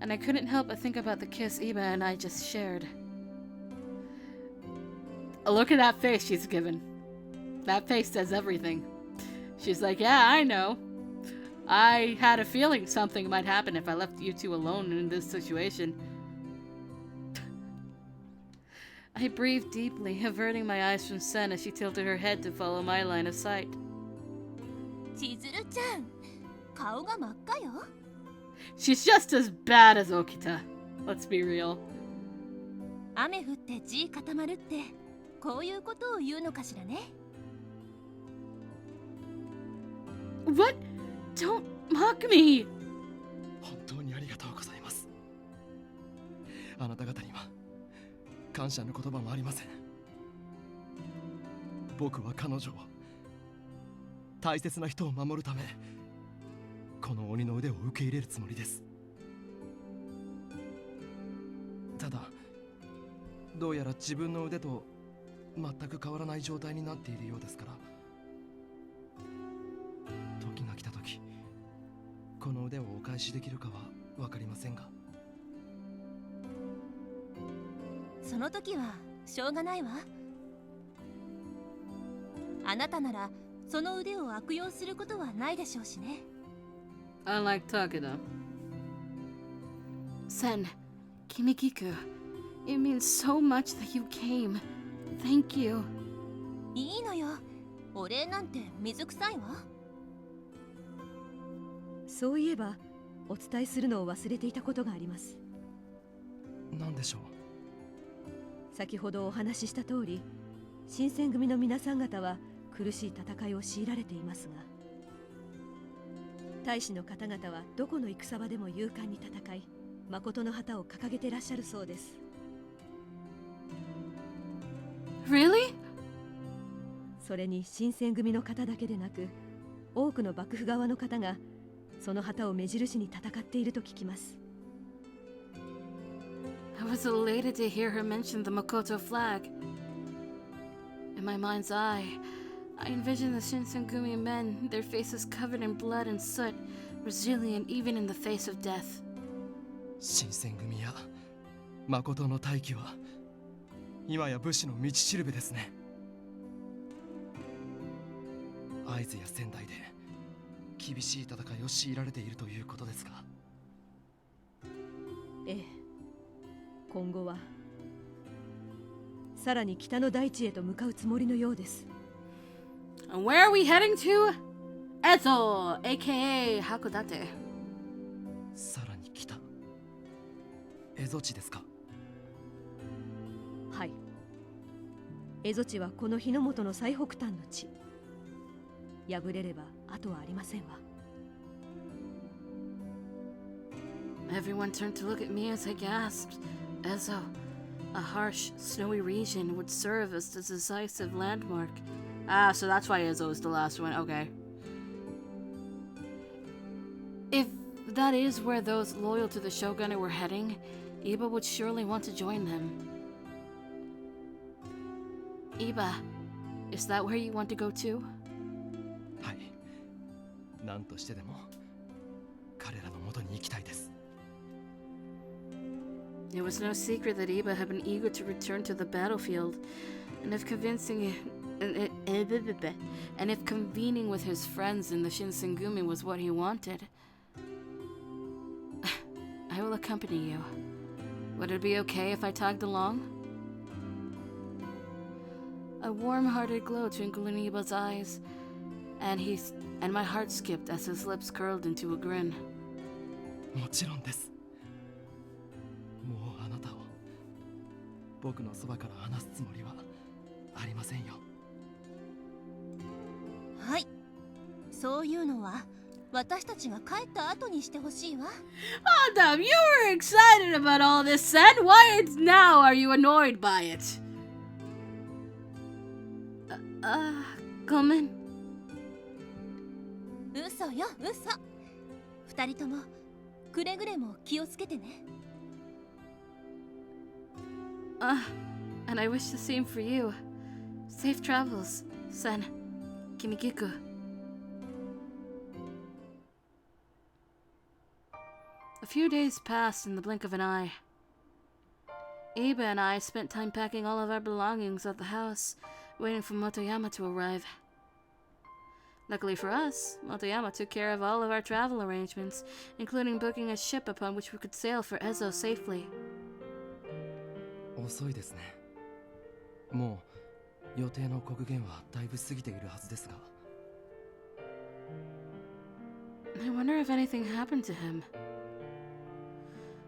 and I couldn't help but think about the kiss Iba and I just shared. Look at that face she's given. That face says everything. She's like, yeah, I know. I had a feeling something might happen if I left you two alone in this situation. I breathed deeply, averting my eyes from Sen as she tilted her head to follow my line of sight. 千鶴ちゃん、顔が真っ赤よ。She's just as bad as Okita. Let's be real. 雨降って地固まるってこういうことを言うのかしらね。What? Don't mock me! 本当にありがとうございます。あなた方には感謝の言葉もありません。僕は彼女を、大切な人を守るため、この鬼の腕を受け入れるつもりです。ただ、どうやら自分の腕と全く変わらない状態になっているようですから、時が来た時、この腕をお返しできるかは分かりませんが。その時はしょうがないわ。あなたならその腕を悪用することはないでしょうしね。Unlike Takeda. Sen, Kimikiku, it means so much that you came. Thank you. いいのよ。お礼なんて水臭いわ。そういえばお伝えするのを忘れていたことがあります。何でしょう。先ほどお話しした通り、新選組の皆さん方は苦しい戦いを強いられていますが、大使の方々はどこの戦場でも勇敢に戦い、誠の旗を掲げてらっしゃるそうです。Really? それに新選組の方だけでなく、多くの幕府側の方がその旗を目印に戦っていると聞きます。I was elated to hear her mention the Makoto flag. In my mind's eye, I envisioned the Shinsengumi men, their faces covered in blood and soot, resilient even in the face of death. 新選組や誠の大義は今や武士の道しるべですね。会津や仙台で厳しい戦いを強いられているということですが。ええ、今後はさらに北の大地へと向かうつもりのようです。 And where are we heading to? Edo, aka Hakuoki. さらに北、蝦夷地ですか？はい。蝦夷地はこの日の本の最北端の地。敗れれば後はありませんわ。 Everyone turned to look at me as I gasped. Ezo, a harsh, snowy region, would serve as the decisive landmark. Ah, so that's why Ezo is the last one. Okay. If that is where those loyal to the shogunate were heading, Iba would surely want to join them. Iba, is that where you want to go too? はい。何としてでも彼らの元に行きたいです。 It was no secret that Iba had been eager to return to the battlefield, and if convening with his friends in the Shinsengumi was what he wanted, I will accompany you. Would it be okay if I tagged along? A warm-hearted glow twinkled in Iba's eyes, and my heart skipped as his lips curled into a grin. もちろんです。もうあなたを僕のそばから離すつもりはありませんよ。はい、そういうのは私たちが帰った後にしてほしいわ。Adam, you were excited about all this, Sen. Why now are you annoyed by it? ごめん。嘘よ、嘘。二人ともくれぐれも気をつけてね。And I wish the same for you. Safe travels, Sen. Kimikiku. A few days passed in the blink of an eye. Iba and I spent time packing all of our belongings at the house, waiting for Motoyama to arrive. Luckily for us, Motoyama took care of all of our travel arrangements, including booking a ship upon which we could sail for Ezo safely. 遅いですね。もう予定の刻限はだいぶ過ぎているはずですが。I wonder if anything happened to him.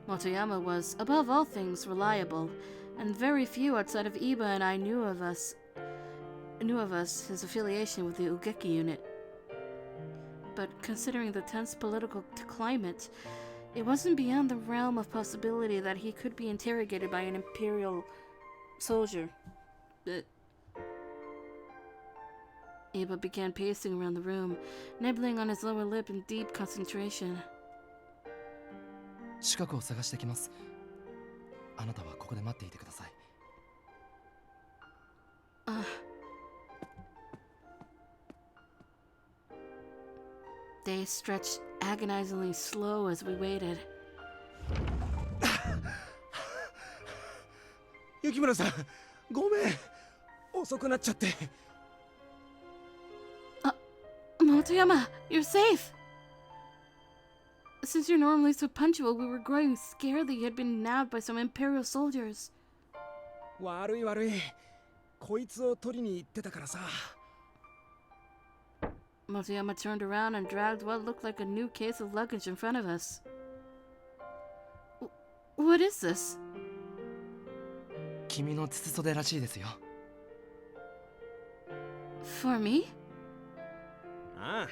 Motoyama was, above all things, reliable, and very few outside of Iba and I knew of his affiliation with the Ugeki unit. But considering the tense political climate, it wasn't beyond the realm of possibility that he could be interrogated by an imperial soldier. Iba began pacing around the room, nibbling on his lower lip in deep concentration. 近くを探してきます。あなたはここで待っていてください。Days stretched agonizingly slow as we waited. 雪村さん、ごめん。遅くなっちゃって。Motoyama, you're safe! Since you're normally so punctual, we were growing scared that you had been nabbed by some Imperial soldiers. 悪い悪い。こいつを取りに行ってたからさ。Motoyama turned around and dragged what looked like a new case of luggage in front of us. What is this? 君の筒袖らしいですよ。For me? ああ。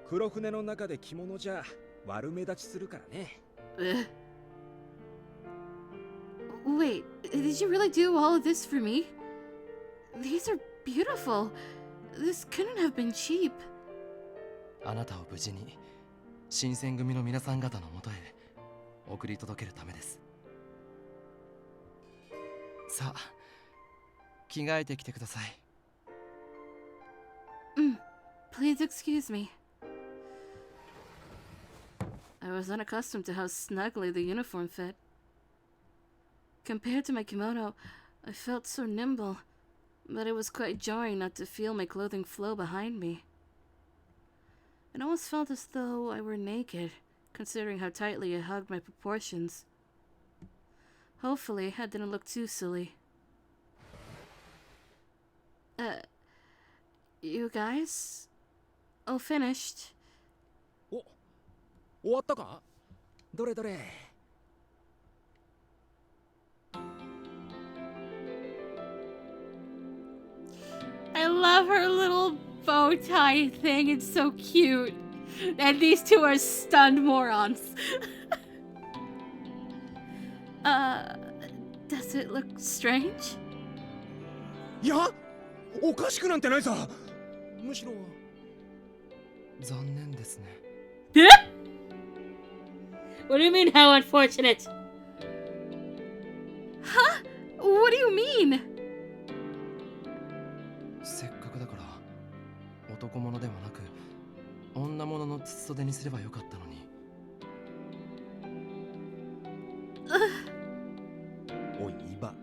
黒船の中で着物じゃ悪目立ちするからね。Wait, did you really do all of this for me? These are beautiful. This couldn't have been cheap. あなたを無事に新選組の皆さん方のもとへ送り届けるためです。さあ、着替えてきてください。Please excuse me. I was unaccustomed to how snugly the uniform fit. Compared to my kimono, I felt so nimble, but it was quite jarring not to feel my clothing flow behind me. It almost felt as though I were naked, considering how tightly it hugged my proportions. Hopefully, I didn't look too silly. You guys? All finished? 終わったか？どれどれ。I love her little bow tie thing. It's so cute. And these two are stunned morons. Does it look strange? いや、おかしくなんてないさ。むしろ残念ですね。 What do you mean, how unfortunate? Huh? What do you mean? せっかくだから男物ではなく女物の筒袖にすればよかったのに。おいイバ、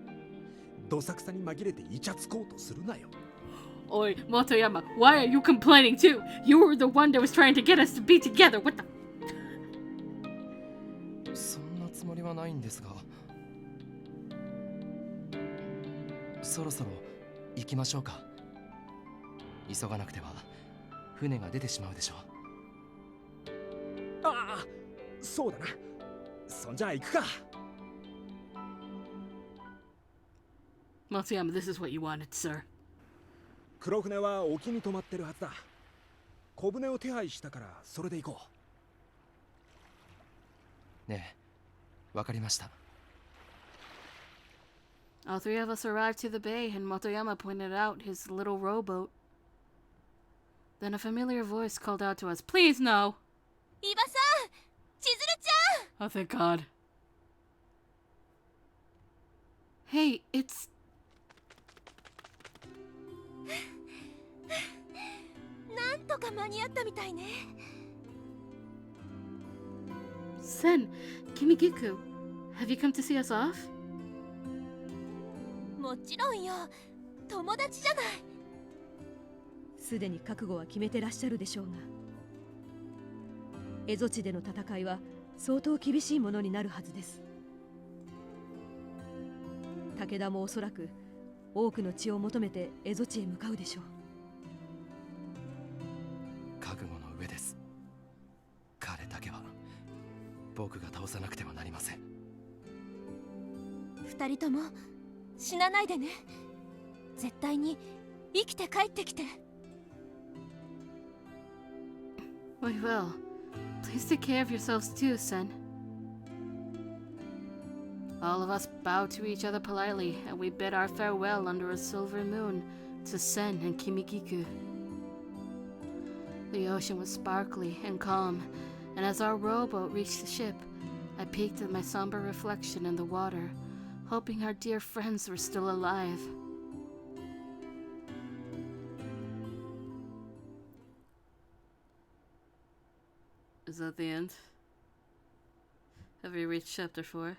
どさくさに紛れてイチャつこうとするなよ。Oi, Motoyama, why are you complaining too? You were the one that was trying to get us to be together. What the? そんなつもりはないんですが。そろそろ行きましょうか。急がなくては船が出てしまうでしょう。ああ、そうだな。そんじゃあ行くか。Motoyama, this is what you wanted, sir. 黒船は沖に止まってるはずだ。小舟を手配したからそれで行こう。ねえ、わかりました。All three of us arrived to the bay, and Motoyama pointed out his little rowboat. Then a familiar voice called out to us, "Please, no!" 伊庭さん、千鶴ちゃん。 Oh, thank God. Hey, it's... なんとか間に合ったみたいね。Sen, Kimigiku, have you come to see us off? もちろんよ、友達じゃない。すでに覚悟は決めてらっしゃるでしょうが、蝦夷地での戦いは相当厳しいものになるはずです。武田もおそらく多くの血を求めて蝦夷地へ向かうでしょう。覚悟の上です。彼だけは僕が倒さなくてはなりません。二人とも死なないでね。絶対に生きて帰ってきて。We will. Please take care of yourselves too, Sen. All of us bowed to each other politely, and we bid our farewell under a silver moon to Sen and Kimigiku. The ocean was sparkly and calm, and as our rowboat reached the ship, I peeked at my somber reflection in the water, hoping our dear friends were still alive. Is that the end? Have we reached chapter 4?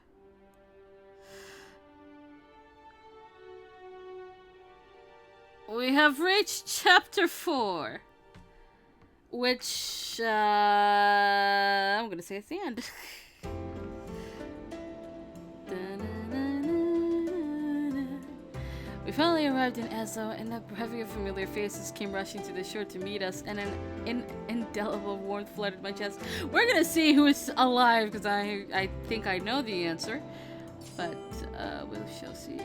We have reached chapter 4, which I'm gonna say it's the end. We finally arrived in Ezo, and a bevy of familiar faces came rushing to the shore to meet us, and an indelible warmth flooded my chest. We're gonna see who is alive, because I think I know the answer, but we shall see.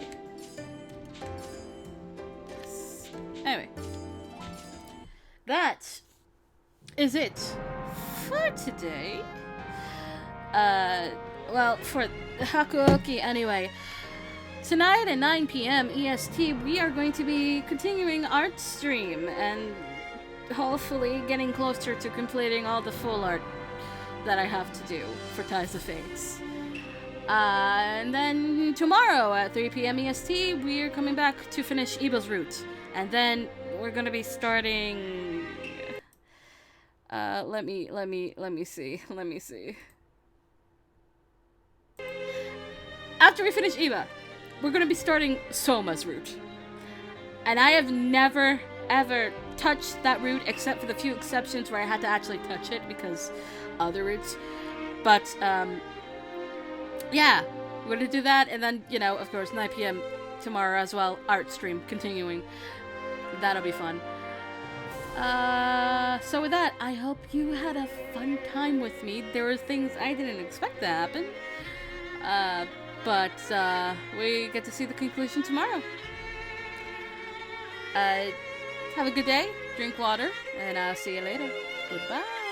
Yes. Anyway, that is it for today. Well, for Hakuoki anyway. Tonight at 9 p.m. EST, we are going to be continuing art stream and hopefully getting closer to completing all the full art that I have to do for Ties of Fates. And then tomorrow at 3 p.m. EST, we are coming back to finish Iba's route. And then we're going to be starting... Let me see. After we finish Iba, we're going to be starting Soma's route. And I have never, ever touched that route except for the few exceptions where I had to actually touch it because other routes. But, yeah, we're going to do that. And then, you know, of course, 9 p.m. tomorrow as well, art stream continuing. That'll be fun. So with that, I hope you had a fun time with me. There were things I didn't expect to happen. But we get to see the conclusion tomorrow. Have a good day, drink water, and I'll see you later. Goodbye.